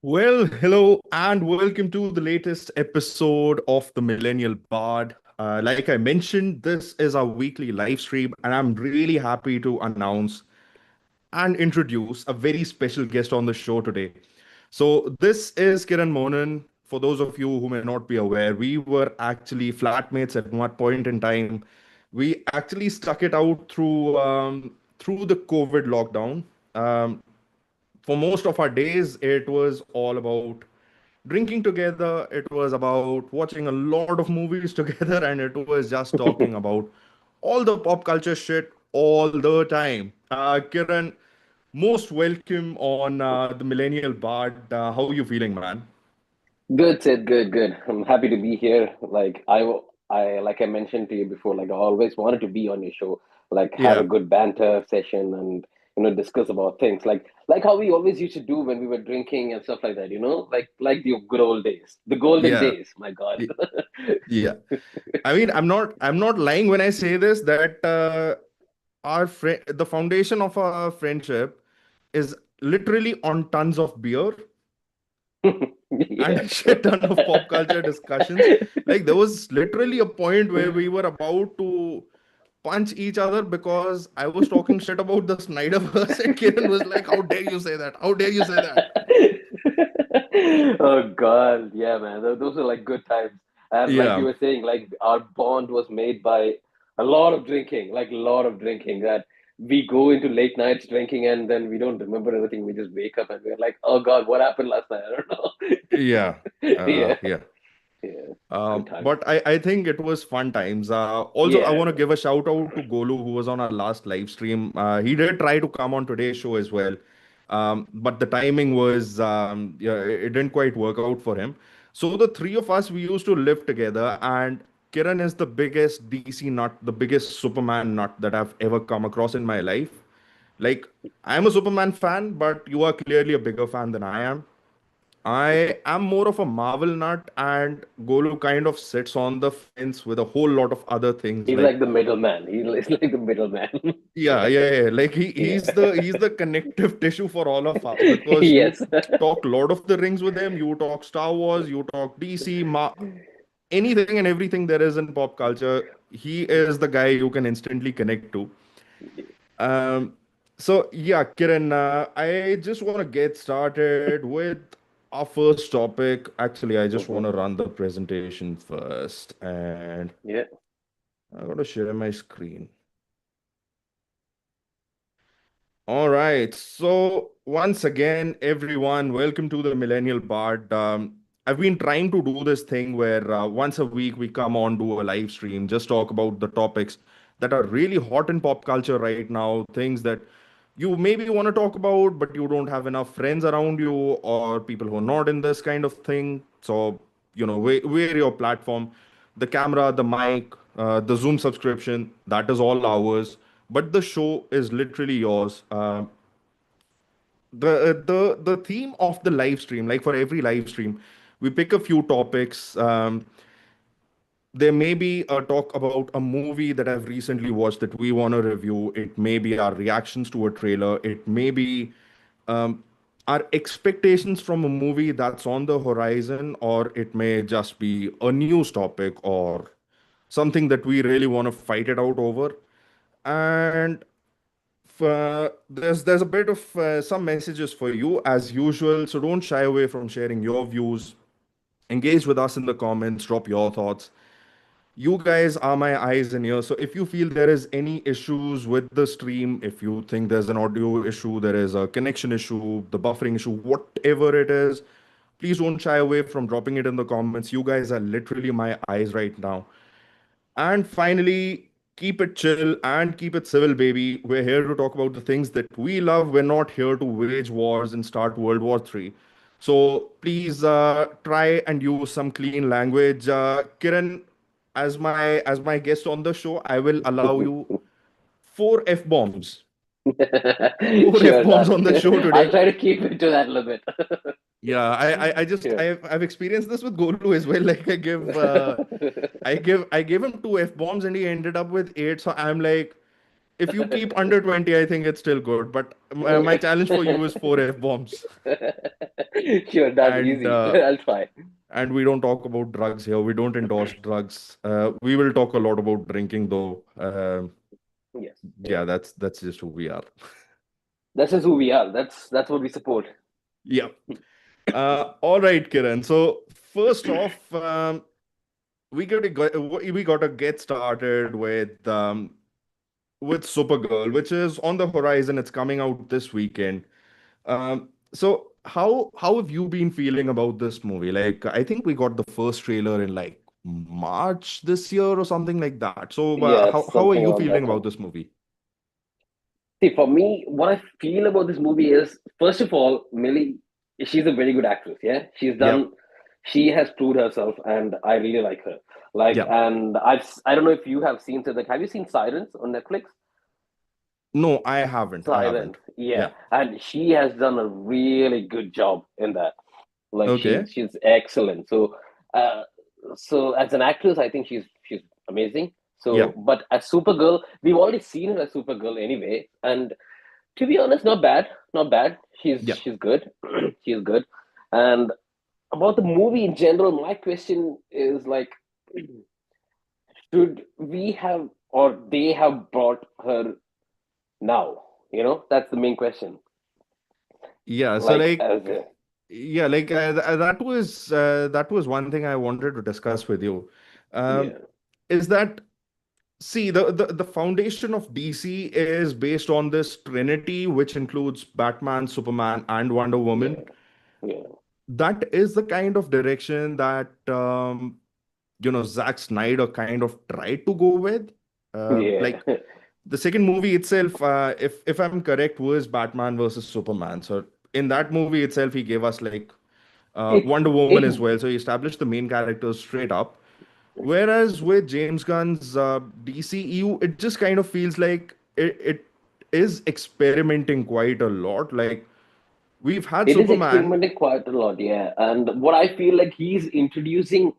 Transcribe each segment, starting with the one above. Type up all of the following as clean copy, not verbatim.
Well, hello and welcome to the latest episode of the Millennial Bard. Like I mentioned, this is our weekly live stream, and I'm really happy to announce and introduce a very special guest on the show today. So, this is Kiran Monan. For those of you who may not be aware, we were actually flatmates at one point in time. We actually stuck it out through the COVID lockdown. Um, for most of our days, it was all about drinking together. It was about watching a lot of movies together, and it was just talking about all the pop culture shit all the time. Kiran, most welcome on the Millennial Bard. How are you feeling, man? Good, Sid. Good, good. I'm happy to be here. Like I mentioned to you before, like I always wanted to be on your show, like have a Yeah, good banter session and discuss about things like how we always used to do when we were drinking and stuff like that. Like the good old days, the golden yeah, days. My God. y- yeah. I mean, I'm not lying when I say this that the foundation of our friendship is literally on tons of beer and Yeah. a shit ton of pop culture discussions. Like there was literally a point where we were about to punch each other because I was talking shit about the Snyderverse, and Kiran was like, "How dare you say that? How dare you say that?" Oh God, yeah, man. Those are like good times. And like you Yeah, were saying, like our bond was made by a lot of drinking, like a lot of drinking. That we go into late nights drinking, and then we don't remember anything. We just wake up and we're like, "Oh God, what happened last night?" I don't yeah, know. Yeah, yeah. yeah. Good times. But I think it was fun times. Also, I Yeah, want to give a shout out to Golu, who was on our last live stream. He did try to come on today's show as well, but the timing was yeah, it didn't quite work out for him. So the three of us, we used to live together, and Kiran is the biggest DC nut, the biggest Superman nut that I've ever come across in my life. Like, I'm a Superman fan, but you are clearly a bigger fan than I am. I am more of a Marvel nut, and Golu kind of sits on the fence with a whole lot of other things. he's Like, like the middleman. He's like the middleman. yeah, yeah, yeah. Like Yeah. he's the connective tissue for all of us because you Yes. talk Lord of the Rings with him, you talk Star Wars, you talk DC, anything and everything there is in pop culture. He is the guy you can instantly connect to. Um, so yeah, Kiran, I just want to get started with our first topic. Actually, I just want Hmm. to run the presentation first, and Yeah. I got to share my screen. All right. So once again, everyone, welcome to the Millennial Bard. I've been trying to do this thing where once a week we come on, do a live stream, just talk about the topics that are really hot in pop culture right now, things that you maybe want to talk about, but you don't have enough friends around you or people who are not in this kind of thing. So, where your platform, the camera, the mic, the Zoom subscription, that is all ours, but the show is literally yours. The theme of the live stream, like for every live stream, we pick a few topics. There may be a talk about a movie that I've recently watched that we want to review. It may be our reactions to a trailer. It may be um, our expectations from a movie that's on the horizon, or it may just be a news topic or something that we really want to fight it out over. And there's a bit of some messages for you as usual, so don't shy away from sharing your views. Engage with us in the comments, drop your thoughts. You guys are my eyes and ears, so if you feel there is any issues with the stream, if you think there's an audio issue, there is a connection issue, the buffering issue, whatever it is, please don't shy away from dropping it in the comments. You guys are literally my eyes right now. And finally, keep it chill and keep it civil, baby. We're here to talk about the things that we love. We're not here to wage wars and start World War III. So please try and use some clean language. Kiran, as my guest on the show, I will allow you four f bombs. Four f Sure, bombs that on the show I'll today. try to keep it to that limit. Yeah, I just Yeah. I've experienced this with Golu as well. Like I gave him two f bombs and he ended up with eight. So I'm like, if you keep under 20, I think it's still good. But my challenge for you is four F-bombs. Sure, done. And Easy. I'll try. we don't talk about drugs here. We don't endorse drugs. We will talk a lot about drinking though. Yes. Yeah. Yeah, that's just who we are. That's just who we are. That's what we support. Yeah. All right, Kiran. So first off, we gotta get started with Supergirl, which is on the horizon. It's coming out this weekend. So how have you been feeling about this movie? Like, I think we got the first trailer in like March this year or something like that. So Yes, how are something you around feeling that time. about this movie? See, for me, what I feel about this movie is, first of all, Millie, she's a very good actress. Yeah, Yep. she has proved herself, and I really like her. Like, Yeah. and I don't know if you have seen, so like, have you seen Sirens on Netflix? No, I haven't. I haven't. Sirens, yeah, Yeah. and she has done a really good job in that. Like, Okay. she's excellent. Uh, so as an actress, I think she's amazing. Yeah. So, but as Supergirl, we've already seen her as Supergirl anyway, and to be honest, not bad, not bad. Yeah. She's good. She's good. And about the movie in general, my question is like, should we have or they have brought her now? That's the main question. Yeah. So Like, like as a, yeah, like that was one thing I wanted to discuss with you. Um, yeah, is that See, the foundation of DC is based on this trinity, which includes Batman, Superman, and Wonder yeah, Woman. yeah, That is the kind of direction that Zack Snyder kind of tried to go with. yeah. Like the second movie itself, if I'm correct, was Batman versus Superman. So in that movie itself, he gave us like It Wonder Woman it as well. So he established the main characters straight up. Whereas with James Gunn's DCEU, it just kind of feels like it is experimenting quite a lot. Like we've had it is Superman, experimenting quite a lot, yeah. And what I feel like he's introducing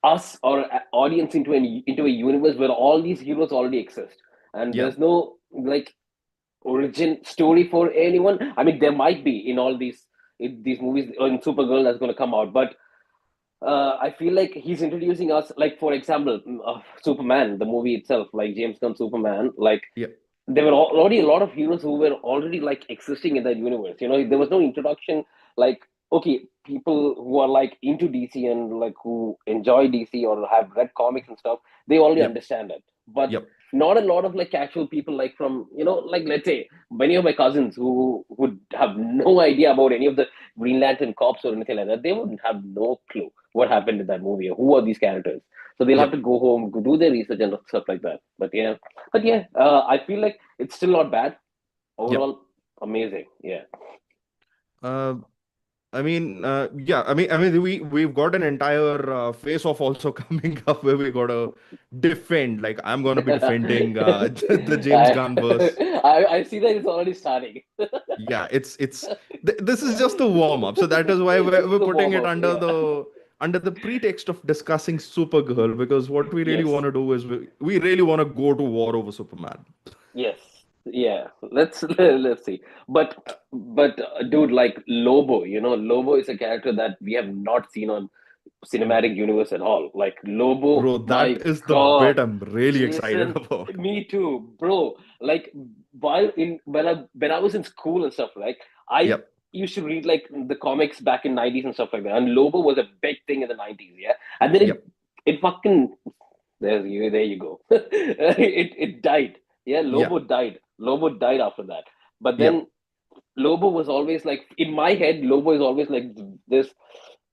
us or audience into a universe where all these heroes already exist, and yeah, there's no like origin story for anyone. I mean, there might be in all these movies in Supergirl that's going to come out, but I feel like he's introducing us. Like, for example, Superman, the movie itself, like James Gunn Superman, like yeah, there were already a lot of heroes who were already like existing in that universe. There was no introduction. Like, okay, people who are like into DC and like who enjoy DC or have read comics and stuff, they already yep, understand it. But yep, not a lot of like casual people, like from like, let's say many of my cousins who would have no idea about any of the Green Lantern cops or anything like that. They wouldn't have no clue what happened in that movie or who are these characters. So they'll have yep, to go home, go do their research and stuff like that. But yeah, I feel like it's still not bad. yep. Overall, amazing. Yeah. Uh, yeah. We've got an entire face off also coming up where we gotta defend. Like I'm gonna be defending the James I, Gunn verse. I see that it's already starting. Yeah, this is just a warm up. So that is why This we're is a putting warm it up. Yeah. under the pretext of discussing Supergirl because what we really want Yes. to do is we really want to go to war over Superman. Yes. Yeah. Let's see. But dude, like Lobo, Lobo is a character that we have not seen on cinematic universe at all. Like Lobo, Bro, that my is the God, bit I'm really excited Jason, about. me too, bro. Like when I was in school and stuff, like I Yep, used to read like the comics back in '90s and stuff like that, and Lobo was a big thing in the '90s, yeah. And then it yep, it fucking there you go. It died. Yeah, yeah, Lobo died. Lobo died after that. But yep, then Lobo was always like in my head. Lobo is always like this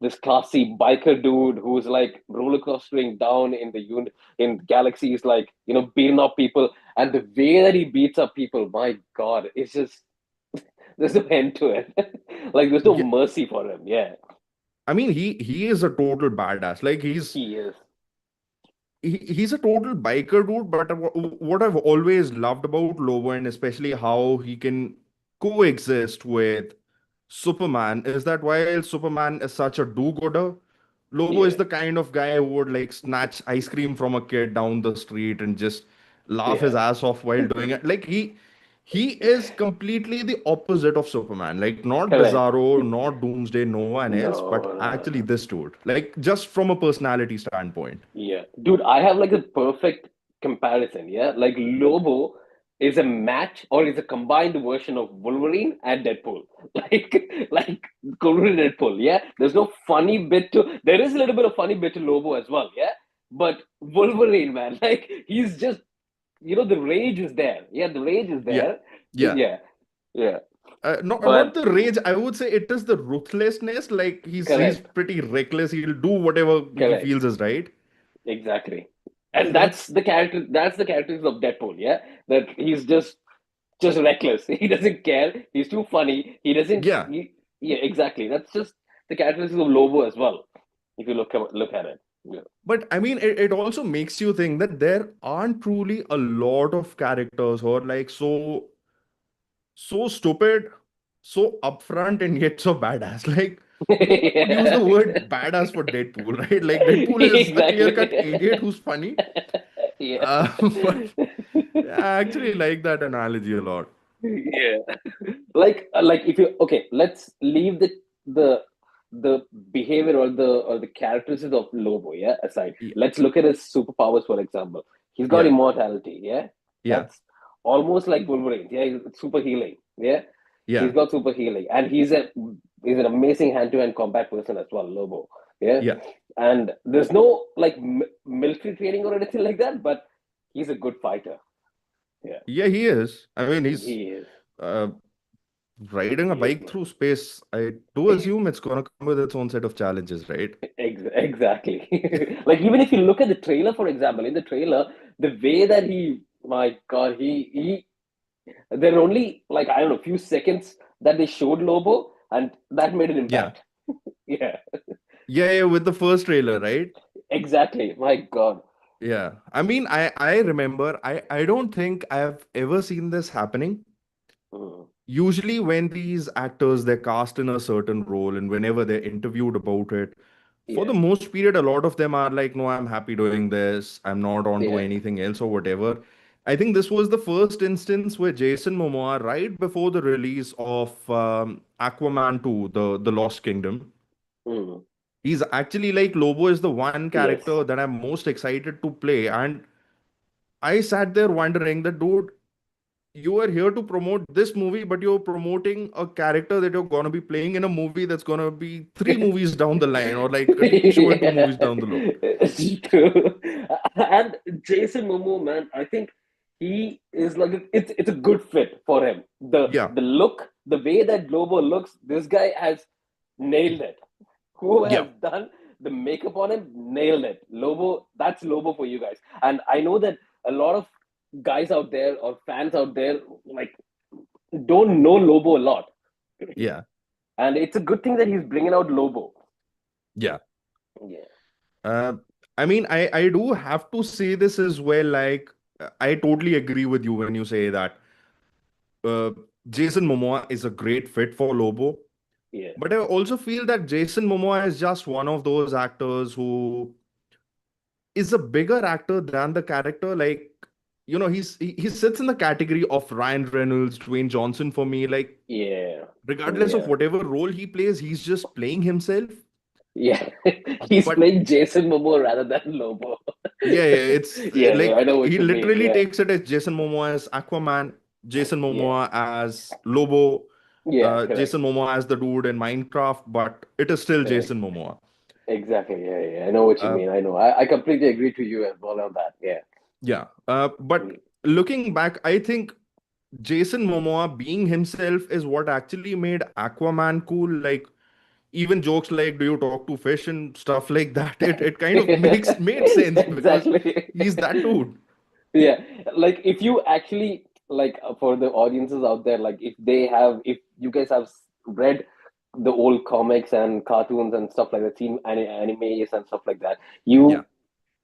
this classy biker dude who's like roller coastering down in galaxies, like beating up people. And the way that he beats up people, my God, it's just there's no end to it. Like there's no yeah. mercy for him. Yeah, I mean, he is a total badass. Like he is. he's a total biker dude, but what I've always loved about Lobo and especially how he can coexist with Superman is that while Superman is such a do-gooder, Lobo is Yeah, the kind of guy who would like snatch ice cream from a kid down the street and just laugh his Yeah. ass off while doing it. Like he is completely the opposite of Superman. Like not Correct. Bizarro, not Doomsday, no one else, No, but no, actually no. this dude. Like just from a personality standpoint. Yeah. Dude, I have like a perfect comparison. Yeah. Like Lobo is a match or is a combined version of Wolverine and Deadpool. Like Wolverine and Deadpool. Yeah. There's no funny bit to, there is a little bit of funny bit to Lobo as well. Yeah. But Wolverine, man, like he's just, the rage is there. Yeah. The rage is Yeah. there. Yeah. Yeah. Yeah. Not But the rage. I would say it is the ruthlessness. Like he's correct. pretty reckless. He'll do whatever he Correct. feels is right. Exactly. And that's the characteristics of Deadpool, yeah? That he's just reckless. He doesn't care. He's too funny. Yeah. Yeah, exactly. That's just the characteristics of Lobo as well, if you look at it. Yeah. But I mean, it also makes you think that there aren't truly a lot of characters who are like so stupid, so upfront, and yet so badass. Like no one would use the Yeah. word badass for Deadpool, right? Like Deadpool is a clear-cut Exactly. idiot who's funny. Yeah. But yeah, I actually like that analogy a lot. Yeah. Like if you okay, let's leave the the behavior or the characteristics of Lobo, yeah, aside. Yeah, Let's look at his superpowers, for example. He's got yeah, immortality, yeah. yeah, That's almost like Wolverine, yeah. He's super healing, yeah. He's yeah, got super healing, and he's an amazing hand-to-hand combat person as well, Lobo, yeah. yeah, And there's no like military training or anything like that, but he's a good fighter, yeah. yeah. He is. I mean, he's He is. uh, riding a He is, bike through space. I do man. assume it's gonna come with its own set of challenges, right? Exactly. Like even if you look at the trailer, for example, in the trailer, the way that my God, there are only like I don't know, few seconds that they showed Lobo, and that made an Yeah, impact. Yeah, yeah, yeah. With the first trailer, right? exactly. My God. Yeah. I mean, I remember. I don't think I've ever seen this happening. Mm, Usually, when these actors they're cast in a certain role, and whenever they're interviewed about it, for the yeah, most period, a lot of them are like, "No, I'm happy doing this. I'm not on to yeah. anything else or whatever." I think this was the first instance where Jason Momoa, right before the release of Aquaman 2, the Lost Kingdom, Mm, he's actually like Lobo is the one yes. character that I'm most excited to play. And I sat there wondering that, dude, you are here to promote this movie, but you're promoting a character that you're gonna be playing in a movie that's gonna be three movies down the line, or like a TV show and two Yeah, movies down the road. it's true. And Jason Momoa, man, I think he is like it's a good fit for him. The Yeah, the look, the way that Lobo looks, this guy has nailed it. Whoever yeah, has done the makeup on him nailed it. Lobo, that's Lobo for you guys. And I know that a lot of guys out there or fans out there like don't know Lobo a lot, yeah, and it's a good thing that he's bringing out Lobo. yeah. Yeah. Uh, I mean, I do have to say this as well. Like, I totally agree with you when you say that uh, Jason Momoa is a great fit for Lobo. Yeah. But I also feel that Jason Momoa is just one of those actors who is a bigger actor than the character. Like, he sits in the category of Ryan Reynolds, Dwayne Johnson for me. Like, Yeah. regardless of Yeah. whatever role he plays, he's just playing himself. Yeah. He's But playing Jason Momoa rather than Lobo. yeah, yeah, it's Yeah, yeah, I like know what he you mean. literally Yeah. takes it as Jason Momoa as Aquaman, Jason Yeah. Momoa as Lobo, Yeah, Jason correct. Momoa as the dude in Minecraft, but it is still Correct. Jason Momoa. Exactly. Yeah, yeah. I know what you Uh, mean. I know. I completely agree to you as well on that. Yeah. yeah, but Mm. looking back, I think Jason Momoa being himself is what actually made Aquaman cool. Like even jokes like "Do you talk to fish?" and stuff like that. It kind of made sense because Exactly. he's that dude. Yeah, like if you actually like for the audiences out there, like if you guys have read the old comics and cartoons and stuff like that, seen animes and stuff like that, Yeah,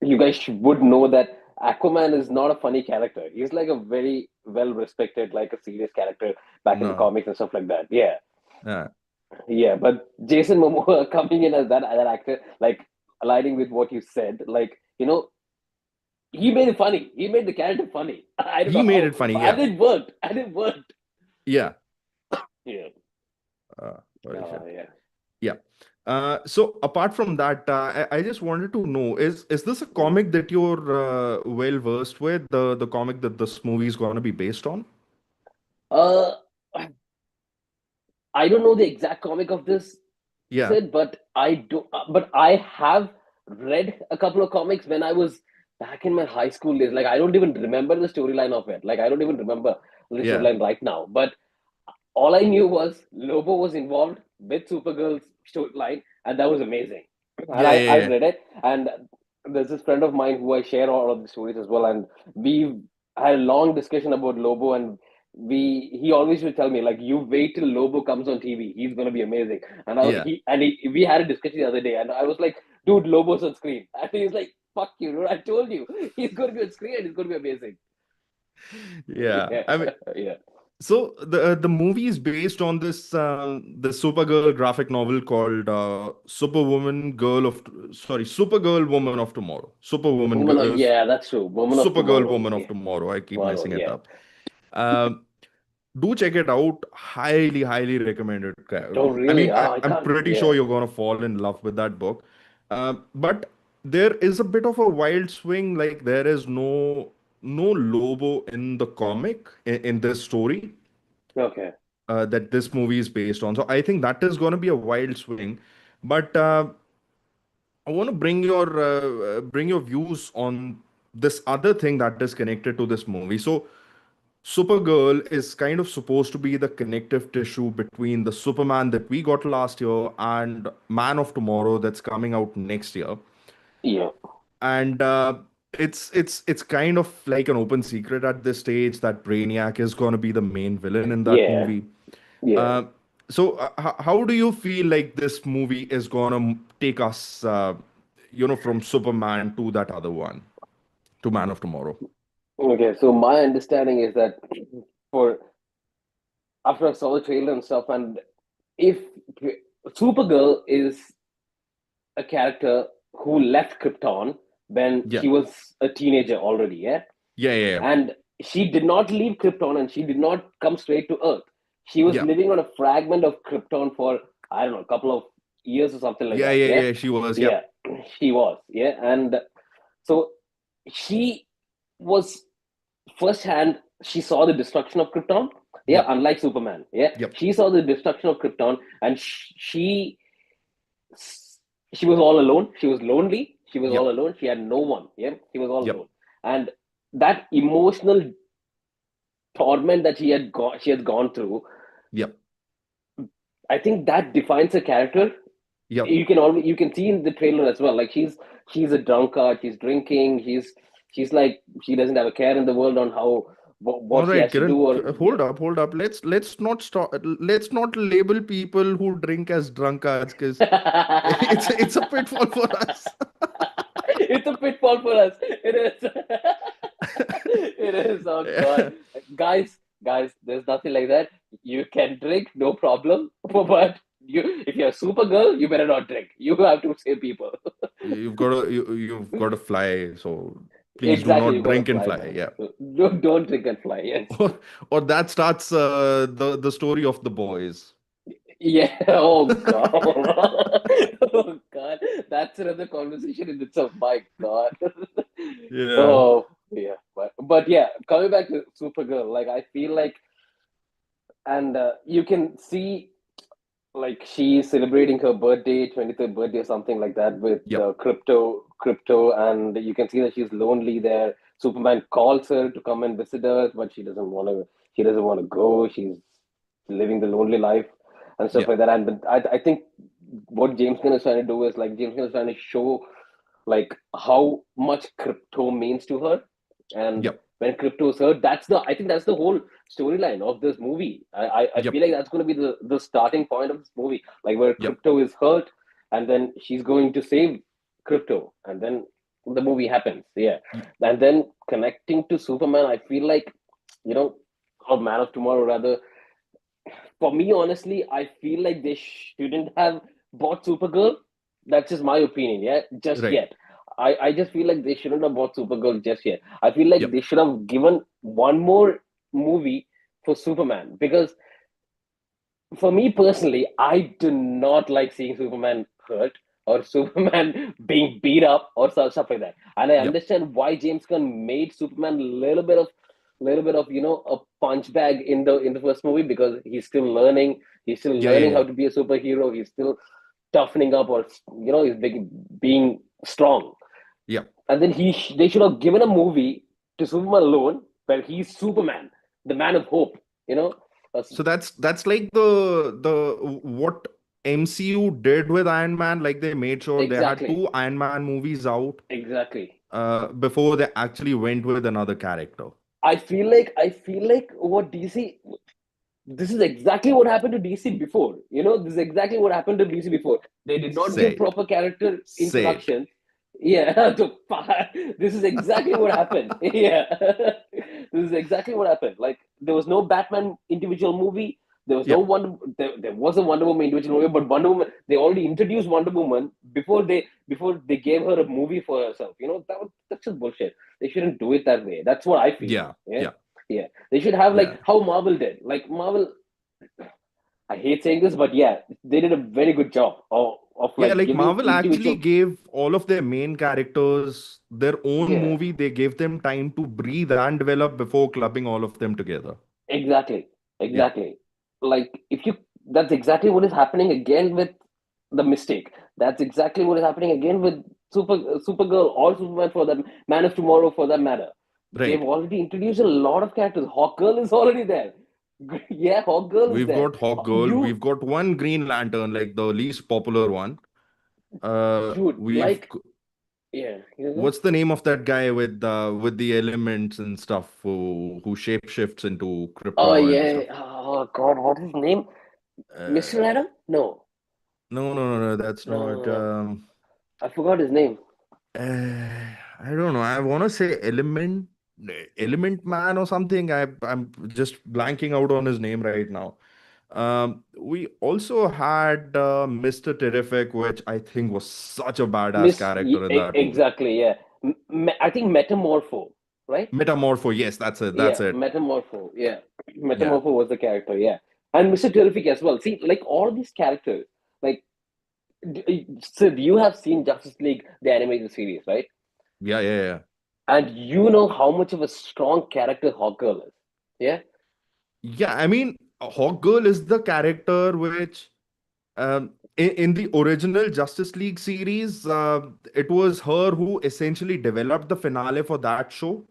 you guys would know that Aquaman is not a funny character. He's like a very well respected, like a serious character back in the no, comics and stuff like that. Yeah, yeah, yeah. But Jason Momoa coming in as that actor, like aligning with what you said, like he made it funny. He made the character funny. I don't He know made how, it funny. and Yeah. it worked. And it worked. Yeah. Yeah. Holy Oh shit. yeah. Yeah. So apart from that, I just wanted to know, is this a Mhm. comic that you're well versed with? The comic that this movie is going to be based on? Uh, I don't know the exact comic of this, Yeah. Sid, but I do. But I have read a couple of comics when I was back in my high school days. Like I don't even remember the storyline of it. Like I don't even remember the Yeah. storyline right now. But all I knew was Lobo was involved with Supergirl's storyline, and that was amazing. And Yeah. Yeah. I've Yeah. read it, and there's this friend of mine who I share all of the stories as well, and we had a long discussion about Lobo, and he always would tell me like, you wait till Lobo comes on TV, he's gonna be amazing. And Yeah. we had a discussion the other day, and I was like, dude, Lobo's on screen, and he's like, fuck you, dude, I told you, he's gonna be on screen, and he's gonna be amazing. Yeah. Yeah, I mean, yeah. so the movie is based on this the Supergirl graphic novel called Supergirl Woman of Tomorrow. Yeah, that's true. Woman of Supergirl Tomorrow. Woman Yeah. of Tomorrow. I keep Wow, messing it yeah. up. Um, do check it out. Highly recommended. Oh, I really? mean, Ah, I I'm can't. pretty Yeah. sure you're gonna fall in love with that book. But there is a bit of a wild swing. Like there is no Lobo in the comic in this story Okay. that this movie is based on. So I think that is gonna be a wild swing. But I want to bring your views on this other thing that is connected to this movie. So Supergirl is kind of supposed to be the connective tissue between the Superman that we got last year and Man of Tomorrow that's coming out next year. Yeah. And it's kind of like an open secret at this stage that Brainiac is going to be the main villain in that Yeah. movie. Yeah. Uh, so how do you feel like this movie is going to take us, from Superman to that other one, to Man of Tomorrow? Okay. So my understanding is that for after I saw the trailer and stuff, and if Supergirl is a character who left Krypton when Yeah, she was a teenager already, yeah, yeah. and she did not leave Krypton and she did not come straight to Earth. She was Yeah. living on a fragment of Krypton for I don't know a couple of years or something like that. Yeah, She was. yeah, Yep. she was. Yeah, and so she was firsthand. She saw the destruction of Krypton. Yeah, Yep. unlike Superman. Yeah, Yep. she saw the destruction of Krypton, and she was all alone. She was lonely. She was all Yep. alone. She had no one. Yeah, she was all Yep. alone, and that emotional torment that she has gone through, Yep. I think that defines her character. Yep. You can see in the trailer as well, like she's a drunkard, she's drinking, she's like she doesn't have a care in the world on how All what she right, has to Kiran, do, or yeah. hold up. Let's not stop. Let's not label people who drink as drunkards, because it's a pitfall for us. It's a pitfall for us. It is. It is. Oh God, Yeah. guys, there's nothing like that. You can drink, no problem. But if you're a super girl, you better not drink. You have to save people. You've got to fly. So please do Exactly, you not got to drink and fly, fly. man. Yeah. So don't drink and fly. Yes. Or that starts the story of the boys. Yeah. Oh God. Oh God. That's another conversation in itself. My God. Yeah. Oh yeah. But yeah, coming back to Supergirl, like I feel like, and you can see like she's celebrating her birthday, 23rd birthday or something like that with Yep. crypto, and you can see that she's lonely there. Superman calls her to come and visit her, but she doesn't want to go. She's living the lonely life and stuff Yep. like that. And I think what James Gunn is trying to do is like James Gunn is trying to show like how much crypto means to her, and Yep. when crypto is hurt, I think that's the whole storyline of this movie. I Yep. feel like that's going to be the starting point of this movie, like where Yep. crypto is hurt, and then she's going to save crypto, and then the movie happens. Yeah, y- and then connecting to Superman, I feel like you know, or Man of Tomorrow rather, for me, honestly, I feel like they shouldn't have bought Supergirl. That's just my opinion. Yeah, just Right. yet. I just feel like they shouldn't have bought Supergirl just yet. I feel like Yep. they should have given one more movie for Superman, because for me personally, I do not like seeing Superman hurt or Superman being beat up or stuff like that. And I Yep. understand why James Gunn made Superman a little bit of a punch bag in the first movie, because he's still learning. He's still Yeah. Yeah. learning how Yeah. to be a superhero. He's still toughening up, or he's being strong. Yeah. And then they should have given a movie to Superman alone, where he's Superman, the man of hope. You know, So that's like the what MCU did with Iron Man. Like they made sure they had exactly, two Iron Man movies out exactly. before they actually went with another character. I feel like what DC, this is exactly what happened to DC before. This is exactly what happened to DC before. They did not Say give it. proper character Say it. introduction. Yeah, this is exactly what happened. Yeah, this is exactly what happened. Like there was no Batman individual movie. There was no Yep. Wonder. There was a Wonder Woman individual movie, but Wonder Woman, they already introduced Wonder Woman before they gave her a movie for herself. That's just bullshit. They shouldn't do it that way. That's what I feel. Yeah. Yeah, Yeah. yeah. They should have like Yeah. how Marvel did. Like Marvel, I hate saying this, but yeah, they did a very good job of Yeah, like like giving Marvel actually individual. gave all of their main characters their own Yeah, movie. They gave them time to breathe and develop before clubbing all of them together. exactly, Yeah. exactly. Like if you, that's exactly what is happening again with the Mistake. That's exactly what is happening again with Supergirl or Superman, for that Man of Tomorrow, for that matter. They've Right. already introduced a lot of characters. Hawkgirl is already there. Yeah, Hawkgirl is We've there. got Hawk Girl. You, We've got one Green Lantern, like the least popular one. dude, We've like, yeah, you know? what's the name of that guy with the elements and stuff who shapeshifts into Oh Krypton and yeah. stuff. Oh God, what is his name? Mr. Uh, Adam? No, no, no, no, no, that's not. no, I forgot his name. I don't know. I want to say Element Man or something. I'm just blanking out on his name right now. We also had Mr. Terrific, which I think was such a badass character in that movie. Exactly, yeah. I think Metamorpho, right? Metamorpho, yes, that's it. That's Yeah, it. Metamorpho, yeah. Yeah, Metamorpho was the character, yeah. And Mr. Terrific as well. See, like all these characters, like, Sid, you have seen Justice League, the animated series, right? yeah, yeah, yeah. And you know how much of a strong character Hawkgirl is. Yeah? Yeah, I mean, Hawkgirl is the character which, in the original Justice League series, it was her who essentially developed the finale for that show.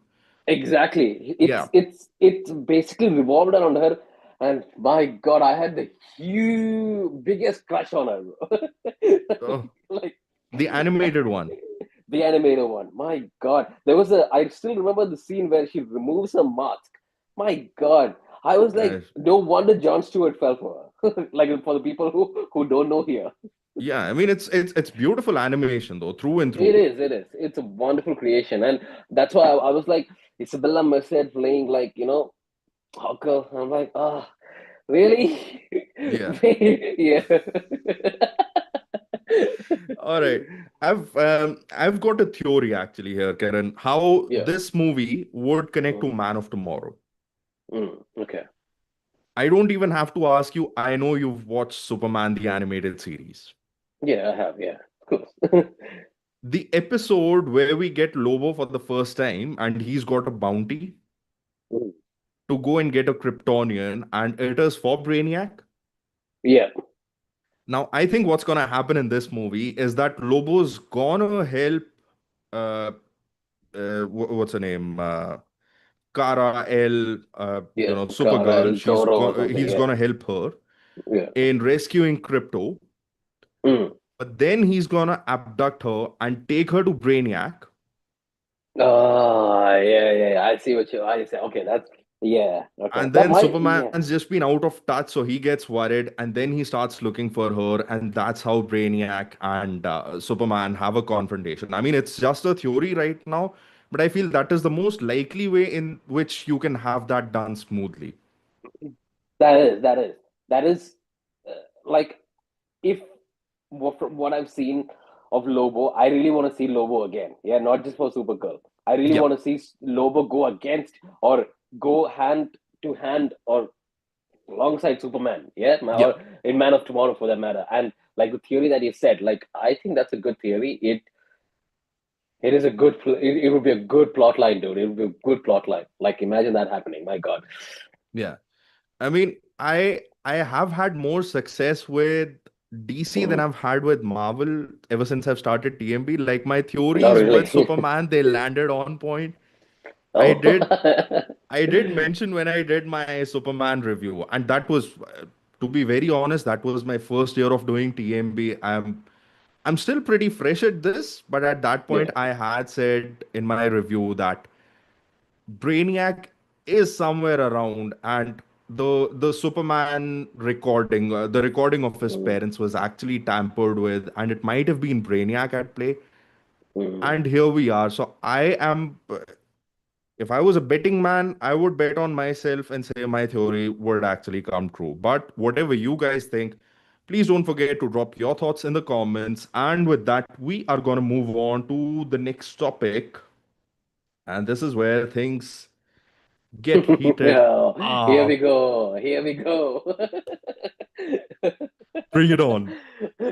Exactly. It's Yeah. it's it's basically revolved around her, and my God, I had the biggest crush on her, bro. Uh, Like the animated one. the animator one. My God, there was a. I still remember the scene where she removes her mask. My God, I was Uh, like, no wonder Jon Stewart fell for her. Like for the people who don't know here, yeah, I mean it's beautiful animation though, through and it through. is. It is. It's a wonderful creation, and that's why I was like Isabella Merced playing like Hawker. I'm like, really? Yeah. Yeah. All right. I've got a theory actually here, Karen, how Yeah. this movie would connect Mm, to Man of Tomorrow. okay. I don't even have to ask you. I know you've watched Superman the animated series. Yeah, I have. Yeah, of course. The episode where we get Lobo for the first time and he's got a bounty Mm, to go and get a Kryptonian and it is for Brainiac. yeah. Now, I think what's gonna happen in this movie is that Lobo's gonna help uh, what's her name? Kara L, Yeah. Supergirl. Carl Toro or something. He's Yeah. gonna help her Yeah. in rescuing Crypto, Mm. but then he's gonna abduct her and take her to Brainiac. Oh, yeah, yeah, yeah. I see what I say. Okay, that's yeah. Okay, And that then might. Yeah. Superman's just been out of touch, so he gets worried, and then he starts looking for her, and that's how Brainiac and Superman have a confrontation. I mean, it's just a theory right now, but I feel that is the most likely way in which you can have that done smoothly. That is like if from what I've seen. of Lobo. I really want to see Lobo again. Yeah, not just for Supergirl. I really Yeah, want to see Lobo go against or go hand to hand or alongside Superman. Yeah, yeah. or in Man of Tomorrow for that matter. And like the theory that you said, like I think that's a good theory. It is a good. It would be a good plot line, dude. It would be a good plot line. Like imagine that happening. My God. Yeah. I mean, I have had more success with DC than Mm. I've had with Marvel ever since I've started TMB. Like my Not theories with really. Superman, they landed on point. I Oh. did I did mention when I did my Superman review, and that was to be very honest, that was my first year of doing TMB. I'm still pretty fresh at this, but at that point Yeah. I had said in my review that Brainiac is somewhere around, and the Superman recording, the recording of his Mm. parents was actually tampered with, and it might have been Brainiac at play. Mm. And here we are. So I am, if I was a betting man, I would bet on myself and say my theory would actually come true. But whatever you guys think, please don't forget to drop your thoughts in the comments. And with that, we are going to move on to the next topic. And this is where things get heated. Yeah, here Ah, we go. Here we go. bring it on.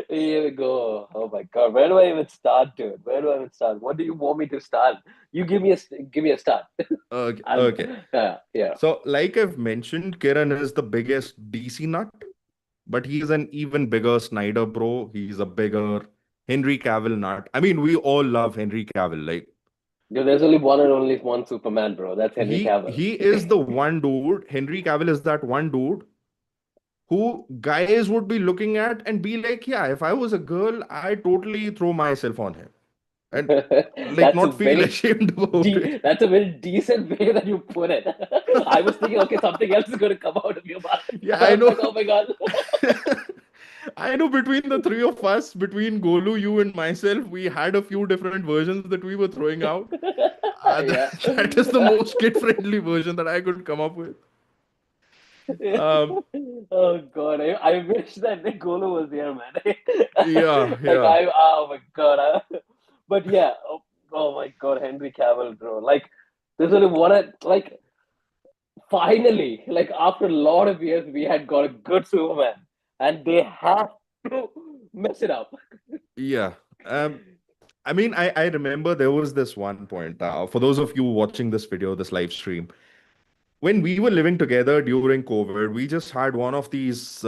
Here we go. Oh my God. Where do I even start, dude? Where do I even start? What do you want me to start? You give me a start. Okay, I'll okay. yeah. So, like I've mentioned, Kiran is the biggest DC nut, but he's an even bigger Snyder bro. He's a bigger Henry Cavill nut. I mean, we all love Henry Cavill. Like Dude, there's only one and only one Superman, bro. That's Henry Cavill. he is the one dude. Henry Cavill is that one dude who guys would be looking at and be like, yeah, if I was a girl, I totally throw myself on him and like That's a not feel very ashamed about it. that's a very decent way that you put it. I was thinking, okay, something else is going to come out of your mouth. Yeah, I I was like, know. oh my God. I know between the three of us, between Golu, you, and myself, we had a few different versions that we were throwing out. Yeah. That is the most kid-friendly version that I could come up with. Um, Oh God, I wish that Nicolo was here, man. yeah, Like yeah, oh my God. But yeah, oh my God, Henry Cavill, bro. Like there's only one, like finally, like after a lot of years, we had got a good Superman, and they have to mess it up. yeah. Um, I mean, I remember there was this one point. For those of you watching this video, this live stream, when we were living together during COVID, we just had one of these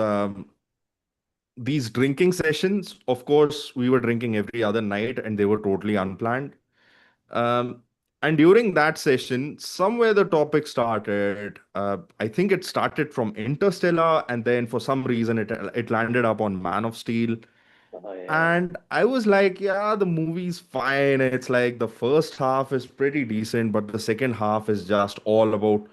drinking sessions. Of course, we were drinking every other night, and they were totally unplanned. Um, and during that session, somewhere the topic started. I think it started from Interstellar, and then for some reason it landed up on Man of Steel. Oh yeah. And I was like, yeah, the movie's fine. It's like the first half is pretty decent, but the second half is just all about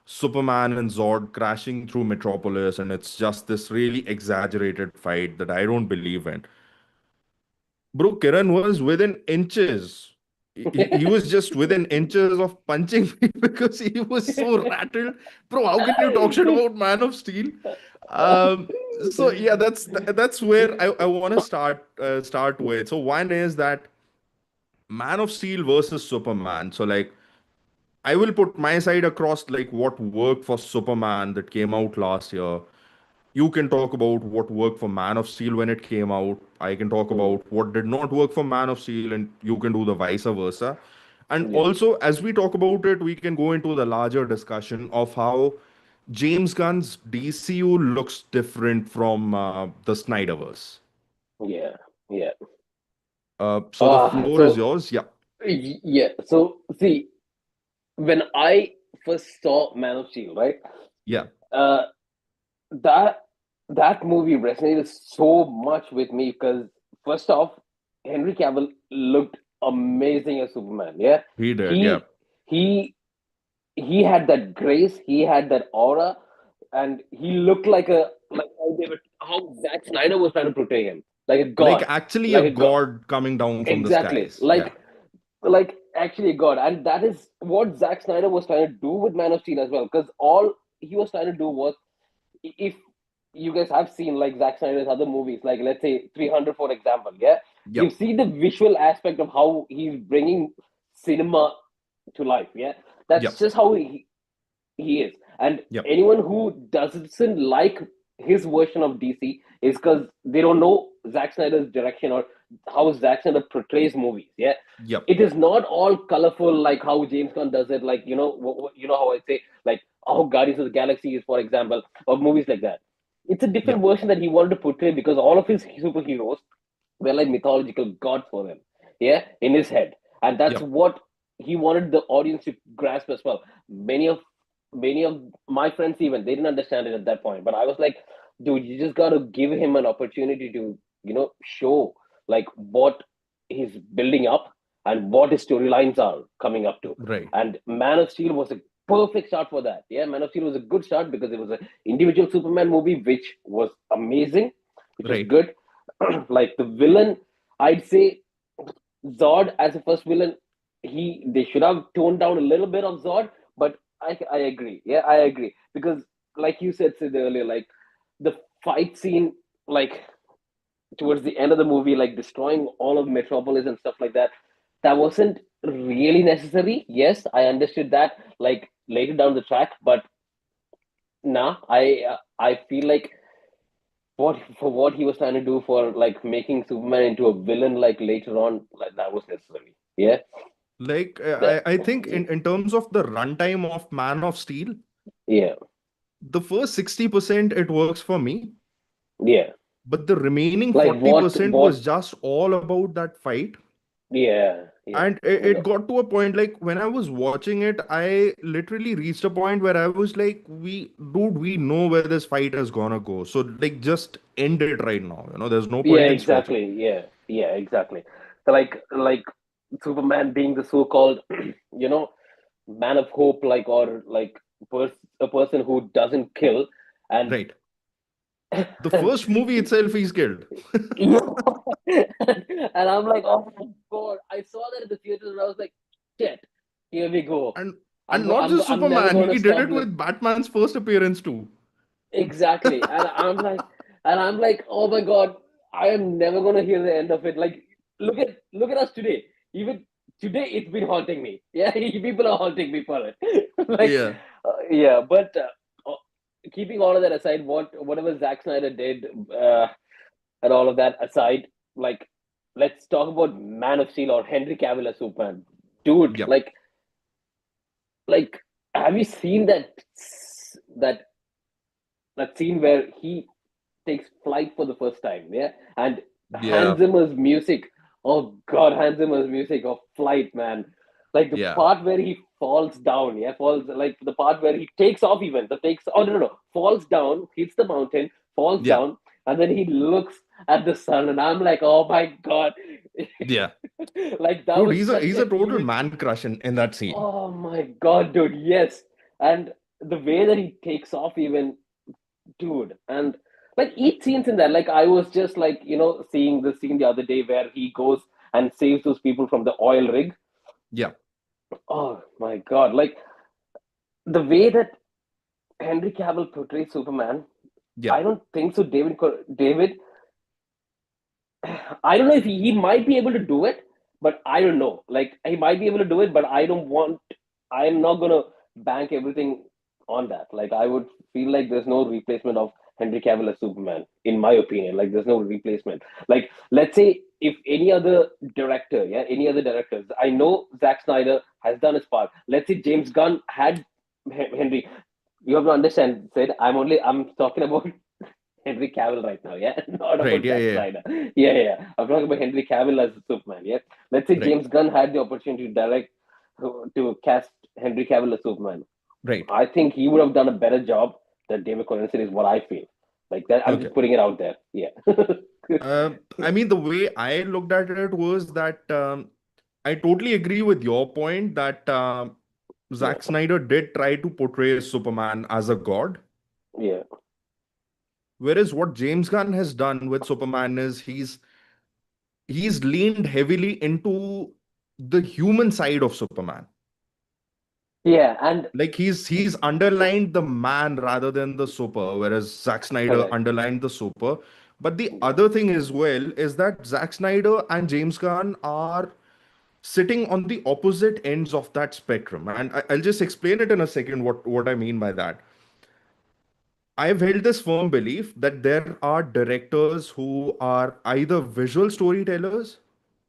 Superman and Zod crashing through Metropolis, and it's just this really exaggerated fight that I don't believe in. Bro, Kiran was within inches. He was just within inches of punching me because he was so rattled. Bro, how can you talk shit about Man of Steel? Um, so yeah, that's where I want to start with. So one is that Man of Steel versus Superman. So like I will put my side across like what worked for Superman that came out last year. You can talk about what worked for Man of Steel when it came out. I can talk Mm, about what did not work for Man of Steel, and you can do the vice versa. And yeah. also, as we talk about it, we can go into the larger discussion of how James Gunn's DCU looks different from the Snyderverse. Yeah. Yeah. So the floor is So yours. Yeah, yeah. So see, when I first saw Man of Steel, right? yeah, Uh, that that movie resonated so much with me because first off, Henry Cavill looked amazing as Superman. Yeah, he did. Yeah, he he he had that grace, he had that aura, and he looked like how Zack Snyder was trying to portray him, like a like god, actually a like a god. god coming down from the Exactly, skies. Yeah, like actually a god, and that is what Zack Snyder was trying to do with Man of Steel as well, because all he was trying to do was if you guys have seen like Zack Snyder's other movies, like let's say 300 for example, yeah. You Yep. see the visual aspect of how he's bringing cinema to life. Yeah, that's Yep. just how he is. And Yep. anyone who doesn't like his version of DC is because they don't know Zack Snyder's direction or how Zack Snyder portrays movies. Yeah, Yep. it is not all colorful like how James Gunn does it. Like you know how I say like how Guardians of the Galaxy is, for example, or movies like that. It's a different Yep. version that he wanted to portray because all of his superheroes were like mythological gods for him. Yeah, in his head, and that's Yep. what he wanted the audience to grasp as well. Many of my friends even they didn't understand it at that point, but I was like, dude, you just got to give him an opportunity to show like what he's building up and what his storylines are coming up to. Right. And Man of Steel was a perfect start for that. Yeah, Man of Steel was a good start because it was an individual Superman movie which was amazing, which was Right. good. Like the villain, I'd say Zod as a first villain, they should have toned down a little bit of Zod, but I agree. Yeah, I agree because like you said earlier, like the fight scene, like towards the end of the movie, like destroying all of Metropolis and stuff like that, that wasn't really necessary. Yes, I understood that like later down the track, but nah, I feel like what he was trying to do for like making Superman into a villain like later on, like that was necessary. Yeah. Like That, I think in terms of the runtime of Man of Steel, yeah. the first 60% it works for me, Yeah. but the remaining Like 40% was what just all about that fight. yeah, yeah. And it got to a point like when I was watching it, I literally reached a point where I was like, we know where this fight is gonna go. So like just end it right now. There's no Yeah, point in stretching. exactly. Yeah. Yeah, exactly. So like Superman being the so-called man of hope, like or like a person who doesn't kill and Right. The first movie itself he's killed. Yeah. And I'm like, oh my god! I saw that in the theater, and I was like, shit, here we go. And and not just I'm never Superman, going to he did stop. it with Batman's first appearance too. Exactly, and I'm like, oh my god, I am never going to hear the end of it. Like, look at us today. Even today, it's been haunting me. Yeah, people are haunting me for it. Like, Yeah. yeah, but keeping all of that aside, whatever Zack Snyder did. And all of that aside, like let's talk about Man of Steel or Henry Cavill as Superman. Dude, Yep. like have you seen that that scene where he takes flight for the first time, yeah? And Hans Yeah. Zimmer's music, oh god, Hans Zimmer's music of Flight, man. Like the Yeah. part where he falls down, yeah, falls like the part where he takes off even, the takes oh no, falls down, hits the mountain, falls Yeah. down, and then he looks at the sun, and I'm like, oh my god. Yeah. Like that Dude, was he's such a a total huge man crush in that scene. oh my god, dude, yes. And the way that he takes off even dude, and like each scenes in that, like I was just like seeing the scene the other day where he goes and saves those people from the oil rig. Yeah. Oh my god, like the way that Henry Cavill portrays Superman, Yeah. I don't think so. David, I don't know if he might be able to do it, but I don't know. Like he might be able to do it, but I don't want. I'm not gonna bank everything on that. Like I would feel like there's no replacement of Henry Cavill as Superman, in my opinion. Like there's no replacement. Like let's say if any other director, yeah, any other directors. I know Zack Snyder has done his part. Let's say James Gunn had Henry. You have to understand, Sid. I'm talking about Henry Cavill right now, yeah, not Right. about Yeah. Zack Yeah. Yeah. Snyder. Yeah. I'm talking about Henry Cavill as Superman. Yeah, let's say Right. James Gunn had the opportunity to direct to cast Henry Cavill as Superman. Right. I think he would have done a better job than David Corenson is what I feel. Like that, I'm Okay. just putting it out there. Yeah, I mean, the way I looked at it was that I totally agree with your point that yeah, Zack Snyder did try to portray Superman as a god. yeah, Whereas what James Gunn has done with Superman is he's leaned heavily into the human side of Superman. yeah, and Like he's underlined the man rather than the super, whereas Zack Snyder correct. underlined the super. But the Yeah. other thing as well is that Zack Snyder and James Gunn are sitting on the opposite ends of that spectrum. And I'll just explain it in a second what I mean by that. I've held this firm belief that there are directors who are either visual storytellers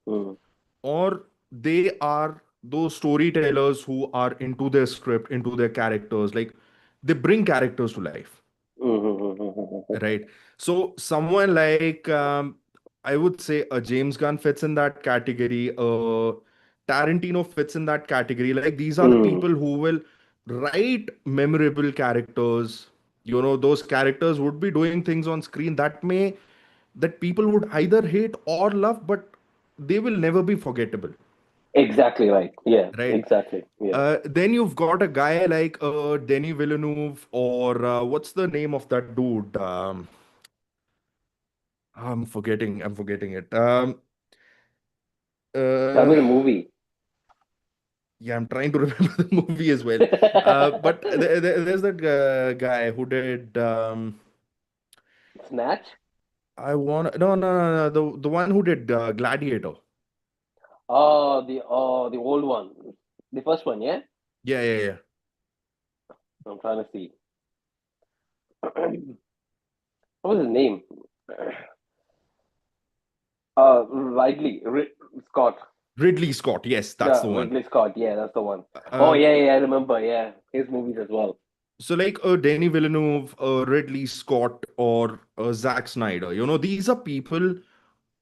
Mm. or they are those storytellers who are into their script, into their characters. Like they bring characters to life, Mm-hmm. right? So someone like I would say a James Gunn fits in that category. Tarantino fits in that category. Like these are the Mm. people who will write memorable characters. You know, those characters would be doing things on screen that people would either hate or love, but they will never be forgettable, Exactly right. Yeah, right? exactly. Yeah. Then you've got a guy like Denis Villeneuve, or what's the name of that dude? I'm forgetting it. Tell Uh, me the movie. yeah, I'm trying to remember the movie as well. But there's that guy who did. Snatch? I want no, no, no, no, the one who did Gladiator. Oh, the old one. The first one, yeah? Yeah, yeah, yeah. I'm trying to see. What was his name? Scott. Ridley Scott. Yes, that's Yeah, the one. Ridley Scott. Yeah, that's the one. Oh, Uh, yeah, yeah, I remember. Yeah, his movies as well. so like Denis Villeneuve, Ridley Scott, or Zack Snyder. You know, these are people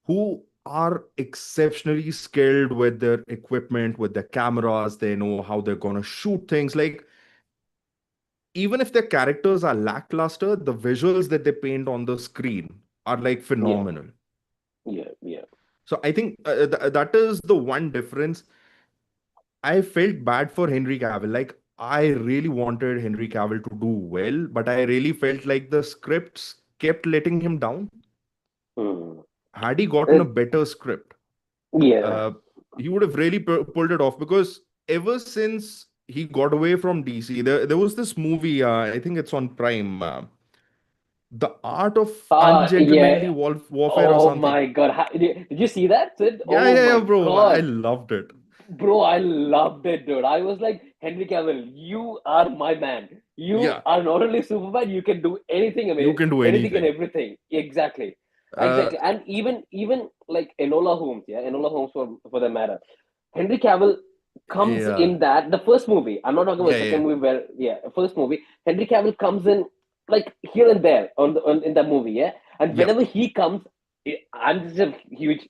who are exceptionally skilled with their equipment, with their cameras. They know how they're gonna shoot things. Like even if their characters are lackluster, the visuals that they paint on the screen are like Yeah, phenomenal. yeah, yeah. So I think that is the one difference. I felt bad for Henry Cavill. Like I really wanted Henry Cavill to do well, but I really felt like the scripts kept letting him down. Hmm. Had he gotten a It, better script, yeah. uh, he would have really pulled it off, because ever since he got away from DC, there was this movie, I think it's on Prime, The Art of Ungentlemanly Yeah. Warfare or Oh something. my God. Did you see that, Sid? Yeah, Oh yeah, yeah, my bro. I God. loved it. Bro, I loved it, dude. I was like, Henry Cavill, you are my man. You Yeah, are not only Superman, you can do anything, you can do anything and anything. everything. Exactly. Uh, Exactly. And even like Enola Holmes, yeah, Enola Holmes for the matter. Henry Cavill comes yeah, in that the first movie. I'm not talking about yeah, the second yeah, movie where first movie. Henry Cavill comes in like here and there in that movie, yeah. And yeah, whenever he comes, I'm just a huge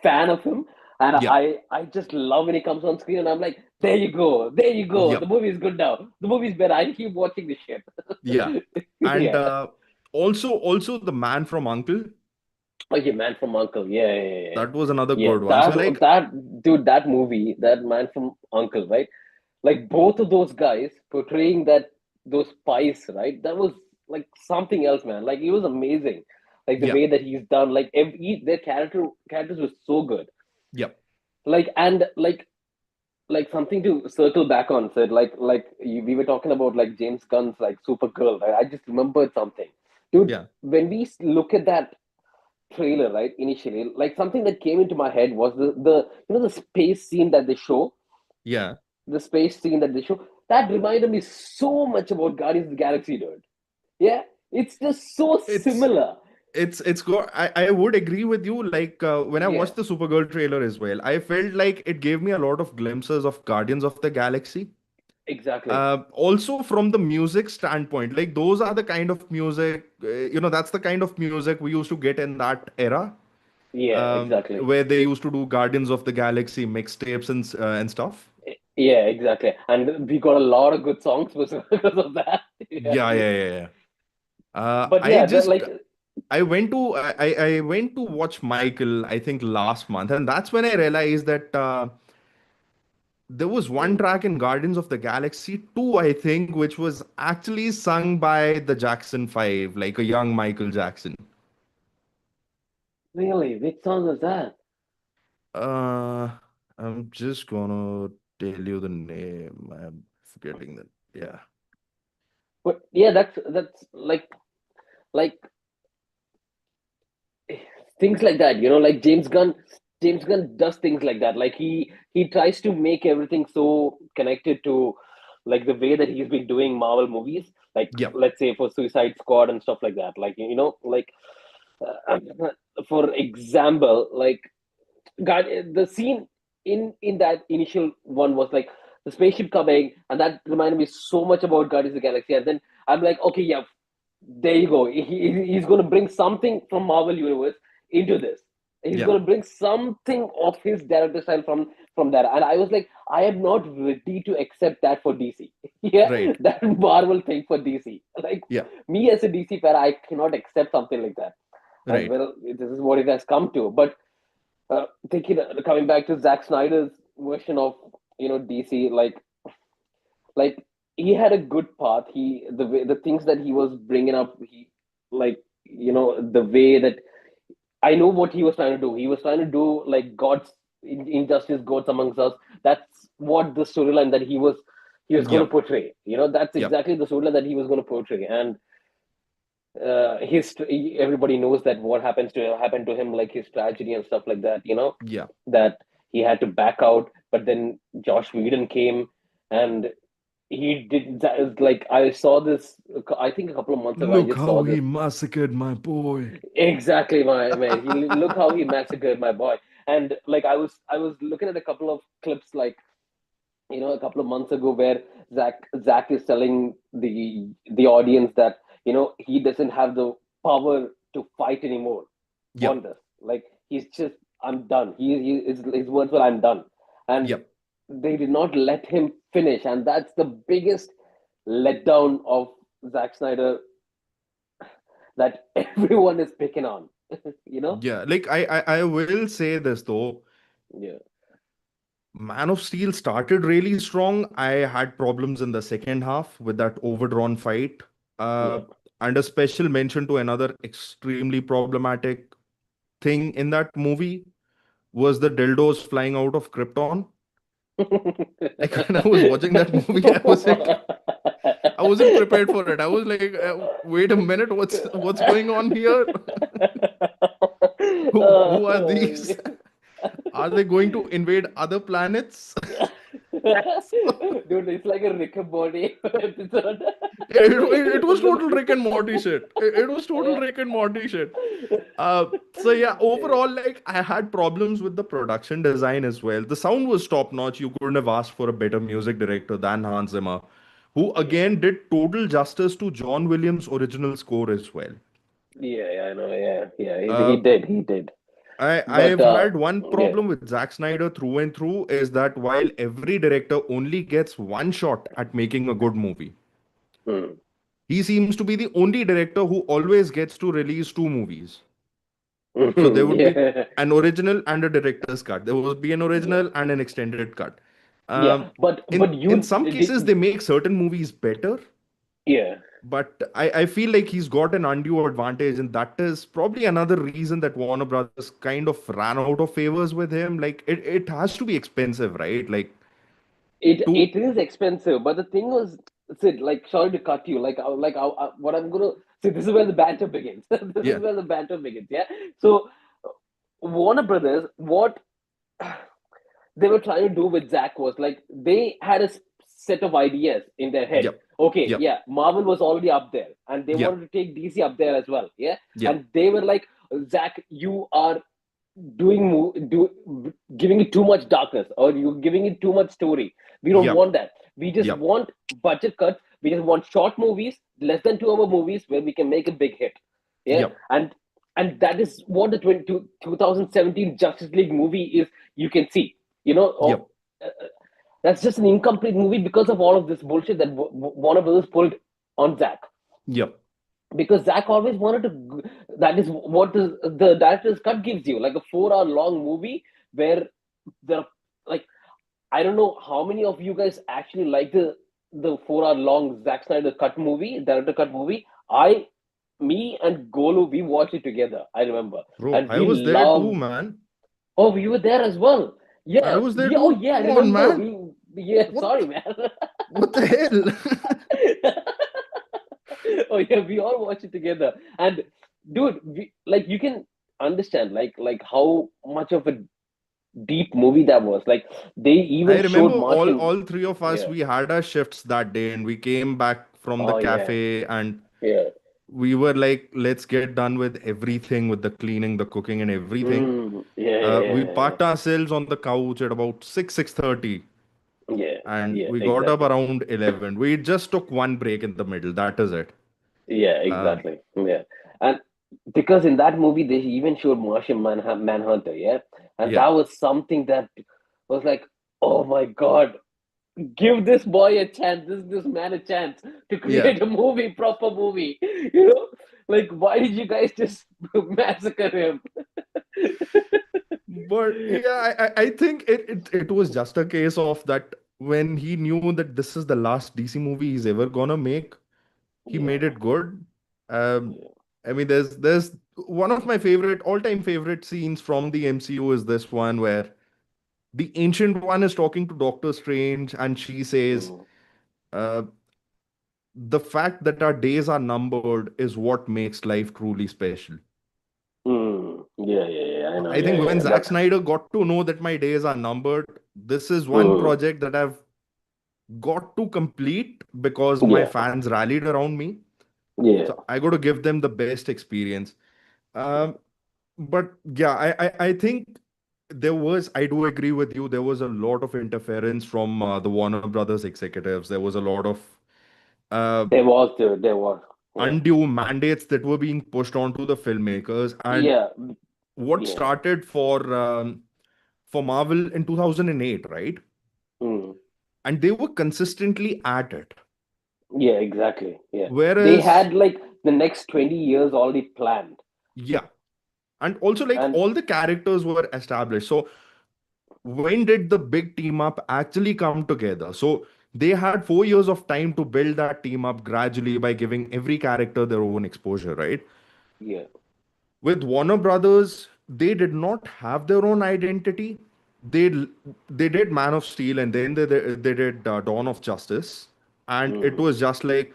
fan of him, and yeah, I just love when he comes on screen, and I'm like, there you go, yeah, the movie is good now, the movie's better. I keep watching this shit. yeah. And Yeah. also the Man from Uncle, Okay, Man from Uncle. Yeah, yeah, yeah, yeah. that was another Yeah, good one. So like, that dude, that movie, that Man from Uncle, right? Like both of those guys portraying those spies, right? That was like something else, man. Like it was amazing. Like the yeah, way that he's done, like their characters were so good. yeah, Like and like something to circle back on, said we were talking about like James Gunn's like Supergirl, right? I just remembered something, dude. yeah, When we look at that trailer, right, initially, like something that came into my head was the space scene that they show, yeah. that reminded me so much about Guardians of the Galaxy, dude. Yeah, it's just so It's similar. it's go. I would agree with you. Like when I Yeah, watched the Supergirl trailer as well, I felt like it gave me a lot of glimpses of Guardians of the Galaxy. exactly. Also from the music standpoint, like those are the kind of music, that's the kind of music we used to get in that era, Yeah, exactly. where they used to do Guardians of the Galaxy mixtapes and stuff. Yeah, exactly. And we got a lot of good songs because of that. Yeah. Yeah, yeah, yeah, yeah. But I yeah, just I went to watch Michael, I think last month, and that's when I realized that there was one Mm. track in Guardians of the Galaxy 2, I think, which was actually sung by the Jackson 5, like a young Michael Jackson. Really, which song was that? Uh, I'm just gonna tell you the name. I'm forgetting that. Yeah. But yeah, that's like things like that. Like James Gunn does things like that. Like he tries to make everything so connected to like the way that he's been doing Marvel movies. Like Yeah, let's say for Suicide Squad and stuff like that. Like like uh, for example, like God, the scene in that initial one was like the spaceship coming, and that reminded me so much about Guardians of the Galaxy. And then I'm like, okay, yeah, there you go. He's going to bring something from Marvel Universe into this. He's yeah, going to bring something of his director style from that. And I was like, I am not ready to accept that for DC. Yeah, right, that Marvel thing for DC. Like yeah, me as a DC fan, I cannot accept something like that. And right. well, this is what it has come to. But thinking coming back to Zack Snyder's version of DC, like he had a good path. The things that he was bringing up, he like the way that I know what he was trying to do. He was trying to do like God's injustice, God's amongst us. That's what the storyline that he was going to Yep, portray. That's yep, exactly the storyline that he was going to portray. And his everybody knows that what happened to him, like his tragedy and stuff like that. yeah. That he had to back out, but then Josh Whedon came and he did that. Like I saw this, I think a couple of months ago. I Look just saw how this. he massacred my boy. Exactly, my man. Look how he massacred my boy. And like I was looking at a couple of clips, like a couple of months ago, where Zach is telling the audience that he doesn't have the power to fight anymore on Yep, this. Like he's just, I'm done. His words were, I'm done. And yep. they did not let him finish, and that's the biggest letdown of Zack Snyder that everyone is picking on. you know? Yeah, like I will say this though. Yeah. Man of Steel started really strong. I had problems in the second half with that overdrawn fight. Uh, Yeah. and a special mention to another extremely problematic thing in that movie was the dildos flying out of Krypton. Like when I was watching that movie, I wasn't prepared for it. I was like, wait a minute, what's going on here? Who are these? Are they going to invade other planets? Dude, it's like a Rick and Morty episode. It was total Rick and Morty shit. It was total Rick and Morty shit. So yeah, overall, like I had problems with the production design as well. The sound was top notch. You couldn't have asked for a better music director than Hans Zimmer, who Yeah. again did total justice to John Williams' original score as well. Yeah, yeah, I know. Yeah, yeah. He Uh, did. He did. But I've had one yeah. problem with Zack Snyder through and through is that while every director only gets one shot at making a good movie, Hmm. he seems to be the only director who always gets to release two movies. So there would be Yeah. an original and a director's cut. There would be an Yeah. original and an extended cut. Yeah. Um, But in you some did. cases, they make certain movies better, Yeah. but I feel like he's got an undue advantage, and that is probably another reason that Warner Brothers kind of ran out of favors with him. Like it has to be expensive, right? Like to It is expensive, but the thing was, Sid, like, sorry to cut you. What I'm gonna see. This is where the banter begins. This is yeah, where the banter begins. Yeah. So Warner Brothers, what they were trying to do with Zach was like they had a set of ideas in their head. yep, Okay, yep, yeah, Marvel was already up there, and they yep, wanted to take DC up there as well. Yeah, yep, and they were like, Zach, you are giving it too much darkness, or you're giving it too much story. We don't yep, want that. We just yep, want budget cuts. We just want short movies, less than 2 hour movies where we can make a big hit. Yeah, yep, and that is what the 2017 Justice League movie is. You can see, yep, that's just an incomplete movie because of all of this bullshit that Warner Brothers pulled on Zack. yep, Because Zack always wanted to. That is what the director's cut gives you, like a 4 hour long movie where there, like, I don't know how many of you guys actually like the 4 hour long Zack Snyder cut movie, director cut movie. Me and Golu, we watched it together. I remember, bro. and I we was there too, loved. man. Oh, we were there as well. I Yeah, was there yeah. Oh, too. yeah. I Come on, remember. man. Yeah. What Sorry, man. what the hell? Oh, yeah. We all watched it together, and dude, like you can. understand like how much of a deep movie that was. Like they I even remember showed all Martian. three of us, Yeah. we had our shifts that day and we came back from the Oh yeah. cafe and Yeah. we were like, let's get done with everything, with the cleaning, the cooking, and everything. Yeah. Yeah. We Yeah. parked ourselves on the couch at about 6:30, Yeah. Yeah. and Yeah. we got up Exactly. around 11. We just took one break in the middle. That is it. Yeah. Uh, Exactly. Yeah. And because in that movie they even showed Martian Manhunter. Yeah. And yeah, that was something that was like, oh my God, give this boy a chance, this man a chance to yeah. create a movie, proper movie. You know, like why did you guys just massacre him? But yeah, I think it was just a case of that when he knew that this is the last DC movie he's ever gonna make, he made Yeah, it good. Um, yeah. I mean, there's one of my favorite all-time favorite scenes from the MCU is this one where the Ancient One is talking to Doctor Strange, and she says, Mm, uh, "The fact that our days are numbered is what makes life truly special." yeah, yeah, yeah. I know. I Yeah, think yeah, when yeah. Zack That's Snyder got to know that my days are numbered, this is one mm, project that I've got to complete because my yeah, fans rallied around me. yeah, So I got to give them the best experience. Um, but yeah, I think I do agree with you, there was a lot of interference from the Warner Brothers executives. There was a lot of uh, there was, dude. There was. Yeah, undue mandates that were being pushed onto the filmmakers. And yeah, what yeah, started for Marvel in 2008, right? mm, And they were consistently at it. yeah. Exactly. Yeah, they Whereas, had like the next 20 years already planned, yeah, and also like and all the characters were established. So when did the big team up actually come together? So they had 4 years of time to build that team up gradually by giving every character their own exposure, right? yeah, With Warner Brothers, they did not have their own identity. They they did Man of Steel, and then they did Dawn of Justice, and it mm, was just like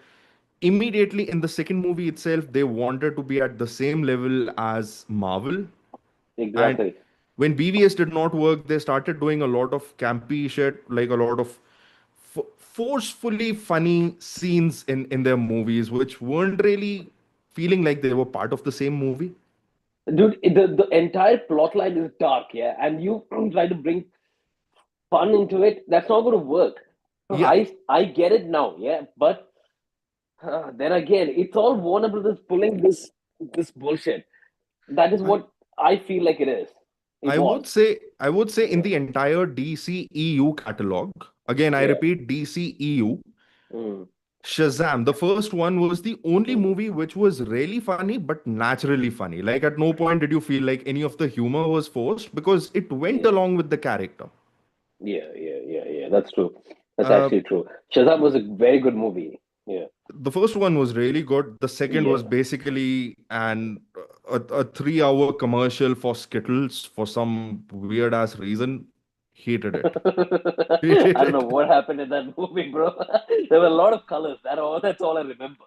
immediately in the second movie itself they wanted to be at the same level as Marvel. And exactly. when BVS did not work, they started doing a lot of campy shit, like a lot of forcefully funny scenes in their movies, which weren't really feeling like they were part of the same movie. Dude, the entire plot line is dark, yeah, and you try to bring fun into it. That's not going to work. Yeah, I get it now, yeah, but then again, it's all Warner Brothers pulling this bullshit. That is I, what I feel like it is. It was. I would say in Yeah. the entire DC EU catalog, again I Yeah. repeat DC EU, Mm, Shazam, the first one was the only mm, movie which was really funny but naturally funny. Like at no point did you feel like any of the humor was forced because it went yeah. along with the character. Yeah. Yeah. Yeah. Yeah. That's true. That's Uh, actually true. Shazam was a very good movie. Yeah. the first one was really good. The second was Yeah. basically a 3 hour commercial for Skittles for some weird ass reason. Hated it. Hated I don't know it. what happened in that movie, bro. There were a lot of colors. That's all I remember.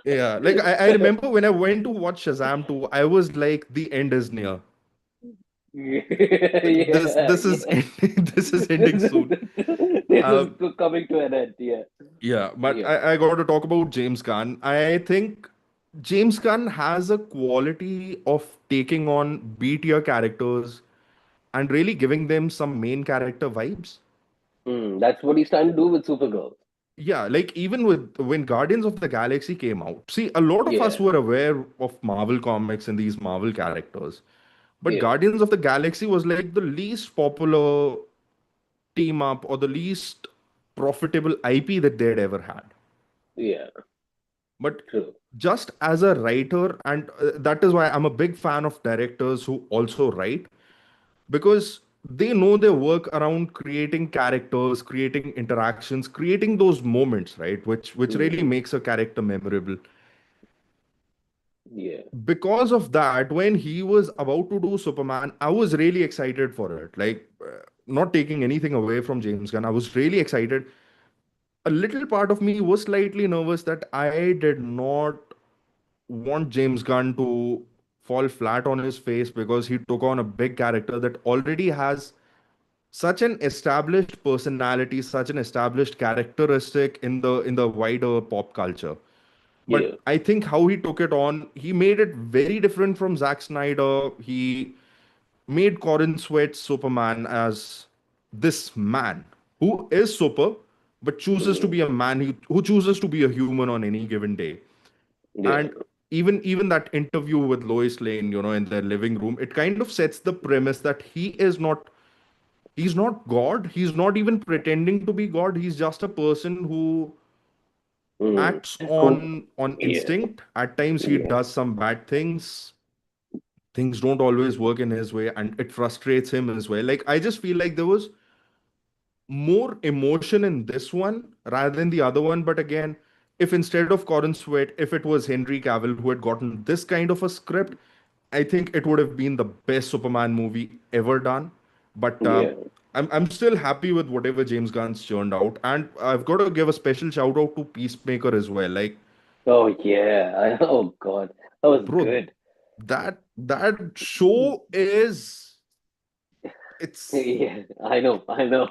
Yeah, like I remember when I went to watch Shazam 2, I was like, the end is near. Yeah, This is yeah. ending, this is ending soon. This is Uh, coming to an end. Yeah, yeah, but yeah. I got to talk about James Gunn. I think James Gunn has a quality of taking on B tier characters and really giving them some main character vibes. That's what he's trying to do with Supergirl. Yeah, like even with when Guardians of the Galaxy came out, see, a lot of us Yeah, were aware of Marvel comics and these Marvel characters, but yeah, Guardians of the Galaxy was like the least popular team up or the least profitable IP that they'd ever had. yeah. But True. just as a writer, and that is why I'm a big fan of directors who also write, because they know their work around creating characters, creating interactions, creating those moments, right? Which really Mm, makes a character memorable. yeah, Because of that, when he was about to do Superman, I was really excited for it. Like, not taking anything away from James Gunn, I was really excited. A little part of me was slightly nervous that I did not want James Gunn to fall flat on his face because he took on a big character that already has such an established personality, such an established characteristic in the wider pop culture. But Yeah. I think how he took it on, he made it very different from Zack Snyder. He made Corin Sweat's Superman as this man who is super, but chooses to Mm. be a man who chooses to be a human on any given day. Yeah. And even that interview with Lois Lane, in their living room, it kind of sets the premise that he's not God. He's not even pretending to be God. He's just a person who Mm. acts Who? on Yeah. instinct. At times he Yeah. does some bad things. Things don't always work in his way, and it frustrates him as well. Like, I just feel like there was more emotion in this one rather than the other one. But again, if instead of Corin Sweat, if it was Henry Cavill who had gotten this kind of a script, I think it would have been the best Superman movie ever done. But Yeah. I'm still happy with whatever James Gunn's churned out, and I've got to give a special shout out to Peacemaker as well. Like, Oh yeah. Oh God. That was bro, good. that show is it's Yeah, I know, I know.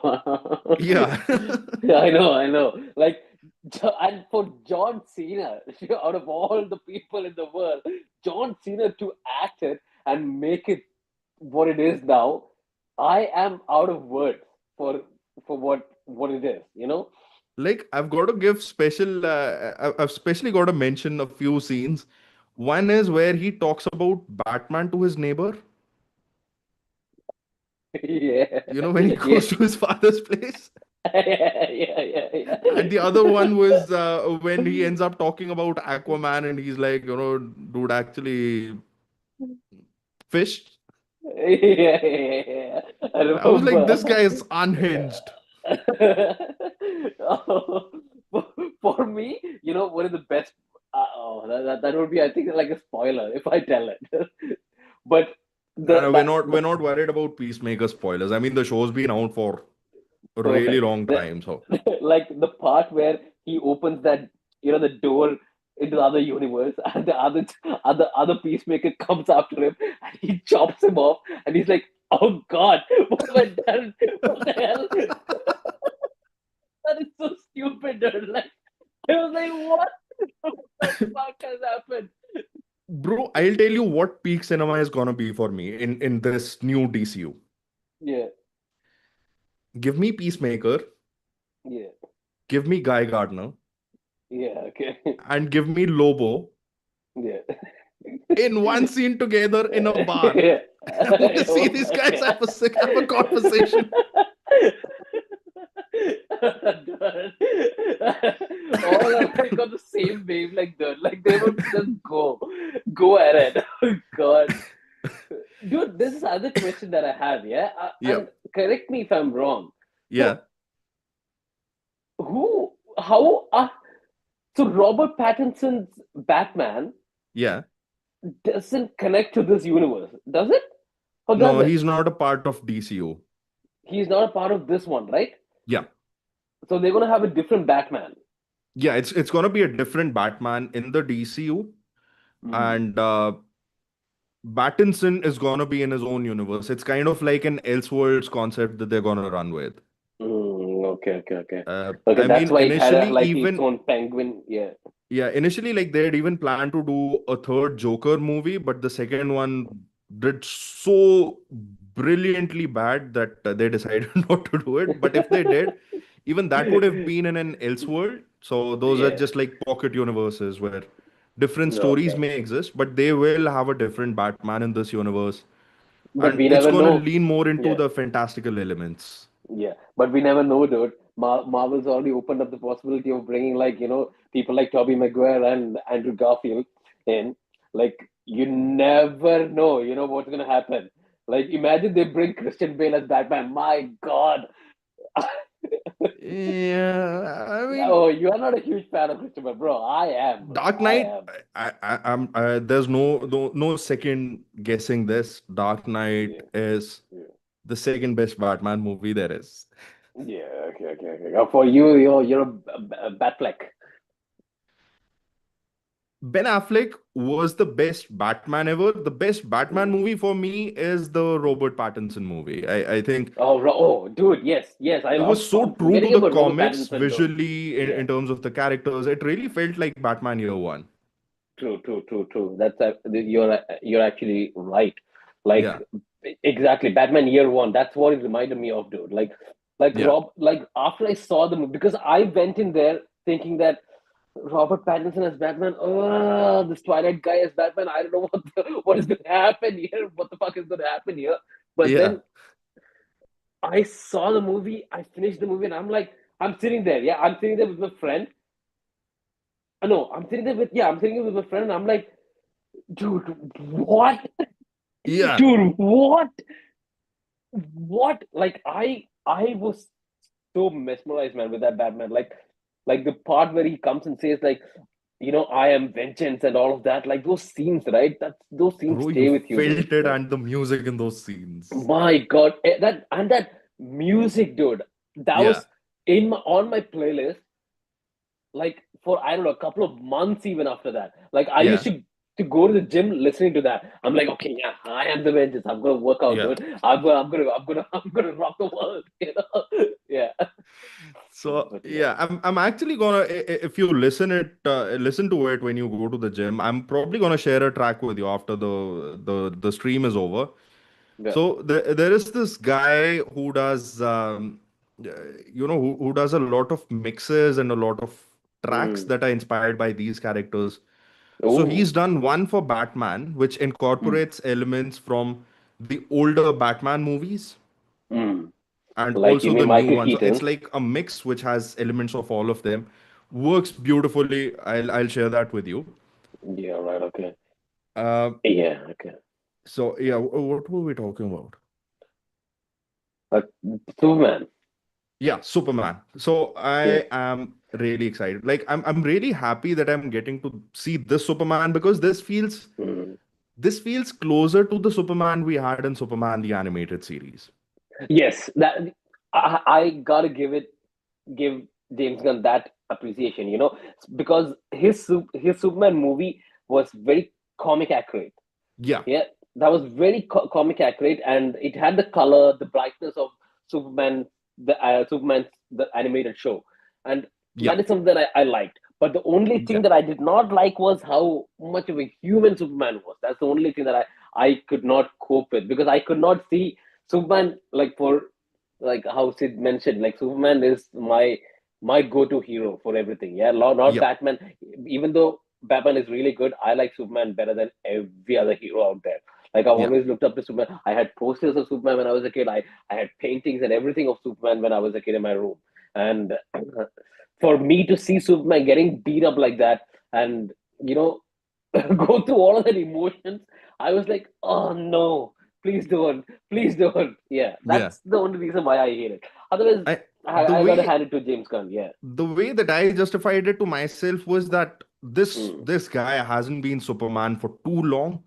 yeah. I know, I know. Like, and for John Cena, out of all the people in the world, John Cena to act it and make it what it is now, I am out of words for what it is, you know? Like, I've got to give special I've especially got to mention a few scenes. One is where he talks about Batman to his neighbor, Yeah, when he yeah, goes to his father's place. And the other yeah. one was when he ends up talking about Aquaman and he's like, dude, actually, fish. Yeah. I I was like, remember. this guy is unhinged. Oh, for me, one of the best. That would be, I think, like a spoiler if I tell it. But No, the no, that we're the not worried about Peacemaker spoilers. I mean, the show's been out for a really perfect. long time, so. Like the part where he opens that the door into the other universe, and the other peacemaker comes after him, and he chops him off, and he's like, "Oh God, what have I done? What the hell? That is so stupid, dude!" Like, I was like, "What the fuck has happened?" Bro, I'll tell you what peak cinema is gonna be for me in this new DCU. Yeah, Give me Peacemaker, yeah, give me Guy Gardner, yeah. Okay, and give me Lobo yeah. in one scene together in a bar. Yeah. I want to see Oh these my guys God. have a conversation. Dude. All are like on the same wavelength, dude. Like they would just go at it. Oh God, dude. This is other question that I have. Yeah, Yeah, and correct me if I'm wrong. yeah, So who, how, so Robert Pattinson's Batman yeah. doesn't connect to this universe, does it? Or does No, it? he's not a part of DCU. He's not a part of this one, right? Yeah, So they're gonna have a different Batman. yeah. It's gonna be a different Batman in the DCU, Mm. and Battinson is gonna be in his own universe. It's kind of like an Elseworlds concept that they're gonna run with. Okay, okay, okay. Uh, Okay, I that's mean, why it had initially, like its even own penguin. Yeah, initially, like they had even planned to do a third Joker movie, but the second one did so brilliantly bad that they decided not to do it. But if they did, even that would have been in an Elseworld. So those are yeah. just like pocket universes where different stories Okay, may exist, but they will have a different Batman in this universe, but and we it's never gonna know. lean more into Yeah, the fantastical elements. yeah, but we never know, dude. Marvel's already opened up the possibility of bringing like people like Tobey Maguire and Andrew Garfield in. Like you never know, what's gonna happen. Like imagine they bring Christian Bale as Batman. My God. Yeah, I mean, Oh, you are not a huge fan of Christopher, bro. I am, bro. Dark I Knight, am. there's no second guessing this. Dark Knight Yeah, is yeah, the second best Batman movie there is. yeah. Okay, okay, okay. For you, you're a Batfleck. Ben Affleck was the best Batman ever. The best Batman Mm. movie for me is the Robert Pattinson movie. I think Oh, dude, yes, yes. it was so I'm true to forgetting the about Robert comics Pattinson, dude. visually Yeah. in terms of the characters. It really felt like Batman Year One. True. You're actually right. Like Yeah, exactly, Batman Year One. That's what it reminded me of, dude. yeah, Like after I saw the movie, because I went in there thinking that Robert Pattinson as Batman. Oh, this Twilight guy as Batman. I don't know what is going to happen here. What the fuck is going to happen here? But yeah, then I saw the movie. I finished the movie, and I'm like, I'm sitting there. Yeah, I'm sitting there with my friend. No, I'm sitting there with my friend, and I'm like, dude, what? yeah. Dude, what? What? Like I was so mesmerized, man, with that Batman. Like the part where he comes and says, like, I am vengeance and all of that. Like those scenes, right? Those scenes Bro, you stay with you, dude. felt it Like, and the music in those scenes. my God, that music, dude. That Yeah, was on my playlist, like for I don't know, a couple of months even after that. Like I used yeah, to go to the gym listening to that. I'm like, okay, yeah, I am the vengeance. I'm gonna work out, yeah. dude. I'm gonna rock the world. Yeah. So But yeah. yeah, I'm actually gonna if you listen to it when you go to the gym, I'm probably gonna share a track with you after the stream is over. Yeah. So there is this guy who does uh, who does a lot of mixes and a lot of tracks Mm. that are inspired by these characters. So Oh. he's done one for Batman, which Mm. incorporates elements from the older Batman movies Mm. and Like you also the mean new Michael one. So it's Keaton? like a mix which has elements of all of them. Works beautifully. I'll share that with you. Yeah, right, okay. Uh, Yeah, okay. so yeah, what were we talking about? But Superman. Yeah, Superman. So Yeah. I am really excited. Like I'm really happy that I'm getting to see this Superman because Mm. this feels closer to the Superman we had in Superman the animated series. Yes, that I gotta give James Gunn that appreciation, because his Superman movie was very comic accurate. Yeah, Yeah, that was very comic accurate, and it had the color, the brightness of Superman's the animated show, and yeah, that is something that I liked. But the only thing yeah, that I did not like was how much of a human Superman was. That's the only thing that I could not cope with, because I could not see Superman, like, for like how Sid mentioned, like Superman is my go-to hero for everything. Yeah, not yeah, Batman. Even though Batman is really good, I like Superman better than every other hero out there. Like I've yeah, always looked up to Superman. I had posters of Superman when I was a kid. I had paintings and everything of Superman when I was a kid in my room. And for me to see Superman getting beat up like that, and you know go through all of that emotions, I was like, oh no, please don't. Yeah, yeah. that's the only reason why I hate it. Otherwise, I I, the I gotta way hand it to James Gunn. Yeah. the way that I justified it to myself was that Mm, this guy hasn't been Superman for too long.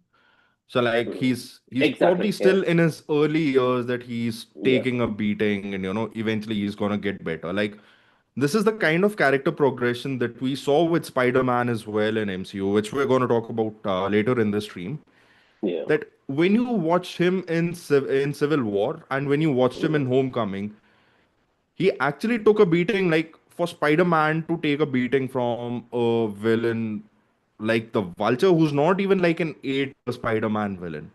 So like mm. he's probably Exactly. still Yes. in his early years that he's Yeah. taking a beating and eventually he's gonna get better. Like this is the kind of character progression that we saw with Spider-Man as well in MCU, which we're gonna talk about later in the stream. Yeah. That when you watch him in Civil War and when you watched him Mm. in Homecoming, he actually took a beating. Like for Spider-Man to take a beating from a villain like the Vulture, who's not even like an A-tier Spider-Man villain.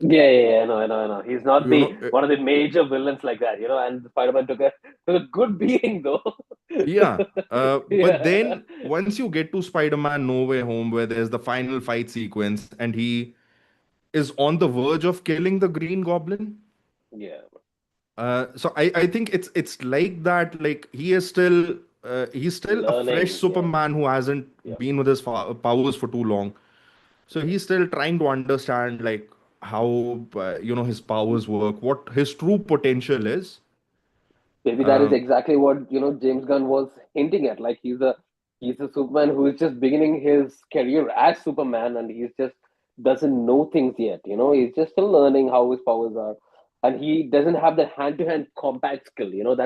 Yeah. I know. He's not You the know, one of the major villains like that, And Spider-Man took a good beating though. yeah. But Yeah. then once you get to Spider-Man No Way Home, where there's the final fight sequence and he is on the verge of killing the Green Goblin. Yeah. So I think it's like that. Like he's still a fresh Learning. Yeah. Superman who hasn't Yeah. been with his powers for too long. So Yeah. he's still trying to understand like how his powers work, what his true potential is. Maybe that is Um, exactly what James Gunn was hinting at. Like he's a Superman who is just beginning his career as Superman, and he's just doesn't know things yet. He's just still learning how his powers are, and he doesn't have that hand-to-hand combat skill.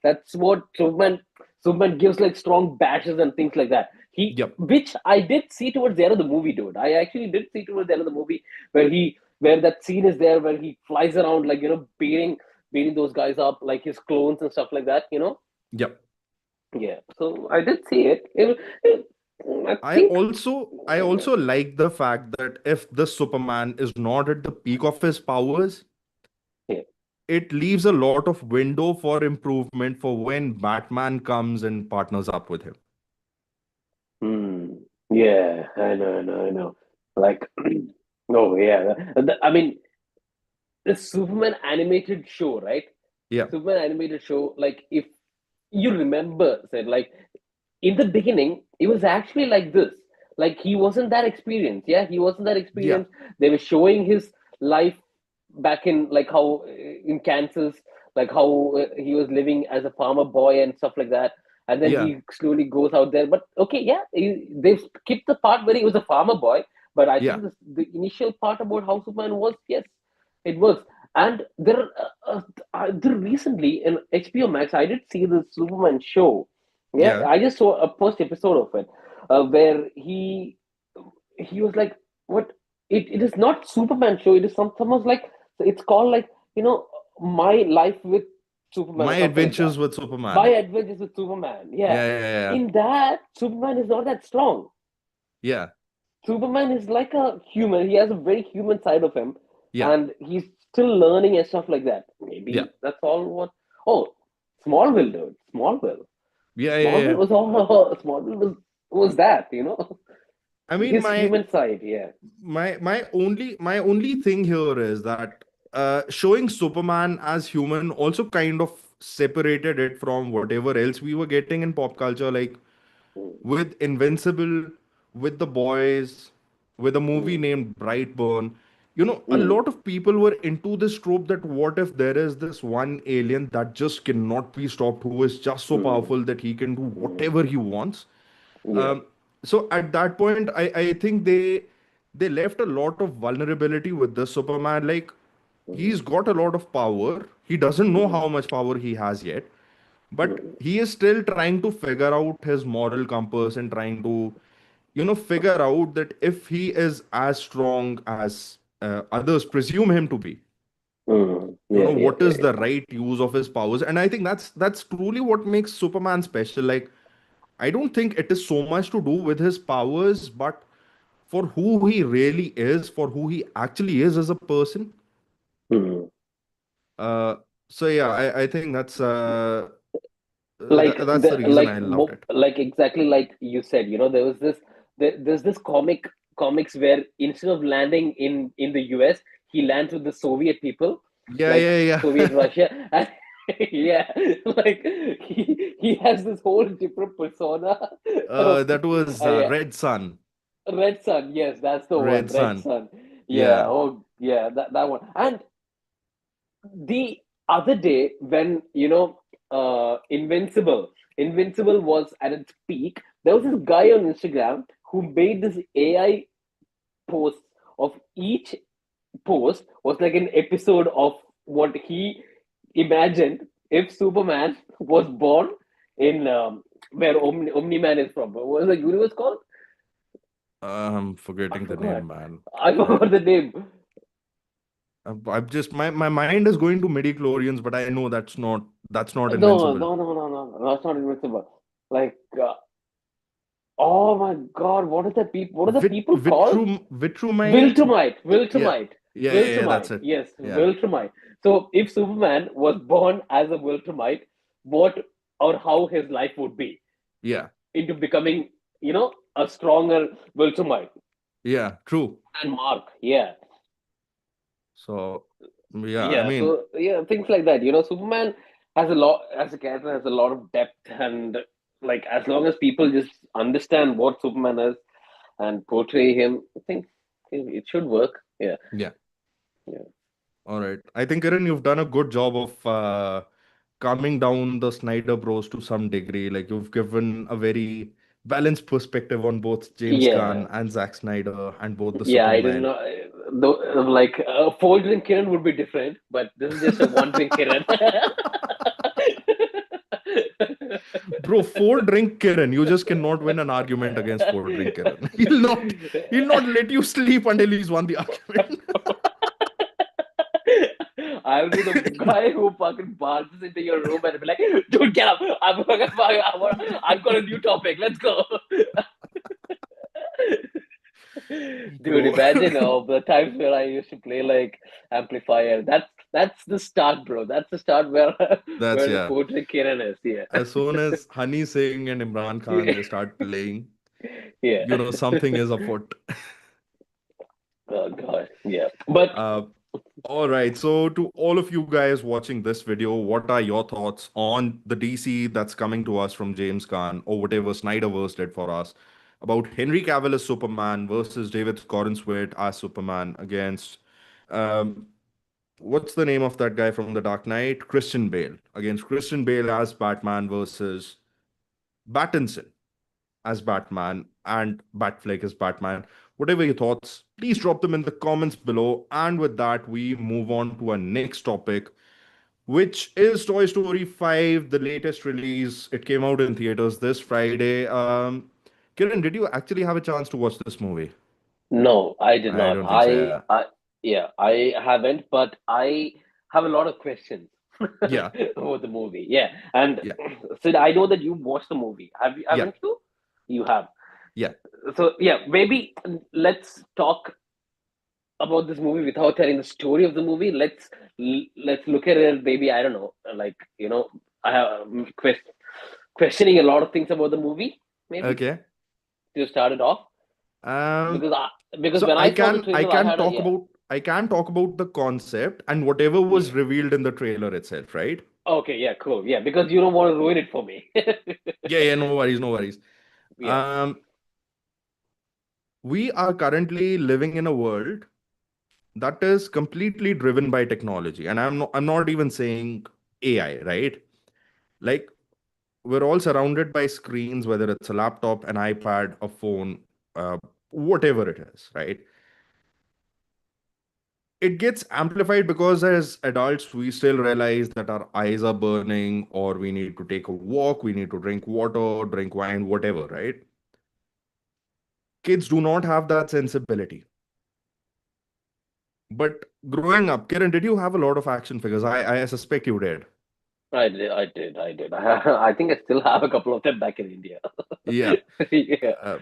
That's what Superman gives, like strong bashes and things like that. Yep. Which I did see towards the end of the movie, dude. I actually did see towards the end of the movie where that scene is there where he flies around like beating those guys up like his clones and stuff like that. Yep. Yeah. So I did see it. I think. I also like the fact that if the Superman is not at the peak of his powers, Yeah. it leaves a lot of window for improvement for when Batman comes and partners up with him. Hmm. Yeah. I know. I know. I know. Like. Oh yeah. I mean, the Superman animated show, right? Yeah. Superman animated show. Like, if you remember, said like in the beginning, it was actually like this. Like he wasn't that experienced. Yeah, he wasn't that Yeah. experienced. They were showing his life back in like how in Kansas, like how he was living as a farmer boy and stuff like that. And then Yeah. he slowly goes out there. But okay, yeah, they've skipped the part where he was a farmer boy. But I Yeah. think the initial part about how Superman was, yes, it works. And there recently in HBO Max, I did see the Superman show. Yeah, Yeah. I just saw a first episode of it, where he was like, "What? It is not Superman show. It is someone's like it's called like my life with Superman My or something like that. adventures with My Superman. adventures with Superman. Yeah, Yeah. Yeah. Yeah. in that Superman is not that strong. Yeah. Superman is like a human. He has a very human side of him, Yeah. and he's still learning and stuff like that. Yeah. Maybe that's all. What? Oh, Smallville, dude. Smallville. Yeah. Yeah. Smallville Yeah. was all. Smallville was that. I mean, His human side. Yeah. my only thing here is that showing Superman as human also kind of separated it from whatever else we were getting in pop culture, like Mm, with Invincible, with The Boys, with a movie mm, named Brightburn. A mm, lot of people were into this trope that what if there is this one alien that just cannot be stopped, who is just so mm, powerful that he can do mm. whatever he wants. Yeah. So at that point, I think they left a lot of vulnerability with the Superman. Like Mm, he's got a lot of power. He doesn't know mm, how much power he has yet, but mm, he is still trying to figure out his moral compass and trying to, figure out that if he is as strong as others presume him to be, yeah. Yeah. what is Yeah. the right use of his powers. And I think that's truly what makes Superman special. Like I don't think it is so much to do with his powers, but for who he really is, for who he actually is as a person. Mm. Uh, so yeah, I think Like that's the reason I loved it. like exactly like you said. There's this comics where instead of landing in the US, he lands with the Soviet people, Yeah, like yeah, Soviet yeah. Russia. And yeah, like he has this whole different persona. That was Yeah, Red Sun. Red Sun. Yes, that's the one. Red Red Sun. Sun. Yeah. Yeah, Oh, yeah. That one. And the other day when Invincible was at its peak, there was this guy on Instagram who made this AI post of each post was like an episode of what he imagined if Superman was born in where Omni-Man is from. What was the universe called? I'm I forgetting the forgot. name, man. I forgot the name. I'm just my mind is going to midi-chlorians, but I know that's not No, invincible. no, no, no, no, no, that's not Invincible. Like, oh my God, what are the people called? Vitrumite. Yeah, Viltrumite. yeah, yeah, yeah. That's Viltrumite. it. Yes, Yeah, Viltrumite. So if Superman was born as a Viltrumite, what or how his life would be yeah, into becoming, a stronger Viltrumite yeah. True. and Mark. Yeah. So yeah, I Yeah. mean, So yeah, things like that. Superman has a lot as a character has a lot of depth, and like as long as people just understand what Superman is and portray him, I think it should work. Yeah. yeah. Yeah. All right. I think Kiran, you've done a good job of calming down the Snyder Bros to some degree. Like you've given a very balanced perspective on both James Yeah. Gunn and Zack Snyder and both the Yeah, I didn't Superman. know. Though, like a four drink Kiran would be different, but this is just a one drink Kiran. Bro, four drink Kiran. You just cannot win an argument against four drink Kiran. He'll not let you sleep until he's won the argument. I'll be the guy who fucking barges into your room and be like, dude, get up. I've got a new topic. Let's go. Dude, Bro. imagine the times where I used to play like amplifier. That's the start, bro. That's the start where That's where the yeah. poetry Kiran is. Yeah. As soon as Honey Singh and Imran Khan they start playing, Yeah. something is afoot. Oh God. Yeah. But Uh, all right. So, to all of you guys watching this video, what are your thoughts on the DC that's coming to us from James Gunn or whatever Snyderverse did for us about Henry Cavill as Superman versus David Corenswet as Superman against um, what's the name of that guy from The Dark Knight? Christian Bale against Christian Bale as Batman versus Pattinson as Batman and Batfleck as Batman. Whatever your thoughts, please drop them in the comments below. And with that, we move on to our next topic, which is Toy Story 5, the latest release. It came out in theaters this Friday. Kiran, did you actually have a chance to watch this movie? no, I did I not. don't think so. Yeah. Yeah, I haven't, but I have a lot of questions Yeah. about the movie. Yeah, and Yeah. Sid, I know that you watched the movie. Yeah. Haven't you? You have. Yeah. So yeah, maybe let's talk about this movie without telling the story of the movie. Let's look at it. Maybe I don't know. Like I have questioning a lot of things about the movie. Maybe Okay. to start it off Um, because because so when I saw the I trailer, I can had a talk yeah. about the concept and whatever was Yeah. revealed in the trailer itself, right? Okay, yeah, cool. Yeah, because you don't want to ruin it for me. Yeah, yeah, no worries, no worries. Yeah. Um, we are currently living in a world that is completely driven by technology, and I'm not even saying AI, right? Like we're all surrounded by screens, whether it's a laptop, an iPad, a phone, whatever it is, right? It gets amplified because as adults we still realize that our eyes are burning or we need to take a walk, we need to drink water, drink wine, whatever, right? Kids do not have that sensibility. But growing up, Kiran, did you have a lot of action figures? I suspect you did. I did. I think I still have a couple of them back in India. Yeah. Yeah. uh,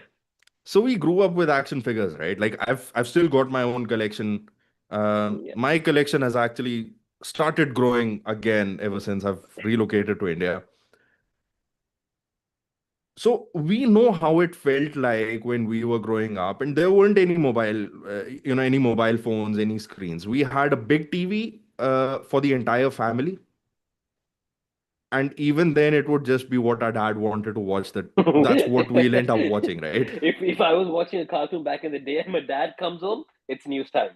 so we grew up with action figures, right? Like I've still got my own collection. Yeah. My collection has actually started growing again ever since I've relocated to India. So we know how it felt like when we were growing up, and there weren't any any mobile phones, any screens. We had a big TV for the entire family, and even then, it would just be what our dad wanted to watch. That's what we'll end up watching, right? If I was watching a cartoon back in the day and my dad comes home, it's news time.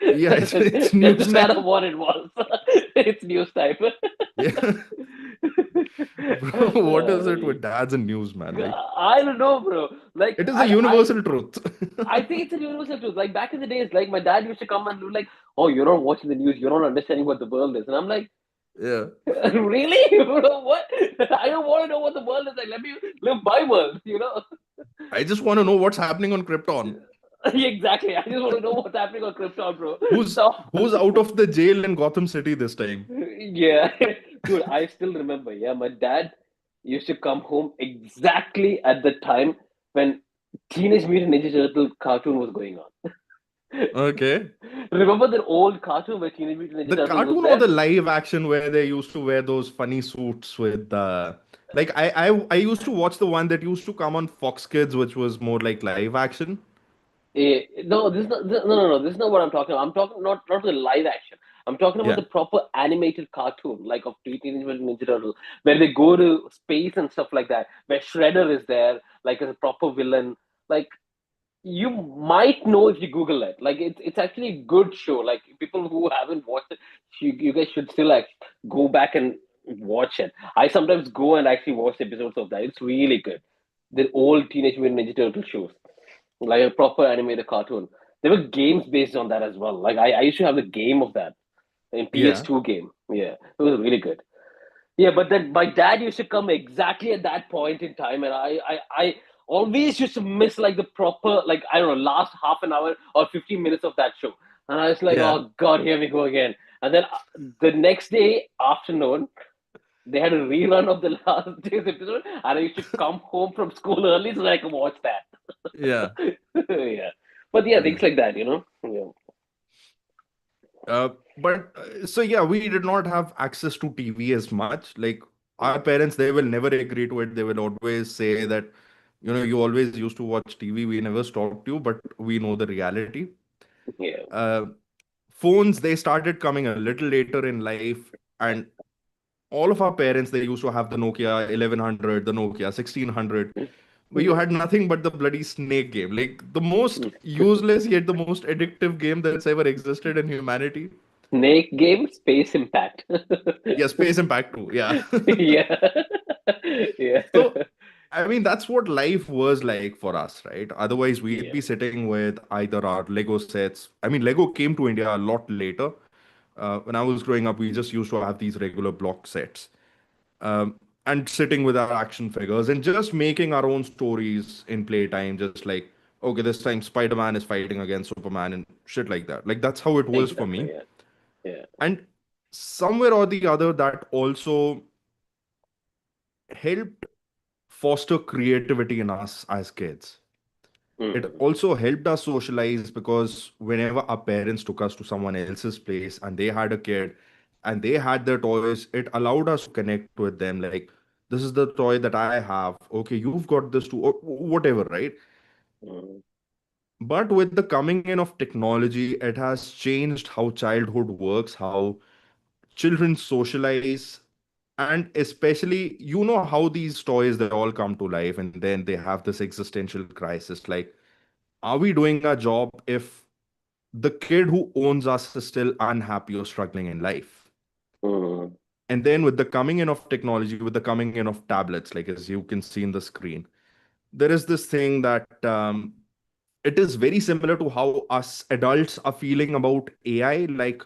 Yeah, it's news Doesn't matter time. what it was. It's news time. Yeah, bro, what is it with dads and news, man? Like, I don't know, bro. Like it is a I universal truth. I think it's a universal truth. Like back in the days, like my dad used to come and do like, "Oh, you're not watching the news. You're not understanding what the world is." And I'm like, Yeah, "Really? What? I don't want to know what the world is like. Let me live my world." I just want to know what's happening on Krypton. Exactly. I just want to know what's happening on Krypton, bro. Who's So, who's out of the jail in Gotham City this time? yeah, dude, I still remember. Yeah, my dad used to come home exactly at the time when Teenage Mutant Ninja Turtle cartoon was going on. Okay. Remember that old cartoon where Teenage Mutant Ninja The Turtle was cartoon or there? the live action where they used to wear those funny suits with like I used to watch the one that used to come on Fox Kids, which was more like live action. No, this is not. No. This is not what I'm talking about. I'm talking not the live action. I'm talking about Yeah. the proper animated cartoon, like of Teenage Mutant Ninja Turtle, where they go to space and stuff like that. Where Shredder is there, like as a proper villain. Like you might know if you Google it. Like it's actually a good show. Like people who haven't watched it, you guys should still like go back and watch it. I sometimes go and actually watch episodes of that. It's really good. The old Teenage Mutant Ninja Turtle shows, like a proper animated cartoon. There were games based on that as well. Like I used to have the game of that in Yeah. PS2 game. Yeah, it was really good. Yeah, but then my dad used to come exactly at that point in time, and I always used to miss like the proper, like, I don't know, last half an hour or 15 minutes of that show, and I was like, Yeah. oh God, here we go again. And then the next day afternoon, they had a rerun of the last day's episode, and I used to come home from school early so I could watch Yeah. that. Yeah, but yeah, things Yeah. like that, you know. Yeah. But so yeah, we did not have access to TV as much. Like our parents, they will never agree to it. They will always say that, you always used to watch TV. We never stopped you, but we know the reality. Yeah. Uh, Phones, they started coming a little later in life, and all of our parents, they used to have the Nokia 1100, the Nokia 1600, where you Yeah. had nothing but the bloody snake game, like the most useless yet the most addictive game that's ever existed in humanity. Snake game, Space Impact. Yeah, Space Impact 2. Yeah. Yeah. Yeah. So, I mean, that's what life was like for us, right? Otherwise, we'd Yeah. be sitting with either our Lego sets. I mean, Lego came to India a lot later. When I was growing up, we just used to have these regular block sets, and sitting with our action figures and just making our own stories in playtime, just like, okay, this time Spider-Man is fighting against Superman and shit like that. Like, that's how it was for Exactly. me. Yeah. Yeah. And somewhere or the other, that also helped foster creativity in us as kids. It Mm. also helped us socialize because whenever our parents took us to someone else's place and they had a kid and they had their toys, it allowed us to connect with them. Like, this is the toy that I have. Okay, you've got this too, or whatever, right? Mm. But with the coming in of technology, it has changed how childhood works, how children socialize, and especially, how these toys, they all come to life and then they have this existential crisis. Like, are we doing our job if the kid who owns us is still unhappy or struggling in life? Mm. And then with the coming in of technology, with the coming in of tablets, like as you can see in the screen, there is this thing that it is very similar to how us adults are feeling about AI. Like,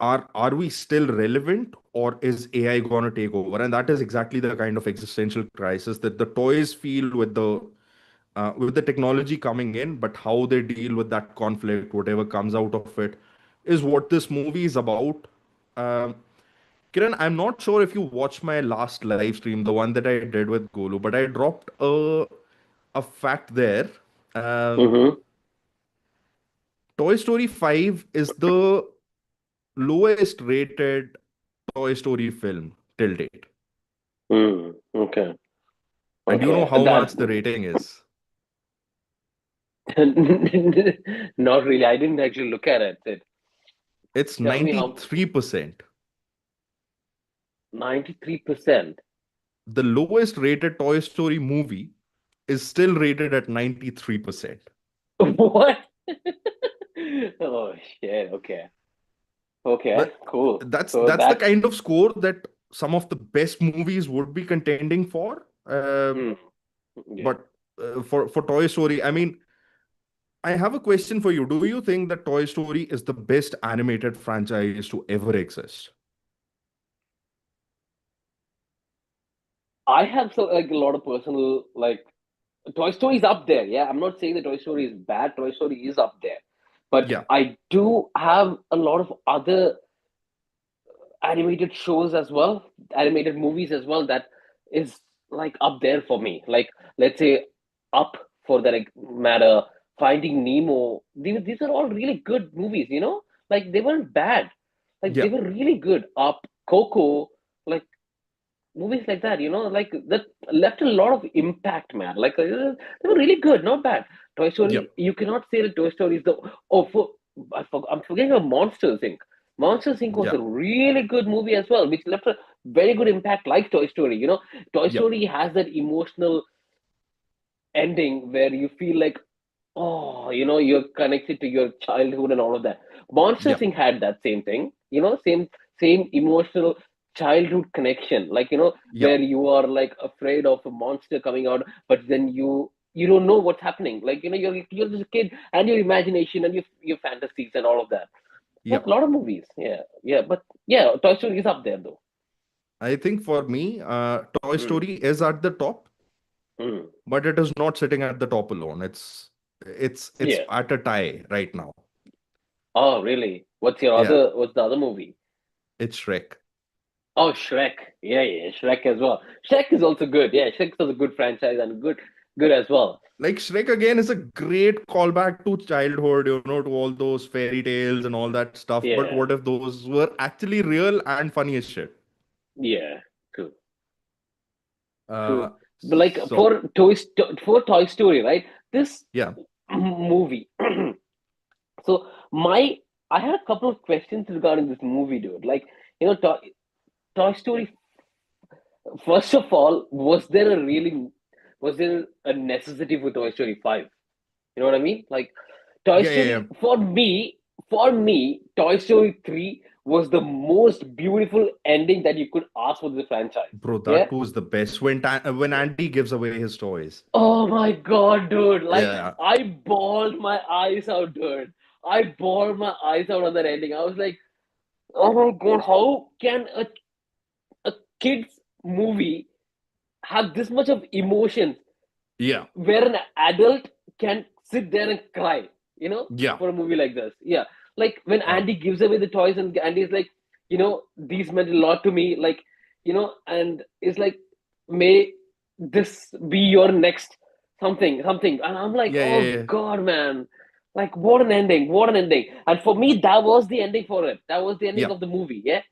are we still relevant, or is AI going to take over? And that is exactly the kind of existential crisis that the toys feel with the technology coming in. But how they deal with that conflict, whatever comes out of it, is what this movie is about. Um, Kiran, I'm not sure if you watched my last live stream, the one that I did with Golu, but I dropped a fact there. Um, Mm-hmm. Toy Story 5 is the lowest rated Toy Story film till date. Mm. Okay. And you know Okay. how much the rating is? Not really. I didn't actually look at it. It's Tell me how. 93%. 93%. The lowest rated Toy Story movie is still rated at 93%. What? Oh shit. Okay. Okay. But Cool. that's So that's the that's. kind of score that some of the best movies would be contending for. Mm. Yeah. But for Toy Story, I mean, I have a question for you. Do you think that Toy Story is the best animated franchise to ever exist? I have so like a lot of personal like Toy Story is up there. Yeah, I'm not saying that Toy Story is bad. Toy Story is up there, but Yeah, I do have a lot of other animated shows as well, animated movies as well, that is like up there for me. Like, let's say, Up, for that matter, Finding Nemo. These are all really good movies. Like, they weren't bad. Like, they yeah, were really good. Up, Coco, like movies like that. Like that left a lot of impact, man. Like, they were really good, not bad. Toy yeah, Story, you cannot say that Toy Story is the. Oh, I'm forgetting about Monsters Inc. Monsters Inc. was yeah, a really good movie as well, which left a very good impact, like Toy Story. Toy yeah, Story has that emotional ending where you feel like, oh, you're connected to your childhood and all of that. Monsters yeah, Inc. had that same thing, same emotional childhood connection, like, yeah, where you are like afraid of a monster coming out, but then you don't know what's happening. Like, you're just a kid, and your imagination and your fantasies and all of that. yeah. But a lot of movies, yeah, yeah. But yeah, Toy Story is up there though. I think for me, Toy Mm. Story is at the top, Mm. but it is not sitting at the top alone. It's Yeah. at a tie right now. Oh, really? Yeah, What's the other movie? it's Shrek. Oh, Shrek. Yeah, yeah, Shrek as well. Shrek is also good. Yeah, Shrek is a good franchise and good as well. Like Shrek again is a great callback to childhood, to all those fairy tales and all that stuff. But Yeah, what if those were actually real and funny as shit? yeah, true, Uh, true. But like so For Toy Story, right? This yeah, movie. So my I had a couple of questions regarding this movie, dude. Like, Toy Story. First of all, was there a necessity for Toy Story 5? You know what I mean? Like, Toy yeah, yeah, yeah. Story for me, Toy Story 3 was the most beautiful ending that you could ask for the franchise. Bro, Yeah. that was the best when Andy gives away his toys. Oh my God, dude! Like, Yeah, I bawled my eyes out, dude. I bawled my eyes out on that ending. I was like, oh my God, how can a kids movie have this much of emotions yeah, where an adult can sit there and cry, yeah. for a movie like this. Yeah. Like when Uh, Andy gives away the toys and Andy's like, these meant a lot to me. Like, and it's like, may this be your next something, something. And I'm like, yeah, yeah, oh yeah, God, man. Like, what an ending. What an ending. And for me, that was the ending for it. That was the ending yeah, of the movie. Yeah.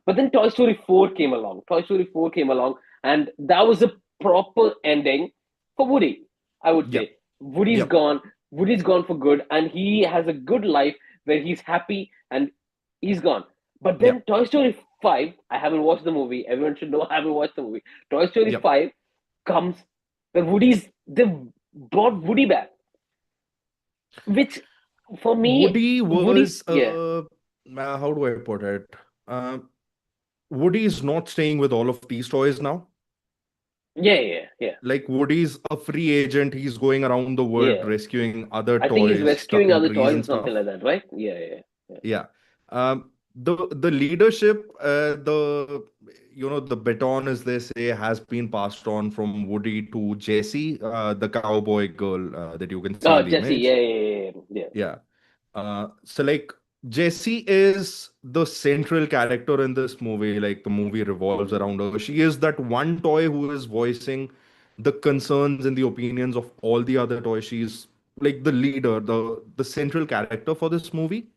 But then Toy Story 4 came along. Toy Story 4 came along, and that was a proper ending for Woody. I would yeah, say Woody's yeah, gone. Woody's gone for good, and he has a good life where he's happy and he's gone. But yeah, then Toy Story 5, I haven't watched the movie. Everyone should know I haven't watched the movie. Toy Story yeah. 5 comes where they brought Woody back, which for me, Woody Woody, was yeah, how do I put it? Uh, Woody is not staying with all of these toys now. yeah, yeah, yeah, Like Woody's a free agent. He's going around the world yeah. rescuing other I think he's toys stuck rescuing in other trees toys and or something stuff. like that, right? Yeah, yeah, yeah. Yeah. The leadership, the baton, as they say, has been passed on from Woody to Jessie, the cowboy girl that you can see Oh, in the Jesse, image. yeah, yeah, yeah, yeah. Yeah. So like Jessie is the central character in this movie. Like the movie revolves Mm, around her. She is that one toy who is voicing the concerns and the opinions of all the other toys. She's like the leader, the central character for this movie.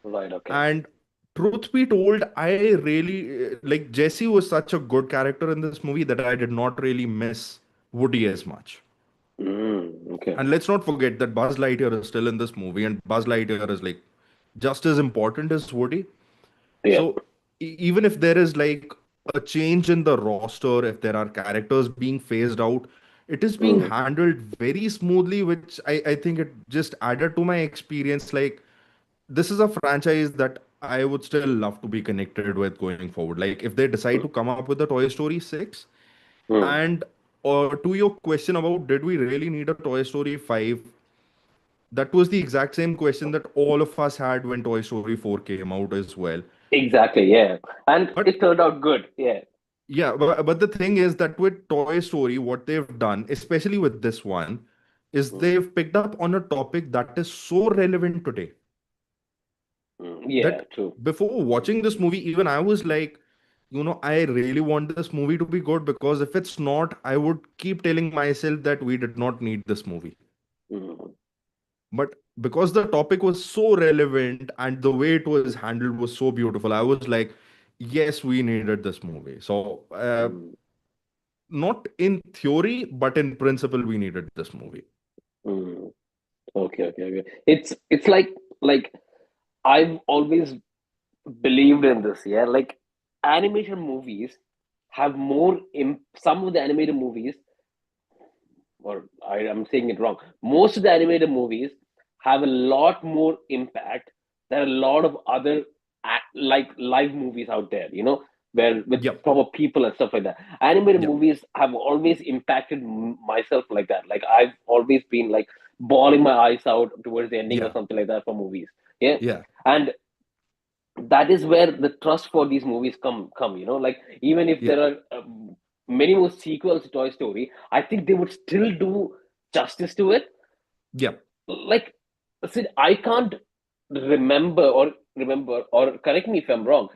right, okay. And truth be told, I really like Jessie was such a good character in this movie that I did not really miss Woody as much. Okay. And let's not forget that Buzz Lightyear is still in this movie, and Buzz Lightyear is like just as important as Woody. Yeah. So even if there is like a change in the roster, if there are characters being phased out, it is being Mm, handled very smoothly, which I think it just added to my experience. Like this is a franchise that I would still love to be connected with going forward. Like if they decide to mm, come up with the Toy Story 6, mm. and to your question about did we really need a Toy Story 5, that was the exact same question that all of us had when Toy Story 4 came out as well. Exactly, yeah. And But it turned out good, yeah. yeah, but the thing is that with Toy Story, what they've done, especially with this one, is Mm, they've picked up on a topic that is so relevant today yeah, that true. before watching this movie, even I was like, I really want this movie to be good because if it's not, I would keep telling myself that we did not need this movie. Mm, But because the topic was so relevant and the way it was handled was so beautiful, I was like, yes, we needed this movie. So, mm, not in theory, but in principle, we needed this movie. mm. Okay, okay, okay. It's like I've always believed in this, yeah. Like animation movies have some of the animated movies, or I'm saying it wrong. Most of the animated movies have a lot more impact than a lot of other like live movies out there. Where with Yep. proper people and stuff like that. Animated Yep. movies have always impacted myself like that. Like I've always been like bawling my eyes out towards the ending or Yeah. something like that for movies. Yeah, Yeah. and that is where the trust for these movies come, like even if Yeah. there are many more sequels to Toy Story, I think they would still do justice to it. Yeah. Like, see, I can't remember or correct me if I'm wrong,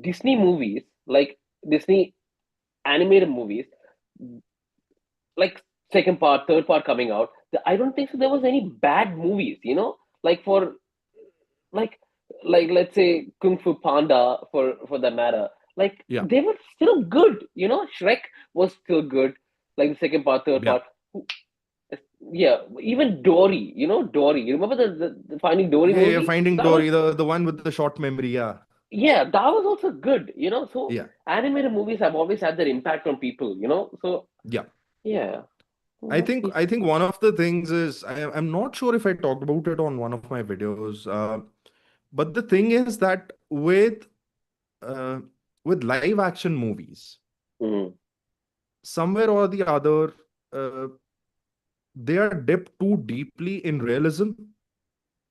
Disney movies, like Disney animated movies, like second part, third part coming out, I don't think so there was any bad movies, like for like let's say Kung Fu Panda, for that matter. Like Yeah. they were still good, Shrek was still good, like the second part, third Yeah. part. Yeah, even Dory, Dory. You remember the Finding Dory Yeah. Yeah. movie? Finding That was, Dory, the one with the short memory. Yeah. yeah, that was also good, So Yeah. animated movies have always had their impact on people, So Yeah. yeah, I well, think I think one of the things is I'm not sure if I talked about it on one of my videos, but the thing is that uh, with live action movies, mm, somewhere or the other, uh, they are dipped too deeply in realism,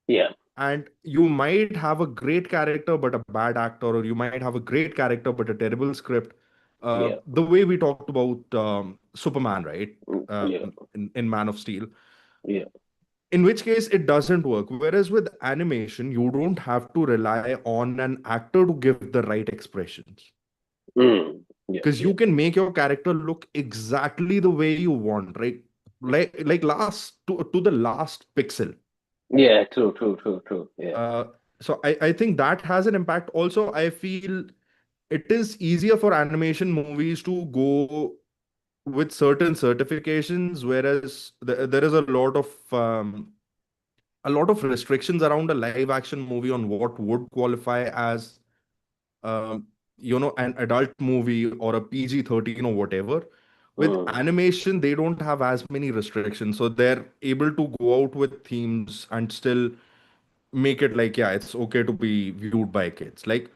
yeah, and you might have a great character but a bad actor, or you might have a great character but a terrible script. yeah, The way we talked about Superman, right? yeah, In Man of Steel, yeah, in which case it doesn't work. Whereas with animation, you don't have to rely on an actor to give the right expressions, yeah, because yeah, you can make your character look exactly the way you want, right? Like last to the last pixel. yeah. True, true, true, true. Yeah. uh, so I think that has an impact. Also, I feel it is easier for animation movies to go with certain certifications, whereas there is a lot of restrictions around a live action movie on what would qualify as an adult movie or a PG-13 or whatever. With Mm, animation, they don't have as many restrictions, so they're able to go out with themes and still make it like, yeah, it's okay to be viewed by kids. Like,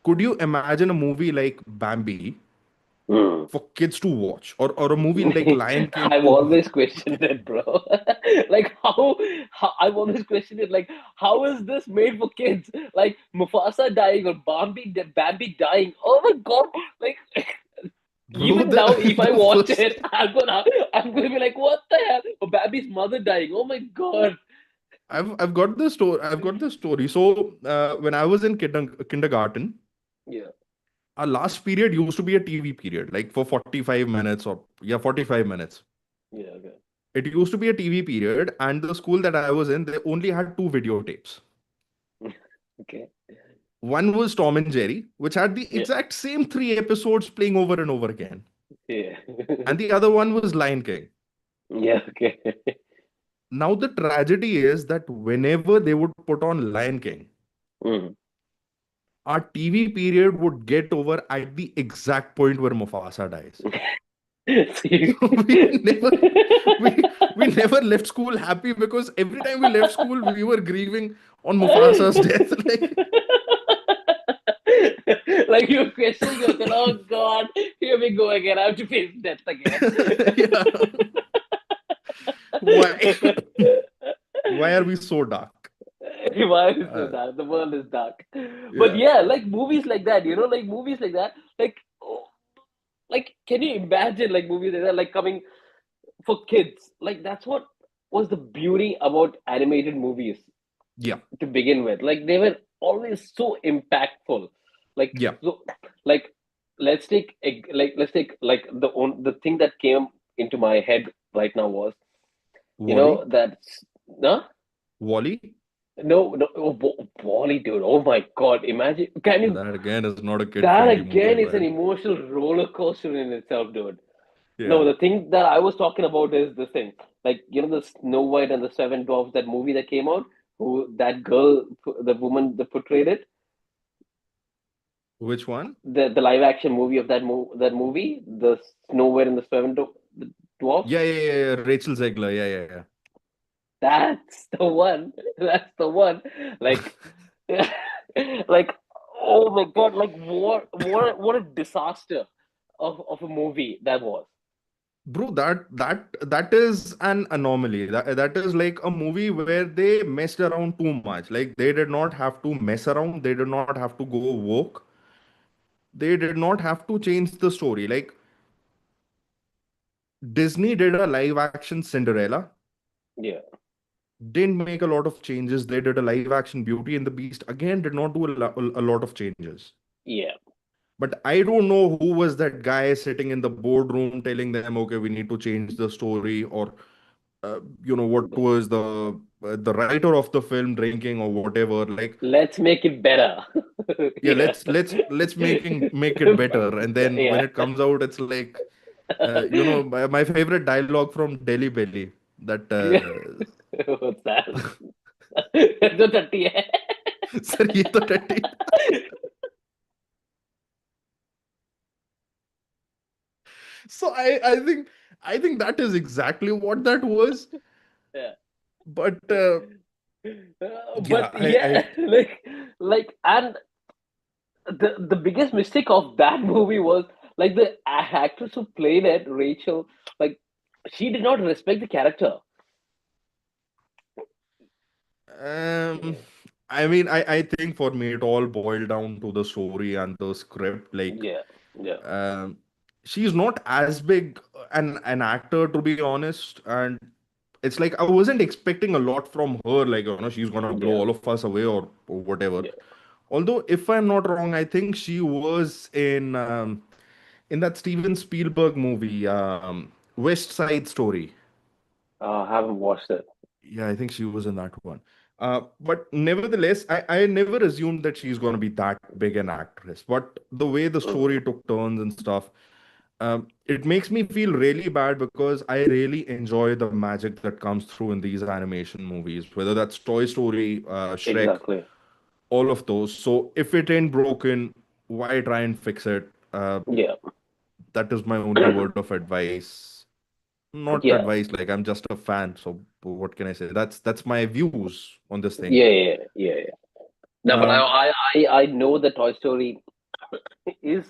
could you imagine a movie like Bambi mm. for kids to watch, or a movie like Lion King I've to always questioned it, bro. Like how I've always questioned it. Like, how is this made for kids? Like Mufasa dying or Bambi dying. Oh my god! Like bro, even now, if I the watch first it, I'm gonna be like, what the hell? Or Bambi's mother dying. Oh my god! I've got the story. I've got the story. So when I was in kindergarten, Yeah, our last period used to be a TV period, like for 45 minutes, or yeah, 45 minutes. yeah, okay, It used to be a TV period, and the school that I was in, they only had two videotapes. okay, One was Tom and Jerry, which had the yeah, exact same three episodes playing over and over again. yeah, And the other one was Lion King. yeah, okay. Now, the tragedy is that whenever they would put on Lion King, Mm. our TV period would get over at the exact point where Mufasa dies. See? So we never left school happy, because every time we left school, we were grieving on Mufasa's death. Like, Like you're questioning yourself, oh God, here we go again. I have to face death again. yeah, why why are we so dark? Why is so Uh, dark? The world is dark. But yeah, yeah, like movies like that, like movies like that, like oh, like can you imagine like movies like that, like coming for kids? Like that's what was the beauty about animated movies yeah, to begin with. Like they were always so impactful. Like yeah. so, like let's take the thing that came into my head right now was Wally, that's no Wally. no oh, Wally, dude, oh my god, imagine, can you, That again is not a that kid-friendly movie, again is an but emotional roller coaster in itself, dude. No, yeah. the thing that I was talking about is this thing, like the Snow White and the Seven Dwarfs, that movie that came out, who that girl, the woman that portrayed it, Which one? the live action movie of that movie, the Snow White and the the Dwarfs. Yeah, yeah, yeah, yeah. Rachel Zegler. Yeah, yeah, That's the one. That's the one. Like, like, oh my god! Like, what a disaster of a movie that was. Bro, that is an anomaly. That is like a movie where they messed around too much. Like they did not have to mess around. They did not have to go woke. They did not have to change the story. Like Disney did a live action Cinderella, Yeah, didn't make a lot of changes. They did a live action Beauty and the Beast. Again, did not do a lot of changes. yeah. But I don't know who was that guy sitting in the boardroom telling them, okay, we need to change the story, or what was the writer of the film drinking or whatever. Like, Let's make it better. yeah, Yeah. let's make it better. And then when Yeah. it comes out, it's like, my favorite dialogue from Delhi Belly. That What's that? जो टट्टी है. sir, ये तो टट्टी. So I think that is exactly what that was. Yeah. But yeah, But yeah, and the biggest mistake of that movie was like the actress who played it, Rachel, like she did not respect the character. um, Yeah, I mean, I think for me it all boiled down to the story and the script. Like, yeah, yeah, um, she's not as big an actor, to be honest, and it's like I wasn't expecting a lot from her. Like, she's gonna blow yeah, all of us away or whatever. yeah. Although, if I'm not wrong, I think she was in that Steven Spielberg movie, West Side Story. I haven't watched it. Yeah, I think she was in that one. But nevertheless, I never assumed that she's going to be that big an actress. But the way the story Mhm. took turns and stuff, it makes me feel really bad because I really enjoy the magic that comes through in these animation movies, whether that's Toy Story, Shrek, Exactly. all of those. So if it ain't broken, why try and fix it? Yeah, That is my only word of advice. Not yeah, advice, like I'm just a fan. So what can I say? That's my views on this thing. yeah. No, but Um, I know the Toy Story is,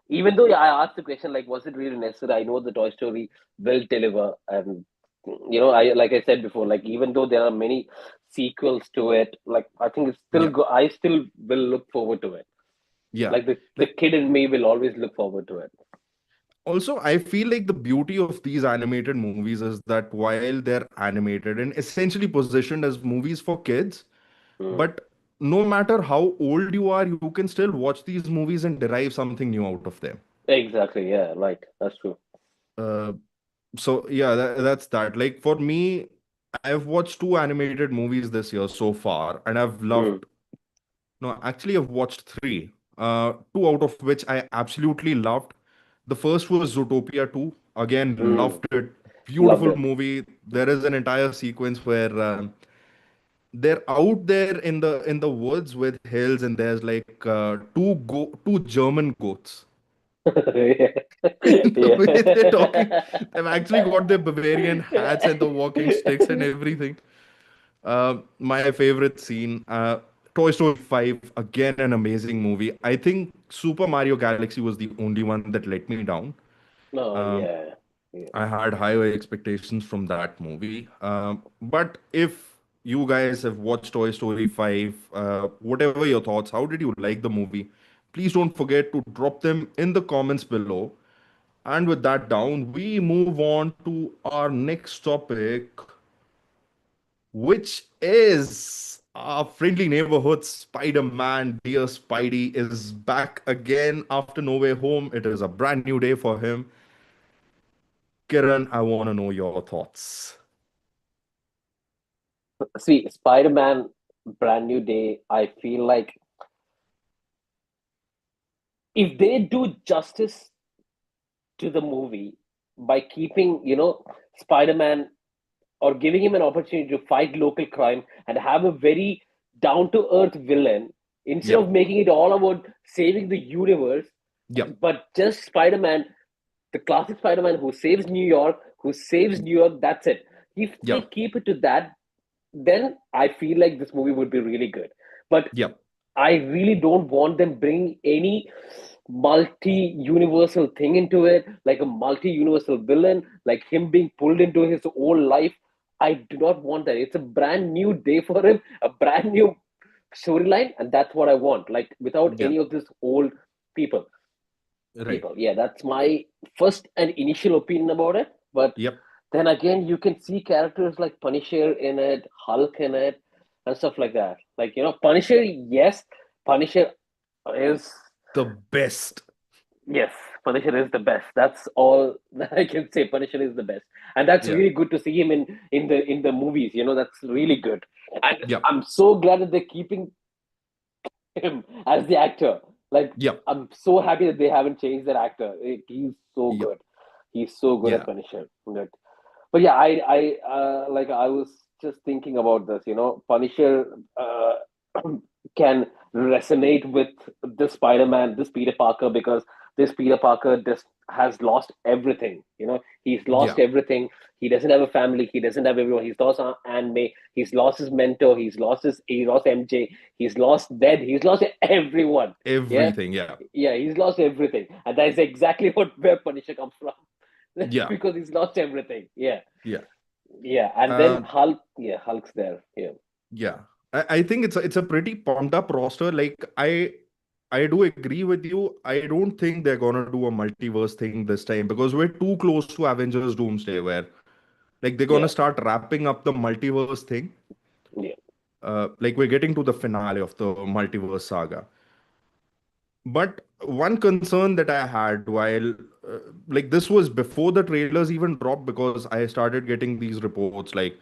even though I asked the question like, was it really necessary? I know the Toy Story will deliver, and I like I said before, like even though there are many sequels to it, like I think it's still yeah, go. I still will look forward to it. yeah. Like the Like, kid in me will always look forward to it. also, I feel like the beauty of these animated movies is that while they're animated and essentially positioned as movies for kids, Mm. but no matter how old you are, you can still watch these movies and derive something new out of them. Exactly. Yeah. Right. That's true. Uh, so yeah, that's that. Like for me, I've watched two animated movies this year so far, and I've Mm. loved. No, actually, I've watched three. Two out of which I absolutely loved. The first was Zootopia 2. Again, Mm. loved it. Loved Beautiful it. movie. There is an entire sequence where they're out there in the woods with hills, and there's like two German goats. Yeah. The Yeah. way they're talking, they've actually got their Bavarian hats and the walking sticks and everything. My favorite scene, Toy Story 5, again an amazing movie. I think Super Mario Galaxy was the only one that let me down. No. Um, Yeah. Yeah. I had higher expectations from that movie. But if you guys have watched Toy Story 5, whatever your thoughts, how did you like the movie? Please don't forget to drop them in the comments below. And with that down, we move on to our next topic, which is our friendly neighborhood Spider-Man. Dear Spidey is back again after No Way Home. It is a brand new day for him. Kiran, I want to know your thoughts. See, Spider-Man, Brand New Day. I feel like if they do justice to the movie by keeping, Spider-Man, or giving him an opportunity to fight local crime and have a very down to earth villain instead of Yep, making it all about saving the universe, yep, but just Spider-Man, the classic Spider-Man who saves New York, that's it. If they yep, keep it to that, then I feel like this movie would be really good. But yep, I really don't want them bring any. multi-universal thing into it, like a multi-universal villain, like him being pulled into his own life. I do not want that. It's a brand new day for him, a brand new storyline, and that's what I want. Like without Yeah. any of this old people. Right. People. Yeah, that's my first and initial opinion about it. But Yep. then again, you can see characters like Punisher in it, Hulk in it, and stuff like that. Like, Punisher, yes, Punisher is, The best. yes, Punisher is the best. That's all that I can say. Punisher is the best. And that's Yeah. really good to see him in the movies, that's really good. And Yep. I'm so glad that they're keeping him as the actor. Like, Yep. I'm so happy that they haven't changed that actor. He's so Yep. good. He's so good at Yeah. Punisher. But yeah, I was just thinking about this. Punisher can resonate with this Spider-Man, this Peter Parker, because this Peter Parker just has lost everything. He's lost Yeah. everything. He doesn't have a family. He doesn't have everyone. He's lost Aunt May. He's lost his mentor. He lost MJ. He's lost Dead. He's lost everyone. Yeah, Everything. Yeah. yeah. He's lost everything, and that is exactly where Punisher comes from. Yeah. Because he's lost everything. Yeah, Yeah. yeah. And then Um, Hulk, yeah, Hulk's there. Yeah, yeah. I think it's a pretty pumped up roster. Like I do agree with you. I don't think they're gonna do a multiverse thing this time because we're too close to Avengers Doomsday where like they're gonna yeah, start wrapping up the multiverse thing. yeah, Like we're getting to the finale of the multiverse saga. But one concern that I had while like this was before the trailers even dropped because I started getting these reports like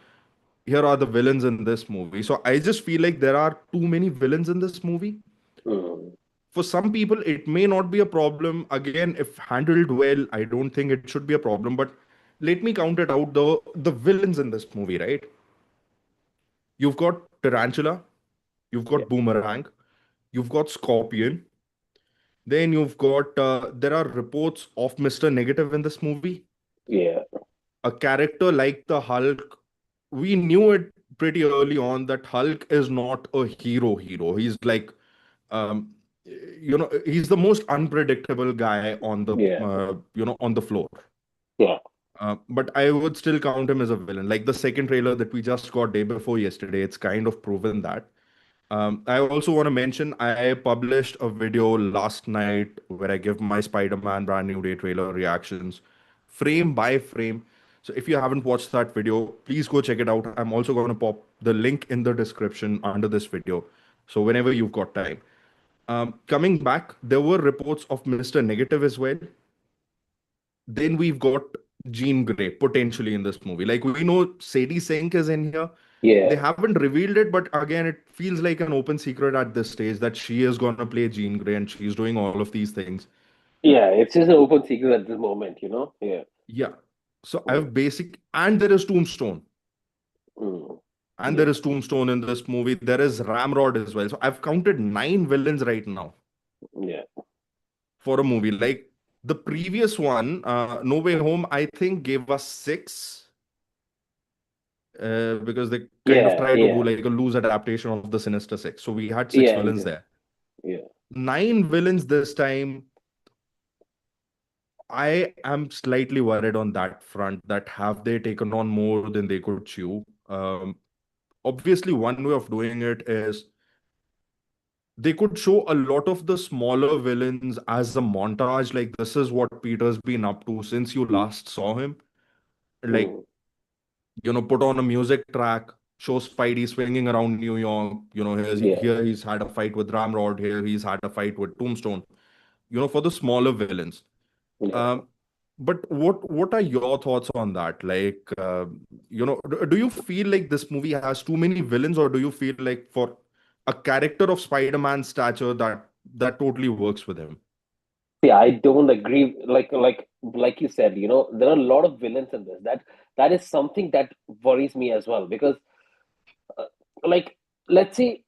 here are the villains in this movie. So I just feel like there are too many villains in this movie. mm, For some people, it may not be a problem. Again, if handled well, I don't think it should be a problem. But let me count it out. The villains in this movie, right? You've got Tarantula, you've yeah, got Boomerang, you've got Scorpion. Then you've got there are reports of Mr. Negative in this movie. yeah, A character like the Hulk, we knew it pretty early on that Hulk is not a hero. He's like um, he's the most unpredictable guy on the yeah, on the floor. yeah, But I would still count him as a villain. Like the second trailer that we just got day before yesterday, it's kind of proven that. I also want to mention I published a video last night where I give my Spider-Man brand new day trailer reactions, frame by frame. So if you haven't watched that video, please go check it out. I'm also going to pop the link in the description under this video. So whenever you've got time. Coming back, there were reports of Mr. Negative as well. Then we've got Jean Grey potentially in this movie. Like we know Sadie Sink is in here. They yeah, haven't revealed it, but again, it feels like an open secret at this stage that she is gonna play Jean Grey and she's doing all of these things. yeah. It's just an open secret at this moment. Yeah, Yeah. So mm, I've basic and there is Tombstone. mm, And there yeah, is Tombstone in this movie. There is Ramrod as well. So I've counted nine villains right now yeah, for a movie. Like the previous one, No Way Home, I think gave us six because they kind of yeah, try to do yeah, like a loose adaptation of the Sinister Six. So we had six yeah. villains Exactly. there. Yeah, Nine villains this time. I am slightly worried on that front that have they taken on more than they could chew. Obviously, one way of doing it is they could show a lot of the smaller villains as a montage. Like, this is what Peter's been up to since you last saw him. Like, mm, put on a music track, show Spidey swinging around New York. yeah, Here he's had a fight with Ramrod, here he's had a fight with Tombstone, for the smaller villains. yeah. Um, but what are your thoughts on that? Like, do you feel like this movie has too many villains, or do you feel like for a character of Spider-Man stature that totally works with him? Yeah, I don't agree. Like you said, there are a lot of villains in this. That is something that worries me as well because, uh, like, let's see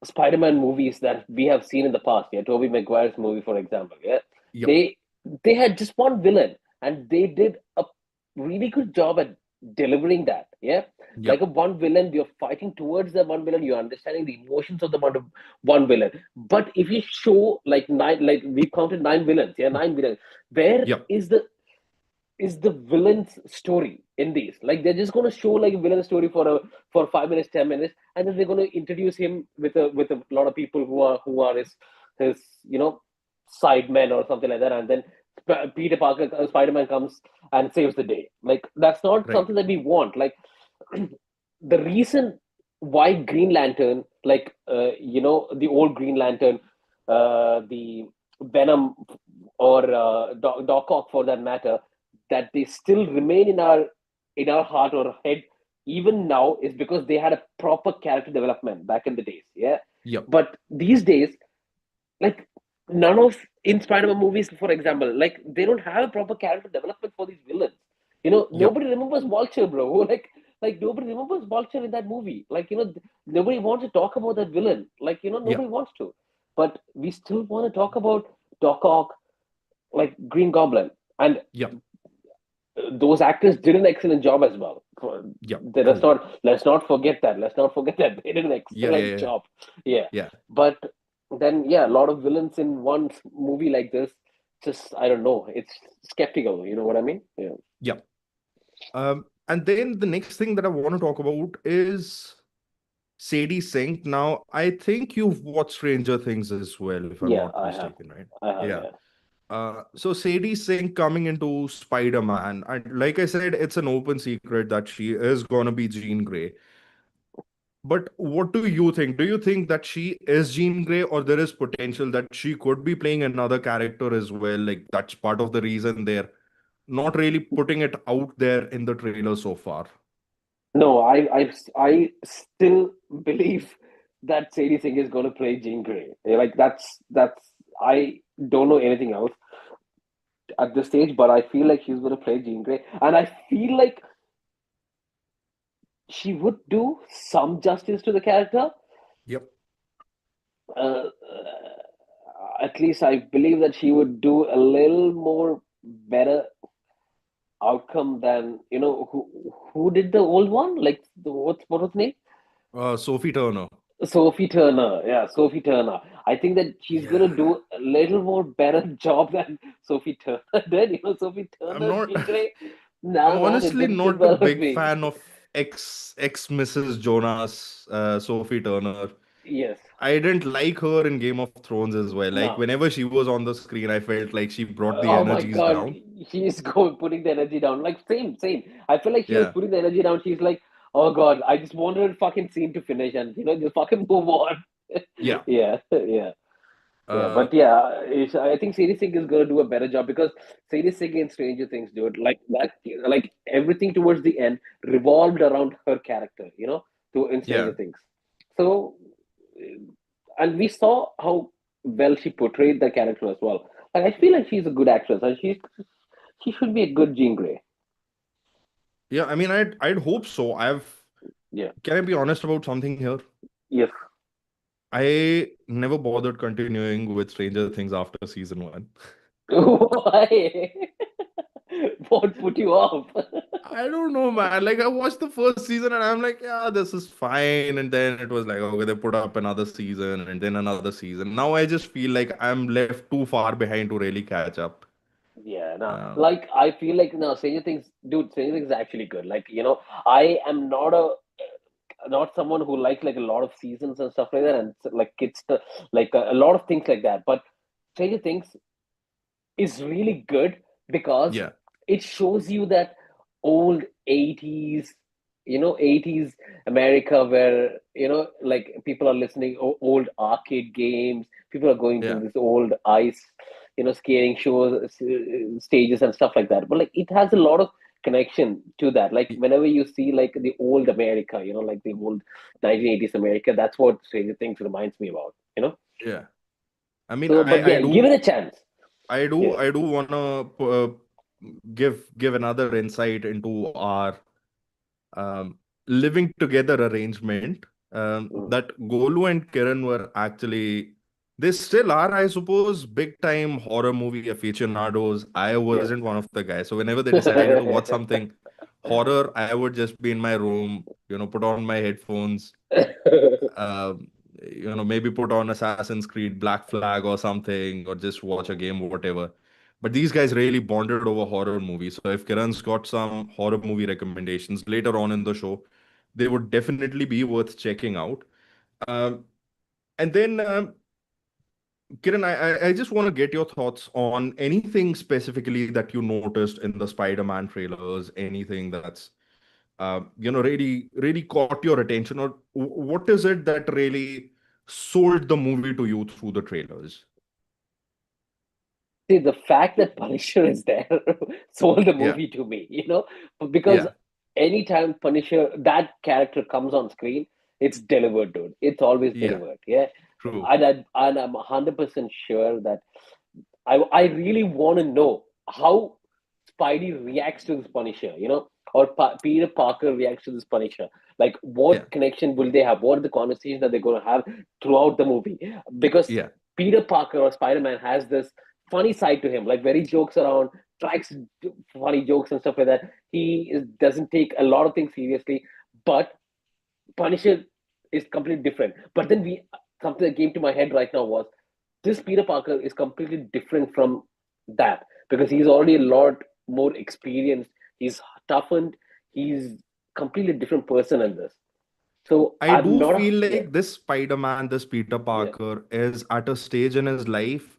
Spider-Man movies that we have seen in the past. Yeah, Tobey Maguire's movie, for example. Yeah, Yep. they they had just one villain, and they did a really good job at delivering that. Yeah, Yeah. Like a one villain, you're fighting towards the one villain, you're understanding the emotions of the one villain. But if you show like nine, like we counted nine villains, yeah, nine villains, where Yeah. is the villain's story in these? Like they're just going to show like a villain story for 5 minutes, 10 minutes, and then they're going to introduce him with a lot of people who are his side men or something like that, and then Peter Parker, Spider Man comes and saves the day. Like that's not Right. something that we want. Like the reason why Green Lantern, like the old Green Lantern, the Venom, or Doc Ock for that matter, that they still remain in our heart or head even now is because they had a proper character development back in the days. Yeah, Yep. but these days, like none of in Spider-Man movies, for example, like they don't have a proper character development for these villains. Yep. Nobody remembers Vulture, bro. Like nobody remembers Vulture in that movie. Like nobody wants to talk about that villain. Like Yeah. nobody wants to, but we still want to talk about Doc Ock, like Green Goblin, and Yep. those actors did an excellent job as well. Yep. Let's True. not forget that. Let's not forget that they did an Yeah. Yeah. excellent Yeah. job. Yeah, Yeah. but then yeah, a lot of villains in one movie like this. Just I don't know. It's skeptical. You know what I mean? Yeah. Yeah. And then the next thing that I want to talk about is Sadie Sink. Now, I think you've watched Stranger Things as well, if I'm Yeah, not I have. mistaken, right? I have. Yeah. Yeah. So Sadie Sink coming into Spider-Man, and like I said, it's an open secret that she is gonna be Jean Grey. But what do you think? Do you think that she is Jean Grey, or there is potential that she could be playing another character as well? Like that's part of the reason they're not really putting it out there in the trailer so far. No, I still believe that Sadie Singh is going to play Jean Grey. Like that's I don't know anything else at this stage, but I feel like she's going to play Jean Grey, and I feel like she would do some justice to the character. Yep. At least I believe that she would do a little more better outcome than who did the old one. Like what was the name? Sophie Turner. Sophie Turner. Yeah, Sophie Turner. I think that she's gonna Yeah. do a little more better job than Sophie Turner did. Sophie I'm Turner, not Jean Grey. I'm Now man, it honestly didn't sit not a well with big me. fan of ex Mrs. Jonas, Sophie Turner. Yes. I didn't like her in Game of Thrones as well. Like No. whenever she was on the screen, I felt like she brought the Oh my energies God, down. she's going putting the energy down. Like same. I feel like she was Yeah. putting the energy down. She's like, oh God, I just wanted a fucking scene to finish and just fucking move on. Yeah. Yeah, yeah, yeah. Uh, But yeah, I think Sadie Sink is gonna do a better job because Sadie Sink in Stranger Things, dude, like that, like everything towards the end revolved around her character, to in yeah. Stranger Things. So, and we saw how well she portrayed the character as well. Like I feel like she's a good actress, and she should be a good Jean Grey. Yeah. I mean, I'd hope so. Yeah. Can I be honest about something here? Yes. I never bothered continuing with Stranger Things after season one. Why? What put you off? I don't know, man. Like I watched the first season and I'm like, yeah, this is fine. And then it was like, okay, they put up another season and then another season. Now I just feel like I'm left too far behind to really catch up. Yeah, no, Um, like I feel like no, Stranger Things, dude, Stranger Things is actually good. Like, I am not someone who likes like a lot of seasons and stuff like that, and like it's like a lot of things like that. But Stranger Things is really good because yeah, it shows you that old 80s 80s America where like people are listening old arcade games, people are going to yeah, this old ice skating shows, stages and stuff like that, but like it has a lot of connection to that. Like y- whenever you see like the old America, like the old 1980s America, that's what Stranger Things reminds me about. yeah. I mean, So but yeah, give it a chance. Yeah. I do wanna give another insight into our um, living together arrangement. Mm. That Golu and Kiran were actually, they still are, I suppose, big time horror movie aficionados. I Yeah. wasn't one of the guys. So whenever they decided to watch something Horror, I would just be in my room, put on my headphones, uh, maybe put on Assassin's Creed Black Flag or something, or just watch a game or whatever. But these guys really bonded over horror movies. So if Kiran's got some horror movie recommendations later on in the show, they would definitely be worth checking out. Um, and then, Kiran, I just want to get your thoughts on anything specifically that you noticed in the Spider-Man trailers, anything that's really caught your attention, or what is it that really sold the movie to you through the trailers? See, the fact that Punisher is there sold the Yeah, movie to me, because yeah, anytime Punisher, that character comes on screen, it's delivered, dude. It's always yeah, delivered. Yeah. true. And I'm 100% sure that I really want to know how Spidey reacts to this Punisher, or Peter Parker reacts to this Punisher. Like, Yeah, what connection will they have? What are the conversations that they're going to have throughout the movie? Because yeah. Peter Parker or Spider Man has this funny side to him, like where he jokes around, cracks funny jokes and stuff like that. Doesn't take a lot of things seriously, but Punisher is completely different. But then something that came to my head right now was this Peter Parker is completely different from that because he's already a lot more experienced. He's toughened. He's completely different person in this. So I I'm do not a feel yeah, like this Spider-Man, this Peter yeah, Parker, is at a stage in his life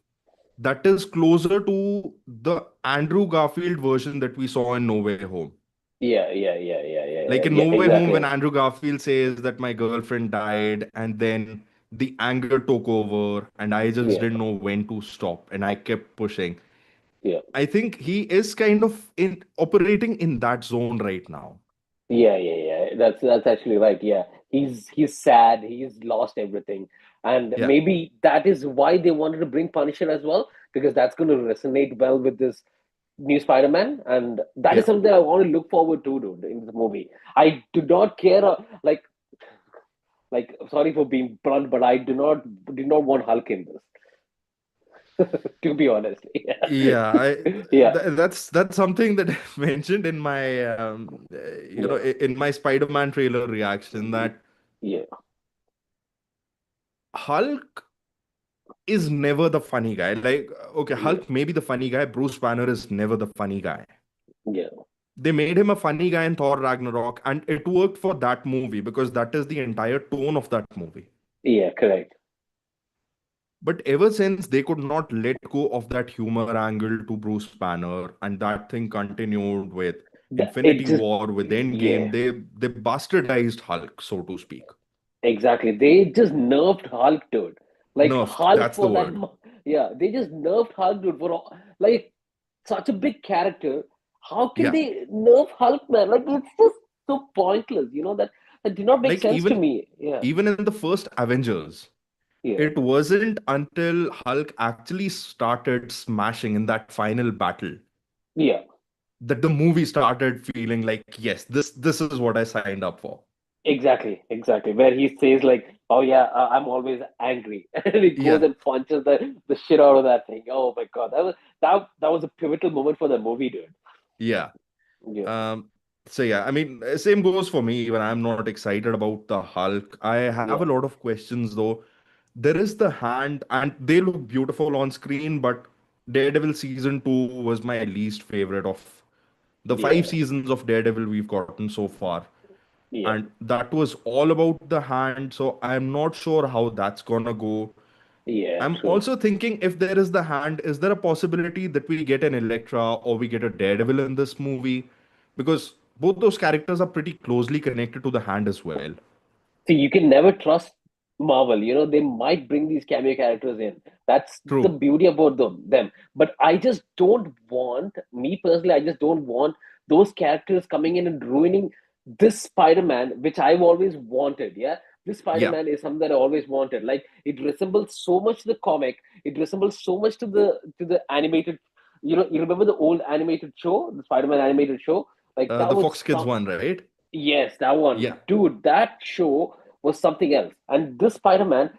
that is closer to the Andrew Garfield version that we saw in No Way Home. Like in yeah, No Way Home, when exactly. Andrew Garfield says that my girlfriend died, and then the anger took over, and I just Yeah, didn't know when to stop, and I kept pushing. yeah. I think he is kind of in operating in that zone right now. Yeah. That's actually right. Yeah, he's sad. He's lost everything, and Yeah, maybe that is why they wanted to bring Punisher as well, because that's going to resonate well with this new Spider-Man, and that is yeah, something I want to look forward to, dude, in the movie. I do not care, like sorry for being blunt, but I do not want Hulk in this. To be honest, yeah. yeah, That's something that I mentioned in my yeah, in my Spider-Man trailer reaction, that yeah, Hulk is never the funny guy. Like, okay, yeah, Hulk may be the funny guy. Bruce Banner is never the funny guy. yeah, They made him a funny guy in Thor Ragnarok, and it worked for that movie because that is the entire tone of that movie. yeah. Correct. But ever since they could not let go of that humor angle to Bruce Banner, and that thing continued with It Infinity just War, with Endgame, yeah. they bastardized Hulk, so to speak. Exactly. They just nerfed Hulk, dude. Like Nerfed, Hulk that's the for that. word. Yeah, they just nerfed Hulk, dude. Like such a big character. How can Yeah. they nerf Hulk, man? Like it's just so pointless. That did not make Like sense to me. Yeah, even in the first Avengers, yeah, it wasn't until Hulk actually started smashing in that final battle yeah. that the movie started feeling like, yes, this is what I signed up for. Exactly. Where he says like, "Oh yeah, I'm always angry," and he goes Yeah, and punches the shit out of that thing. Oh my god, that was a pivotal moment for the movie, dude. yeah. Yeah, Um, so yeah, I mean, same goes for me when I'm not excited about the Hulk. I have a yeah, lot of questions though. There is the hand, and they look beautiful on screen, but Daredevil season 2 was my least favorite of the five yeah, seasons of Daredevil we've gotten so far. yeah, And that was all about the hand, so I'm not sure how that's gonna go. yeah. I'm True. also thinking, if there is the hand, is there a possibility that we get an Elektra or we get a Daredevil in this movie? Because both those characters are pretty closely connected to the hand as well. See, you can never trust Marvel. They might bring these cameo characters in. That's the True. beauty about them. But I just don't want, me personally, I just don't want those characters coming in and ruining this Spider-Man, which I've always wanted. Yeah. This Yeah. Spider-Man is something that I always wanted. Like it resembles so much to the comic. It resembles so much to the animated. You remember the old animated show, the Spider-Man animated show? Like that The was Fox Kids one, right? Yes, that one. Yeah. Dude, that show was something else. And this Spider-Man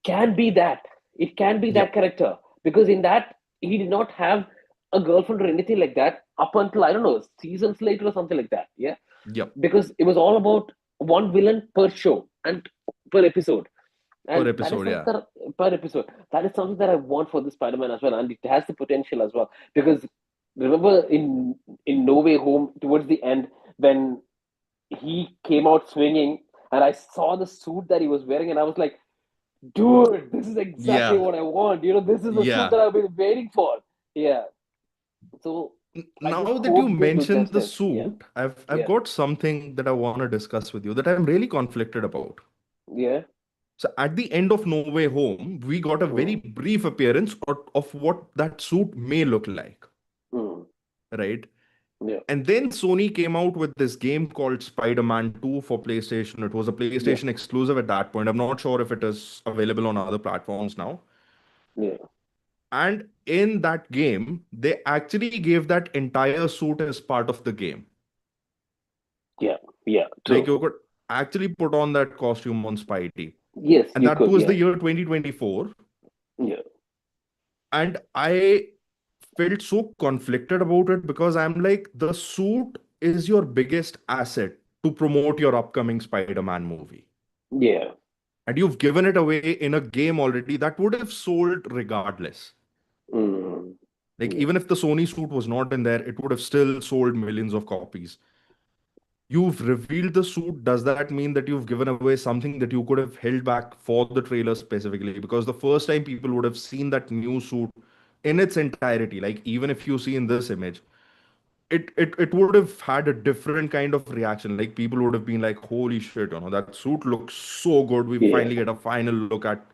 can be that. It can be Yeah. that character. Because in that, he did not have. a girlfriend or anything like that up until, I don't know, seasons later or something like that. Yeah. Yep. Because it was all about one villain per show and per episode. Per And that is episode, something yeah. that, per episode, that is something that I want for the Spider-Man as well. And it has the potential as well. Because remember in No Way Home, towards the end, when he came out swinging and I saw the suit that he was wearing, and I was like, dude, this is exactly Yeah. what I want. You know, this is the suit Yeah. that I've been waiting for. Yeah. So I just Now that you hope they do mentioned the justice. Yeah. suit, I've Yeah. got something that I want to discuss with you that I'm really conflicted about. Yeah. So at the end of No Way Home, we got a very Mm, brief appearance of what that suit may look like, mm, right? yeah. And then Sony came out with this game called Spider-Man 2 for PlayStation. It was a Yeah. PlayStation exclusive at that point. I'm not sure if it is available on other platforms now. Yeah. And in that game, they actually gave that entire suit as part of the game. Yeah. Yeah. Like True. you could actually put on that costume on Spidey. Yes, And you that could. was the Yeah. year 2024. Yeah. And I felt so conflicted about it because I'm like, the suit is your biggest asset to promote your upcoming Spider-Man movie. Yeah. And you've given it away in a game already that would have sold regardless. Mm, Like, yeah. even if the Sony suit was not in there, it would have still sold millions of copies. You've revealed the suit. Does that mean that you've given away something that you could have held back for the trailer specifically? Because the first time people would have seen that new suit in its entirety, like even if you see in this image, it would have had a different kind of reaction. Like people would have been like, "Holy shit! That suit looks so good. We Yeah. finally get a final look at,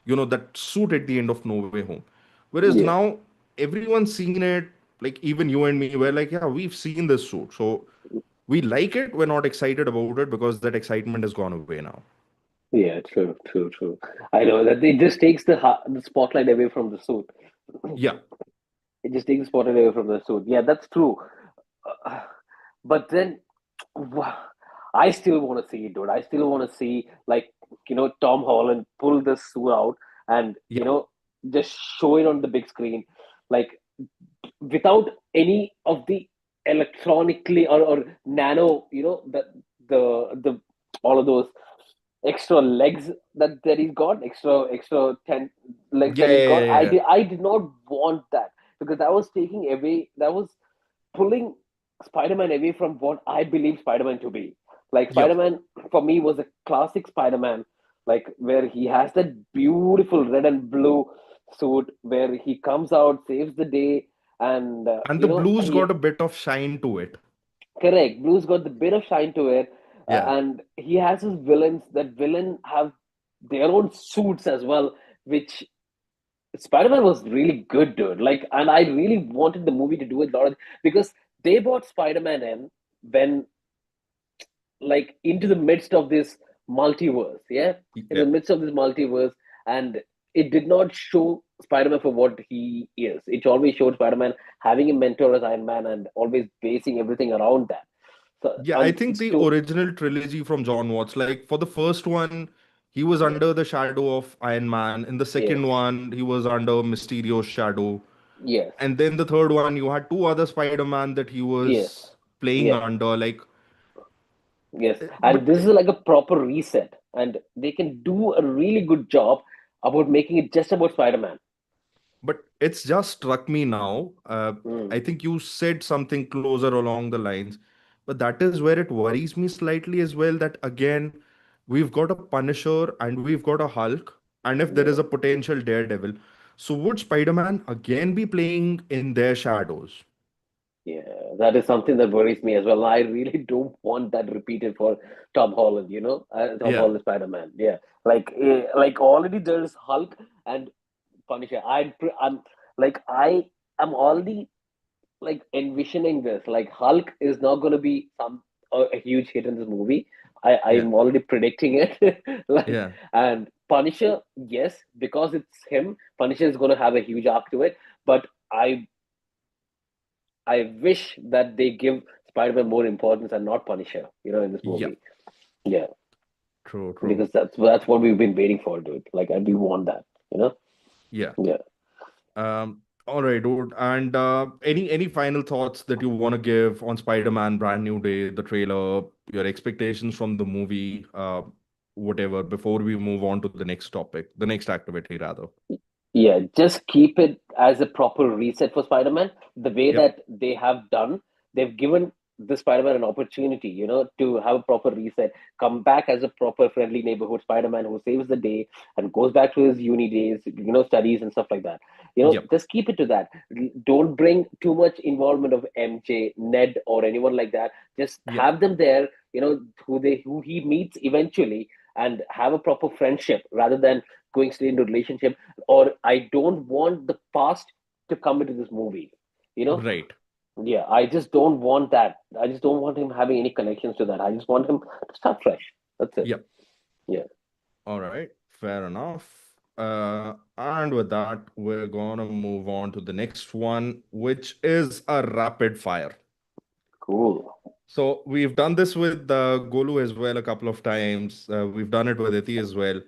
that suit at the end of No Way Home." Whereas Yeah. now everyone's seen it. Like even you and me, we're like, "Yeah, we've seen this suit, so we like it. We're not excited about it because that excitement has gone away now." Yeah. True. True. True. I know that it just takes the spotlight away from the suit. Yeah, It just takes the spotlight away from the suit. Yeah, that's true. Uh, but then, wha- I still want to see it, dude. I still want to see, like, Tom Holland pull this suit out and yeah, just show it on the big screen, like, without any of the electronically or nano, the all of those extra legs that he's got, extra 10 legs yeah, that he's yeah, got. yeah, I yeah. did I did not want that, because that was pulling Spider-Man away from what I believe Spider-Man to be. Like, Yep. Spider-Man for me was a classic Spider-Man, like where he has that beautiful red and blue suit, where he comes out, saves the day, and And the blues he got a bit of shine to it. correct. Blue's got the bit of shine to it, Yeah. and he has his villains. That villain have their own suits as well, which Spider-Man was really good, dude. Like, and I really wanted the movie to do a lot of, because they brought Spider-Man in when, like, into the midst of this multiverse, yeah, in the Yeah. midst of this multiverse, and it did not show Spider-Man for what he is. It always showed Spider-Man having a mentor as Iron Man and always basing everything around that. So, Yeah, I and think the original trilogy from John Watts, like for the first one, he was yeah, under the shadow of Iron Man. In the yes, second one, he was under Mysterio's shadow. yes, And then the third one, you had two other Spider-Man that he yes, was playing yes. under. Like, Yes, and but this is like a proper reset, and they can do a really good job about making it just about Spider-Man. But it's just struck me now. Mm, I think you said something closer along the lines, but that is where it worries me slightly as well. That again, we've got a Punisher and we've got a Hulk, and if there yeah, is a potential Daredevil, so would Spider-Man again be playing in their shadows? yeah, that is something that worries me as well. I really don't want that repeated for Tom Holland. Tom Yeah, Holland Spider-Man. Yeah, like already there's Hulk and Punisher. I'm like am already like envisioning this. Like, Hulk is not going to be a huge hit in this movie. yeah, I'm already predicting it. Like, yeah. and Punisher, yes, because it's him. Punisher is going to have a huge arc to it. But I wish that they give Spider-Man more importance and not Punisher. In this Yeah, movie. Yeah, true, true. because that's what we've been waiting for, dude. Like, and we want that. You know. Yeah. Yeah. Um, All right, dude. And any final thoughts that you want to give on Spider-Man Brand New Day, the trailer, your expectations from the movie, whatever, before we move on to the next topic, the next activity rather. Yeah, just keep it as a proper reset for Spider-Man. The way Yep. that they have done, they've given the Spider-Man an opportunity, to have a proper reset, come back as a proper friendly neighborhood Spider-Man who saves the day and goes back to his uni days, studies and stuff like that. Yep. Just keep it to that. Don't bring too much involvement of MJ, Ned, or anyone like that. Just Yep. have them there, who he meets eventually, and have a proper friendship rather than going straight into relationship. Or I don't want the past to come into this movie. You know, Right. yeah, I just don't want that. I just don't want him having any connections to that. I just want him to start fresh. That's it. Yep. Yeah. All right. Fair enough. And with that, we're gonna move on to the next one, which is a rapid fire. Cool. So we've done this with Golu as well a couple of times. We've done it with Iti as well.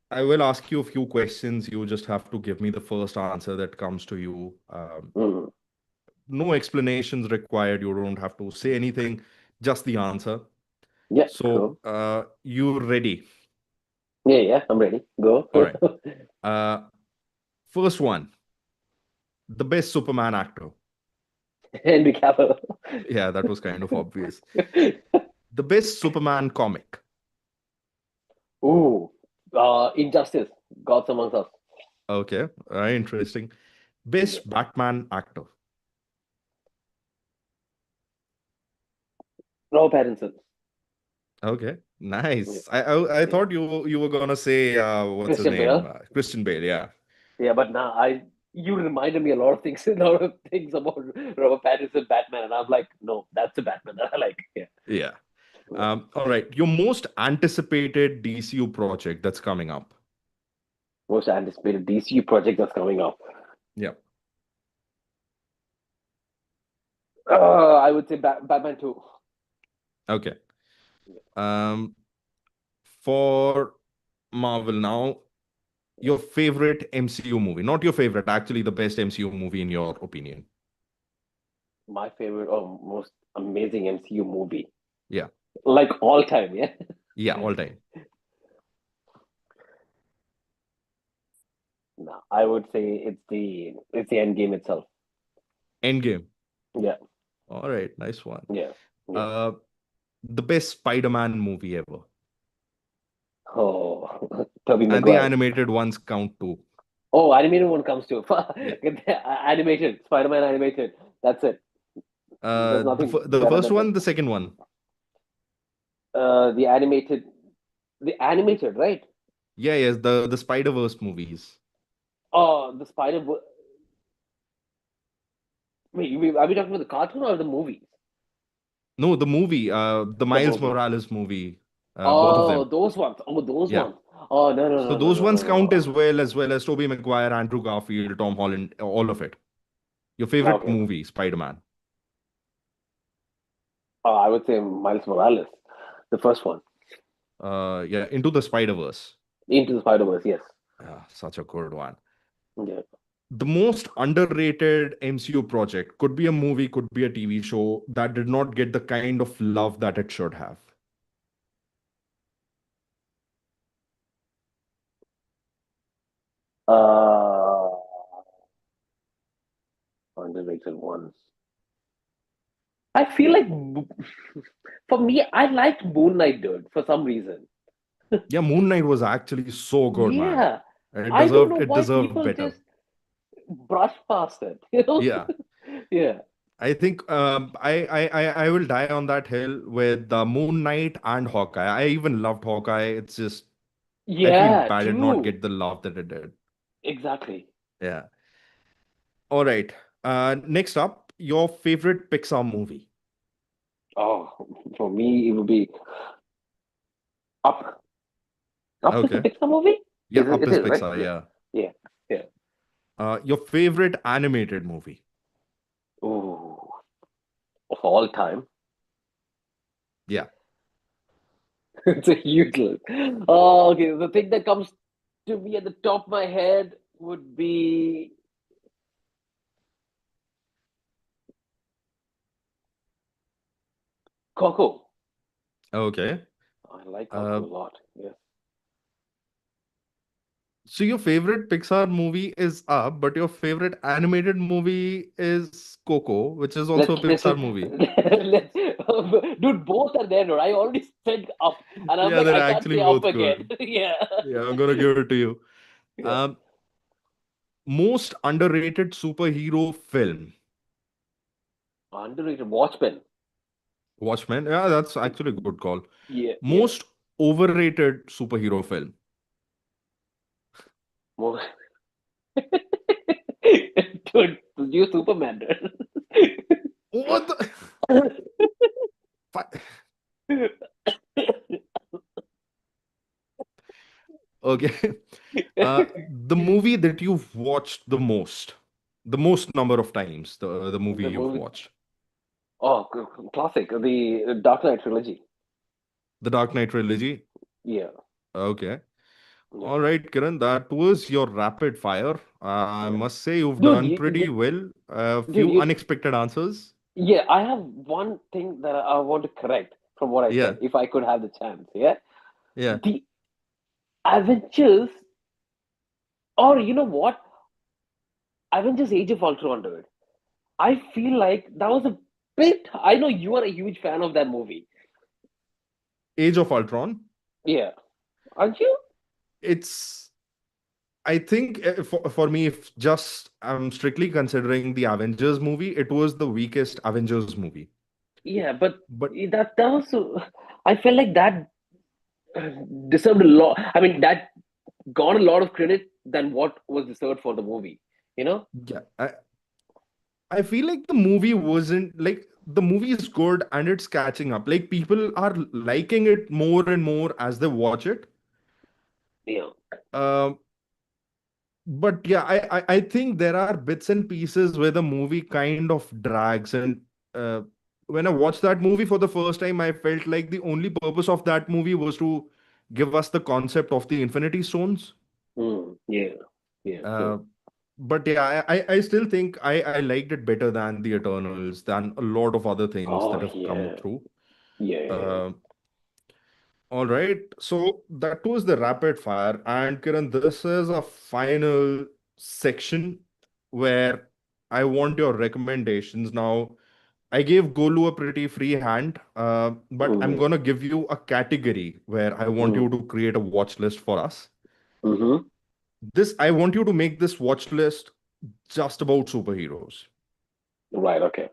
I will ask you a few questions. You just have to give me the first answer that comes to you. Mm. No explanations required. You don't have to say anything, just the answer. Yeah, So, cool. you ready? Yeah, yeah, I'm ready. Go. All right. Uh, First one, the best Superman actor. Henry Cavill. Yeah, that was kind of obvious. The best Superman comic. Ooh. Injustice. Gods Amongst Us. Okay, interesting. Yeah. Best Batman actor. Robert Pattinson. Okay, Yeah. nice. I Yeah. thought you were gonna say what's his Christian name? Bale. Christian Bale. Yeah, Yeah, but now you reminded me a lot of things, a lot of things about Robert Pattinson Batman, and I'm like, no, that's the Batman that I like. Yeah. yeah. Yeah. All right. Your most anticipated DCU project that's coming up. Most anticipated DC project that's coming up. Yeah. I would say Batman 2. Okay. Um, for Marvel now, your favorite MCU movie, not your favorite, actually the best MCU movie in your opinion. My favorite or most amazing MCU movie. Yeah. Like all time, yeah? Yeah, all time. No, I would say it's the end game itself. Endgame. Yeah, All right, nice one. yeah, yeah. Uh, the best Spider-Man movie ever. Oh, Tobey And the Maguire. animated ones count too. Oh, animated one comes to Yeah. animated Spider-Man animated. That's it. There's nothing The better first than that. one, the second one. The animated, right? Yeah, yes, the Spider-Verse movies. Oh, the Spider. Wait, are we talking about the cartoon or the movies? No, the movie, the The Miles movie. Morales movie, both of Oh, them. those ones. Oh, those Yeah. ones. Oh, no, no, So no, no, those no, no, ones count no. as well as Tobey Maguire, Andrew Garfield, Tom Holland, all of it. Your favorite Okay. movie, Spider-Man. I would say Miles Morales, the first one. Yeah, Into the Spider-Verse. Into the Spider-Verse, yes. Such a good one. Yeah. The most underrated MCU project could be a movie, could be a TV show that did not get the kind of love that it should have. Uh, Underrated ones. I feel like for me, I liked Moon Knight, dude, for some reason. Yeah, Moon Knight was actually so good, man. Yeah. And I don't know it why deserved people better. just brush past it. Yeah. Yeah. I think I will die on that hill with the Moon Knight and Hawkeye. I even loved Hawkeye. It's just I feel Yeah, bad it did not true. get the love that it did. Exactly. Yeah. All right. Next up, your favorite Pixar movie. Oh, for me, it would be Up. Up is a Okay. Pixar movie? Yeah, It Up is is, right? Pixar. Yeah. Yeah. Yeah. Yeah. Your favorite animated movie. Ooh, of all time. Yeah. It's a huge list. Oh, okay. The thing that comes to me at the top of my head would be Coco. Okay. I like Coco Uh, a lot. Yes. so your favorite Pixar movie is Up, but your favorite animated movie is Coco, which is also a Let's Pixar movie. let's dude, both are there. Dude. I already said up, and I'm Yeah, like, they're I can't actually say up both again. good. Yeah. Yeah, I'm gonna give it to you. Yeah. Um, Most underrated superhero film. Underrated Watchmen. Watchmen. Yeah, that's actually a good call. Yeah, yeah. Most overrated superhero film. More. Dude, you Superman. What the? Okay. The movie that you've watched the most number of times, the movie The you've movie. watched. Oh, classic. The Dark Knight trilogy. The Dark Knight trilogy. Yeah, Okay. yeah, All right, Kiran, that was your rapid fire. I yeah. must say you've Dude, done pretty well. A dude, few unexpected answers. yeah. I have one thing that I want to correct from what I Yeah, said, if I could have the chance. Yeah, yeah. the Avengers, or you know what, Avengers: Age of Ultron, dude. I feel like that was a bit. I know you are a huge fan of that movie. Age of Ultron. Yeah, aren't you? It's, I think for me, if just I'm strictly considering the Avengers movie, it was the weakest Avengers movie. Yeah, but But that was. I felt like that deserved a lot. I mean, that got a lot of credit than what was deserved for the movie. You know? yeah, I feel like the movie wasn't like the movie is good and it's catching up. Like people are liking it more and more as they watch it. Yeah. Um, but yeah, I think there are bits and pieces where the movie kind of drags. And uh, when I watched that movie for the first time, I felt like the only purpose of that movie was to give us the concept of the Infinity Stones. Yeah. Yeah. Uh, True. but yeah, I still think I liked it better than the Eternals, than a lot of other things Oh that have come yeah. through. Yeah. Yeah. Uh, all right, so that was the rapid fire, and Kiran, this is a final section where I want your recommendations. Now, I gave Golu a pretty free hand, but I'm Mm-hmm. gonna give you a category where I want you to create a watch list for us. Mm-hmm. This I want you to make this watch list just about superheroes Right. Okay.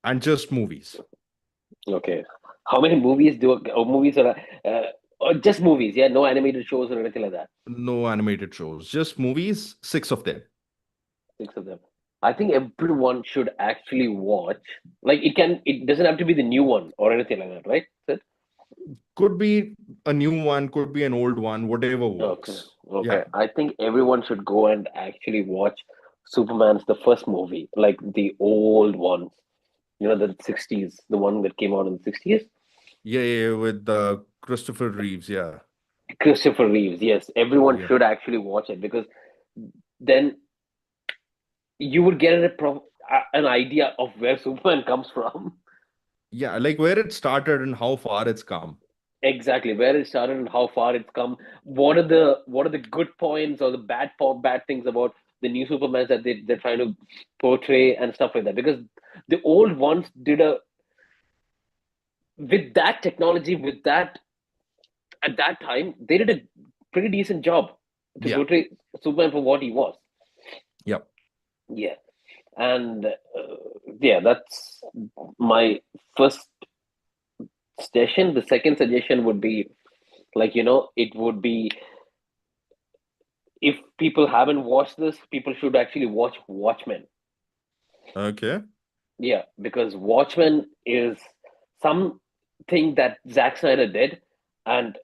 and just movies. Okay. How many movies movies are or just movies? Yeah. No animated shows or anything like that. No animated shows, just movies, six of them. Six of them. I think everyone should actually watch. Like it can. It doesn't have to be the new one or anything like that, right? Sid? Could be a new one, could be an old one, whatever Okay. works. Okay. Yeah. I think everyone should go and actually watch Superman's the first movie, like the old ones. You know, the 60s, the one that came out in the 60s. Yeah, yeah, yeah, with Christopher Reeves. Yeah. Christopher Reeves. Yes, everyone Yeah. should actually watch it because then you would get an idea of where Superman comes from. Yeah, like where it started and how far it's come. Exactly where it started and how far it's come. What are the good points or the bad things about the new Supermans that they're trying to portray and stuff like that? Because the old ones did a with that technology, with that at that time, they did a pretty decent job to Yeah. portray Superman for what he was. Yep. Yeah, and yeah, that's my first suggestion. The second suggestion would be like it would be if people haven't watched this, people should actually watch Watchmen. Okay. Yeah, because Watchmen is something that Zack Snyder did, and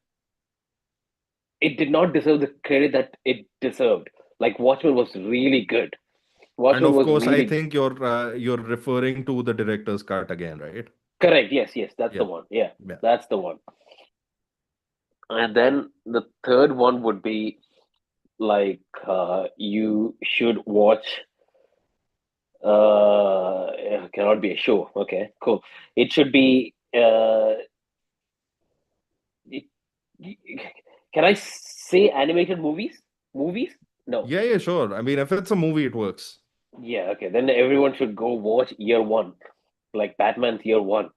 it did not deserve the credit that it deserved. Like Watchmen was really good. And Watchmen of was course, I really think you're referring to the director's cut again, right? correct. Yes, yes, that's the Yeah. one. Yeah, Yeah. that's the one. And then the third one would be like you should watch. It cannot be a show. Okay, cool. It should be. Uh, y- can I say animated movies? Movies? No. Yeah, yeah, sure. I mean, if it's a movie, it works. Yeah, okay. Then everyone should go watch Year One, like Batman's Year One.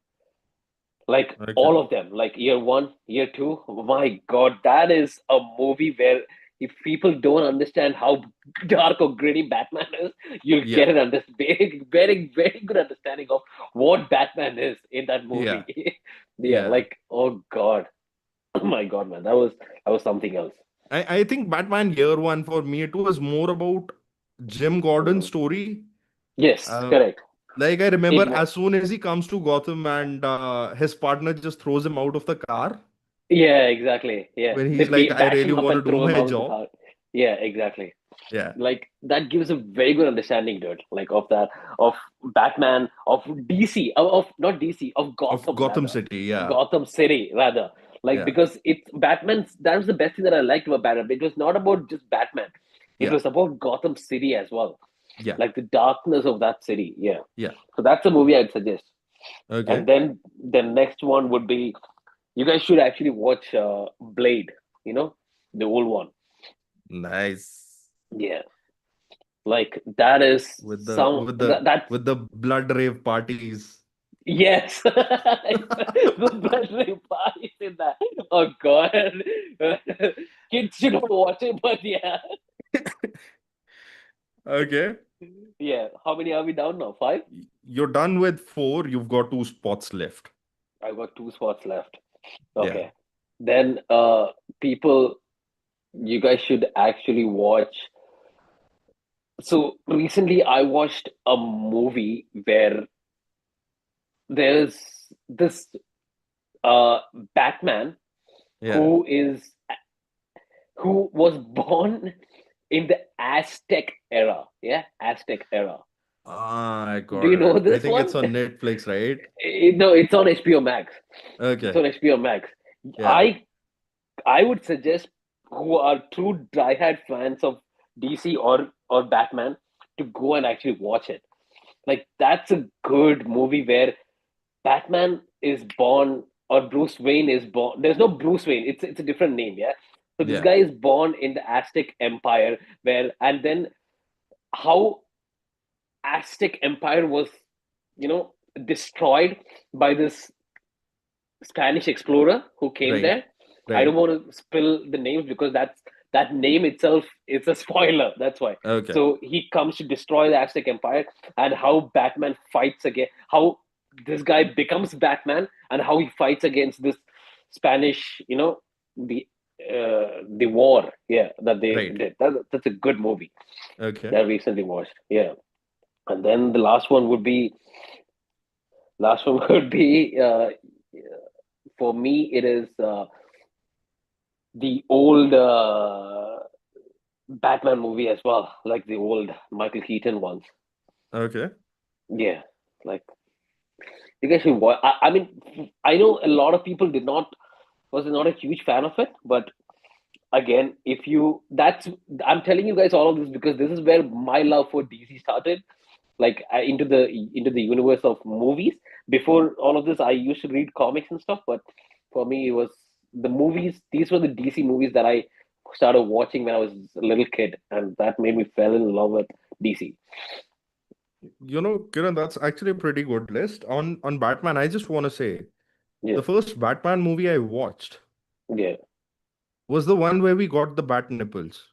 Like Okay. all of them, like Year One, Year Two. Oh my God, that is a movie where if people don't understand how dark or gritty Batman is, you'll Yeah, get an very, very, very good understanding of what Batman is in that yeah, movie. Yeah, yeah. like oh God, oh my God, man, that was something else. I think Batman Year One for me, it was more about Jim Gordon's Mhm. story. Yes, Uh, correct. like I It remember was. as soon as he comes to Gotham and his partner just throws him out of the car Yeah, exactly. Yeah, when they he's like, I bash really him up want to and do throw him my out of the job. car. Yeah, exactly. Yeah. Like that gives a very good understanding, dude. Like of that, of Batman, of DC, of not DC, of Of Gotham Gotham rather, City. Yeah. Gotham City rather. Like Yeah. because it's Batman's. That was the best thing that I liked about Batman. It was not about just Batman. It Yeah. was about Gotham City as well. Yeah. Like the darkness of that city. Yeah. Yeah. So that's a movie I'd suggest. Okay. And then the next one would be you guys should actually watch Blade. You know, the old one. Nice. Yeah, like that is With the some with the that's with the blood rave parties. yes, the blood rain parties in that. Oh God, kids should not watch it, but yeah, Okay. yeah. How many are we down now? Five. You're done with four. You've got two spots left. I got two spots left. Yeah. Okay, then people, you guys should actually watch. So recently, I watched a movie where there's this uh Batman Yeah. who is who was born in the Aztec era. Yeah, Aztec era. Ah, I Do got you know it. I this think it's one? on Netflix, right? No, it's on HBO Max. It's Okay. on HBO Max. Yeah. I I would suggest who are true diehard fans of DC or Batman to go and actually watch it. Like that's a good movie where Batman is born or Bruce Wayne is born. There's no Bruce Wayne. It's a different name. Yeah. So this Yeah. guy is born in the Aztec Empire, where and then how Aztec Empire was, you know, destroyed by this Spanish explorer who came Right. there. I don't Right. want to spill the names because that name itself is a spoiler. That's why. Okay. So he comes to destroy the Aztec Empire and how Batman fights again, how this guy becomes Batman and how he fights against this Spanish, the war, yeah, that they Right. did. That's a good movie Okay. that I recently watched. Yeah, and then the last one would be for me it is the old Batman movie as well, like the old Michael Keaton ones. Okay. Yeah, like you guys should watch. I mean, I know a lot of people did not was not a huge fan of it, but again, if you that's I'm telling you guys all of this because this is where my love for DC started. Like into the universe of movies. Before all of this, I used to read comics and stuff, but for me, it was the movies. These were the DC movies that I started watching when I was a little kid, and that made me fell in love with DC. Kiran, that's actually a pretty good list. On Batman, I just want to say Yeah, the first Batman movie I watched yeah. was the one where we got the bat nipples.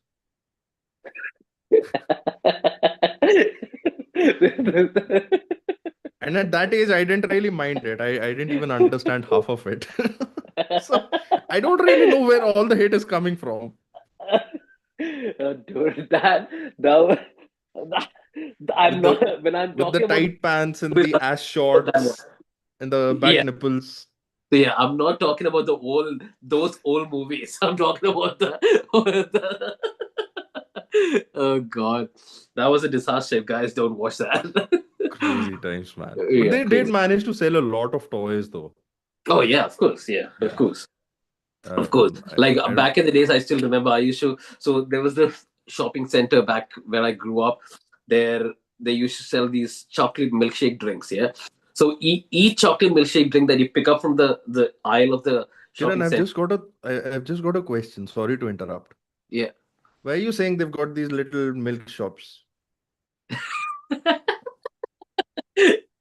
And at that age, I didn't really mind it. I didn't even understand half of it. So I don't really know where all the hate is coming from. Dude, that was that, I'm With the not when I'm with the talking about tight pants and movies, the ass shorts and the bat yeah, nipples. yeah. I'm not talking about those old movies. I'm talking about the oh God, that was a disaster. Guys, don't watch that. Crazy times, man. But Yeah, they did crazy. manage to sell a lot of toys though. Oh yeah, of course. Yeah, of Yeah. course. Of course. Like I don't. back in the days, I still remember I used to. So there was the shopping center back where I grew up. There, they used to sell these chocolate milkshake drinks. Yeah. So each chocolate milkshake drink that you pick up from the aisle of the shopping Kiran, center. I've just got a question. Sorry to interrupt. Yeah. Why are you saying they've got these little milk shops?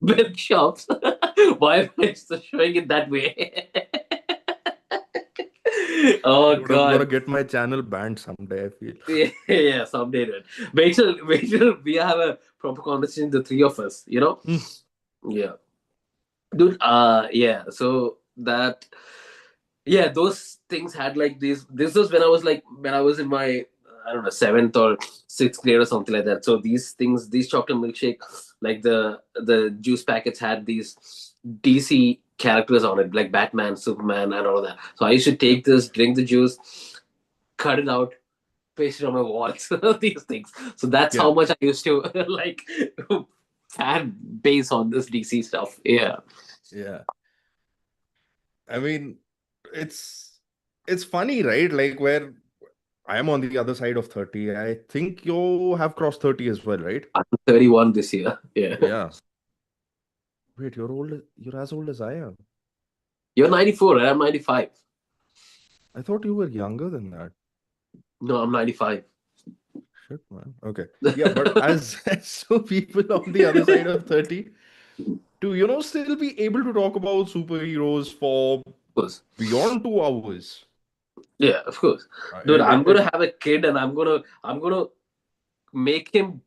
Milk shops. Why am I showing it that way? Oh I'm gonna God. get my channel banned someday, I feel. Yeah, yeah, someday, dude. Wait till we have a proper conversation, the three of us, you know? Hmm. Yeah. Dude, yeah. So that, yeah, those things had like these. This was when I was like, when I was in my, I don't know, seventh or sixth grade or something like that. So these things, these chocolate milkshake, like the juice packets had these DC characters on it, like Batman, Superman, and all of that. So I used to take this, drink the juice, cut it out, paste it on my walls, these things. So that's how Yeah, much I used to like fan base on this DC stuff. Yeah. yeah. I mean, it's it's funny, right? Like where I am on the other side of 30. I think you have crossed 30 as well, right? I'm 31 this year. Yeah. Yeah. Wait, you're as old as I am. You're 94 and I'm 95. I thought you were younger than that. No, I'm 95. Shit, man. Okay. Yeah, but as so people on the other side of 30 to, still be able to talk about superheroes for Of course. beyond 2 hours. Yeah, of course. Dude, It, I'm it, gonna it have a kid and I'm gonna make him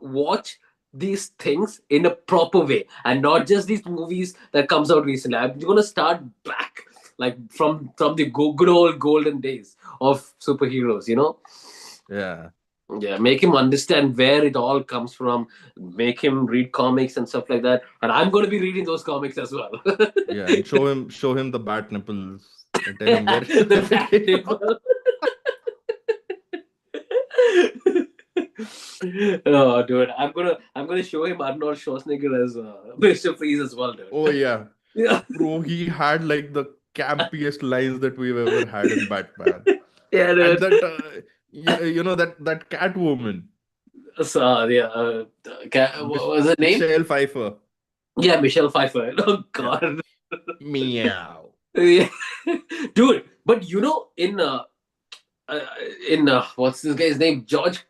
watch these things in a proper way and not just these movies that comes out recently. I'm gonna start back like from the good old golden days of superheroes, you know? yeah, Yeah, make him understand where it all comes from, make him read comics and stuff like that. And I'm gonna be reading those comics as well. yeah, and show him the bat nipples and tell him where The where fat they are. nipple. Oh, dude, I'm gonna show him Arnold Schwarzenegger as Mr. Freeze as well, dude. Oh yeah, Yeah, bro, he had like the campiest lines that we've ever had in Batman. yeah, And dude. that that Catwoman, So yeah, what was her name? Michelle Pfeiffer. Yeah, Michelle Pfeiffer. Oh Yeah. God. Meow. Yeah. Dude, but uh, what's this guy's name? George.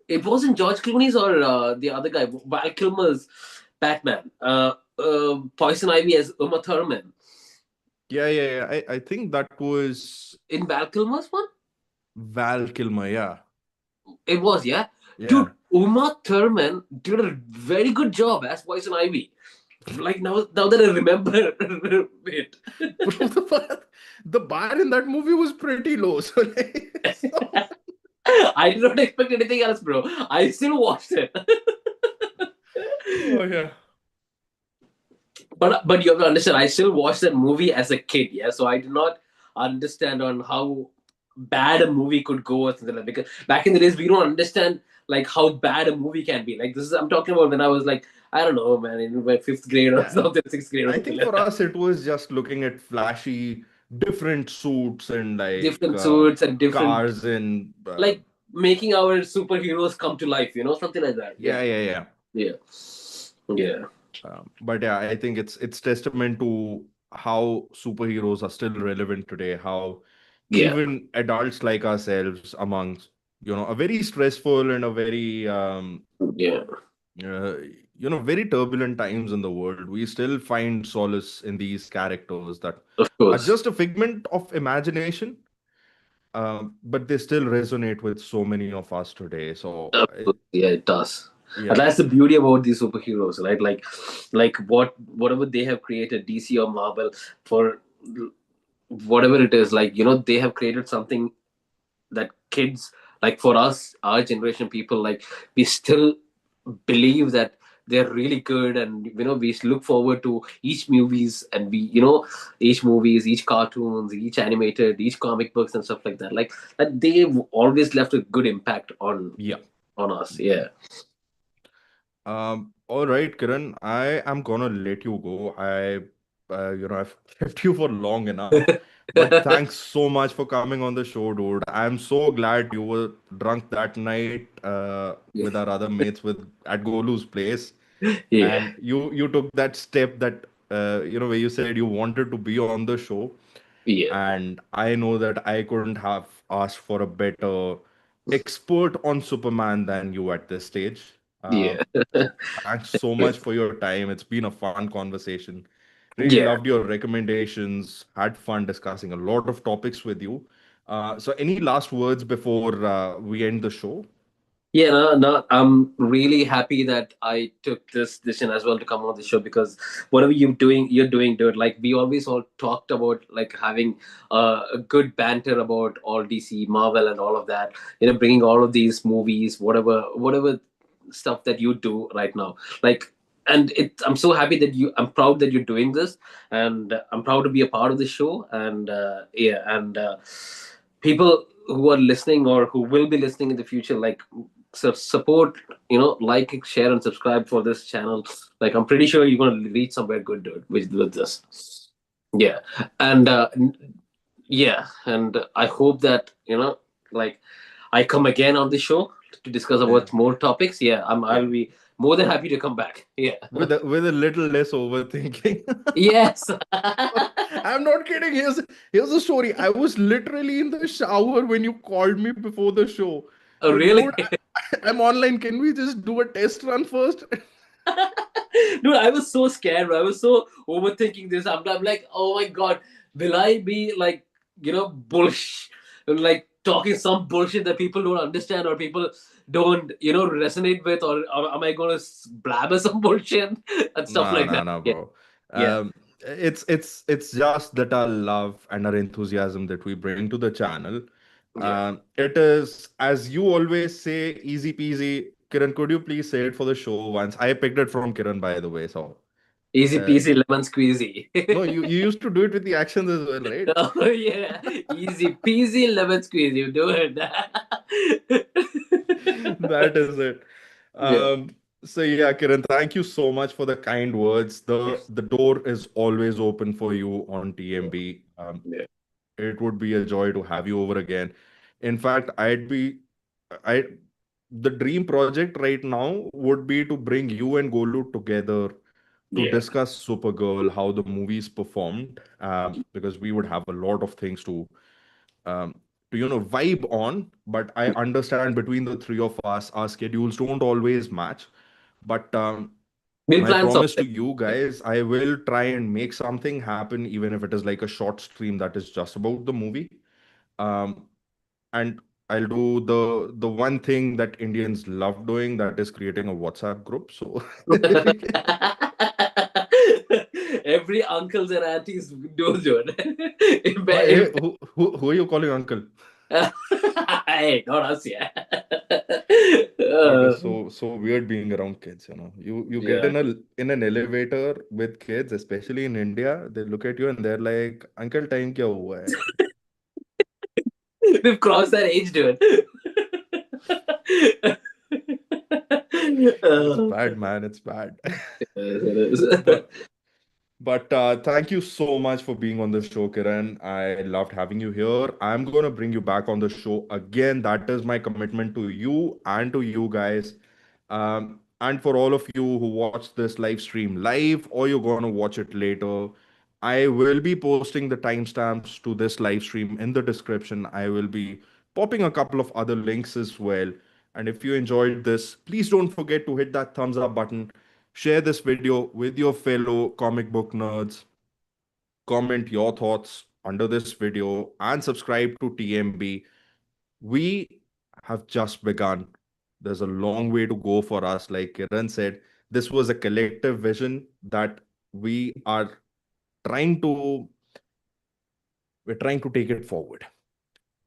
It wasn't George Clooney's or the other guy, Val Kilmer's Batman. Poison Ivy as Uma Thurman. Yeah, yeah, yeah. I think that was In Val Kilmer's one? Val Kilmer. Yeah, It was, yeah. Dude, yeah. Uma Thurman did a very good job as Poison Ivy. Like now that I remember it. Bro, the bar in that movie was pretty low. So like, I did not expect anything else, bro. I still watched it. oh yeah, But you have to understand, I still watched that movie as a kid, yeah. So I did not understand on how bad a movie could go or something like that. Because back in the days, we don't understand like how bad a movie can be. Like this is I'm talking about when I was like I don't know, man, in my fifth grade or yeah. something, sixth grade or I something think like for that. us it was just looking at flashy, different suits and like Different suits and different cars and like making our superheroes come to life, you know, something like that. Yeah, yeah, yeah, yeah. yeah, yeah, But yeah, I think it's testament to how superheroes are still relevant today. How yeah, even adults like ourselves, amongst a very stressful and a very yeah. uh, very turbulent times in the world, we still find solace in these characters that Of are course. just a figment of imagination, but they still resonate with so many of us today. So, Yeah, it does. And yeah, that's the beauty about these superheroes, right? Like whatever they have created, DC or Marvel, for whatever it is, like they have created something that kids, like for us, our generation people, like we still believe that they're really good, and we look forward to each movies, and each movies, each cartoons, each animated, each comic books and stuff like that. Like that, they've always left a good impact yeah. on us. Yeah. All right, Kiran, I am gonna let you go. I've kept you for long enough, but thanks so much for coming on the show, dude. I'm so glad you were drunk that night, with our other mates at Golu's place. Yeah, and you took that step that where you said you wanted to be on the show, yeah, and I know that I couldn't have asked for a better expert on Superman than you at this stage. yeah, Thanks so much for your time. It's been a fun conversation. Really yeah. loved your recommendations. Had fun discussing a lot of topics with you. So, any last words before we end the show? Yeah, no, no, I'm really happy that I took this decision as well to come on the show, because whatever you're doing, dude. Like we always all talked about, like having a good banter about all DC, Marvel, and all of that. Bringing all of these movies, whatever stuff that you do right now. Like, and I'm so happy that I'm proud that you're doing this, and I'm proud to be a part of the show. And yeah, and people who are listening or who will be listening in the future, like, support, like, share, and subscribe for this channel. Like, I'm pretty sure you're going to reach somewhere good, dude, with this. Yeah. And yeah, and I hope that, like, I come again on the show to discuss Yeah, about more topics. Yeah, yeah. I'll be more than happy to come back. Yeah. With a little less overthinking. Yes. I'm not kidding. Here's the story. I was literally in the shower when you called me before the show. Oh, Dude, really? I'm online. Can we just do a test run first? Dude, I was so scared, bro. I was so overthinking this. I'm like, oh my god, will I be like, bullshit, like talking some bullshit that people don't understand or people don't, resonate with, or am I gonna blabber some bullshit and stuff No, like no, that? no, Yeah, bro. yeah, It's just that our love and our enthusiasm that we bring to the channel. yeah. It is, as you always say, easy peasy. Kiran, could you please say it for the show once? I picked it from Kiran, by the way. So, Easy uh, peasy lemon squeezy. no, you used to do it with the actions as well, right? Oh yeah, easy peasy lemon squeezy. You do it. That is it. Yeah, So yeah, Kiran, thank you so much for the kind words. yeah, The door is always open for you on TMB. yeah, It would be a joy to have you over again. In fact, I the dream project right now would be to bring you and Golu together to yeah. discuss Supergirl, how the movies performed, because we would have a lot of things um, to vibe on. But I understand between the three of us, our schedules don't always match. But We'll my plan promise to something. you guys, I will try and make something happen, even if it is like a short stream that is just about the movie. Um, and I'll do the one thing that Indians love doing, that is creating a WhatsApp group. So Every uncles and aunties do it. hey, who are you calling uncle? Hey, not us, yeah. That is Uh, so weird being around kids. You get yeah. in an elevator with kids, especially in India. They look at you and they're like, "Uncle, time kya hua hai?" We've crossed that age, dude. It's uh, bad, man. It's bad. it is. But thank you so much for being on the show, Kiran. I loved having you here. I'm going to bring you back on the show again. That is my commitment to you and to you guys. And for all of you who watch this live stream live or you're going to watch it later, I will be posting the timestamps to this live stream in the description. I will be popping a couple of other links as well. And if you enjoyed this, please don't forget to hit that thumbs up button, share this video with your fellow comic book nerds, comment your thoughts under this video, and subscribe to TMB. We have just begun. There's a long way to go for us. Like Kiran said, this was a collective vision that we are trying to we're trying to take it forward.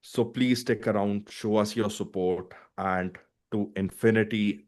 So please stick around, show us your support, and to infinity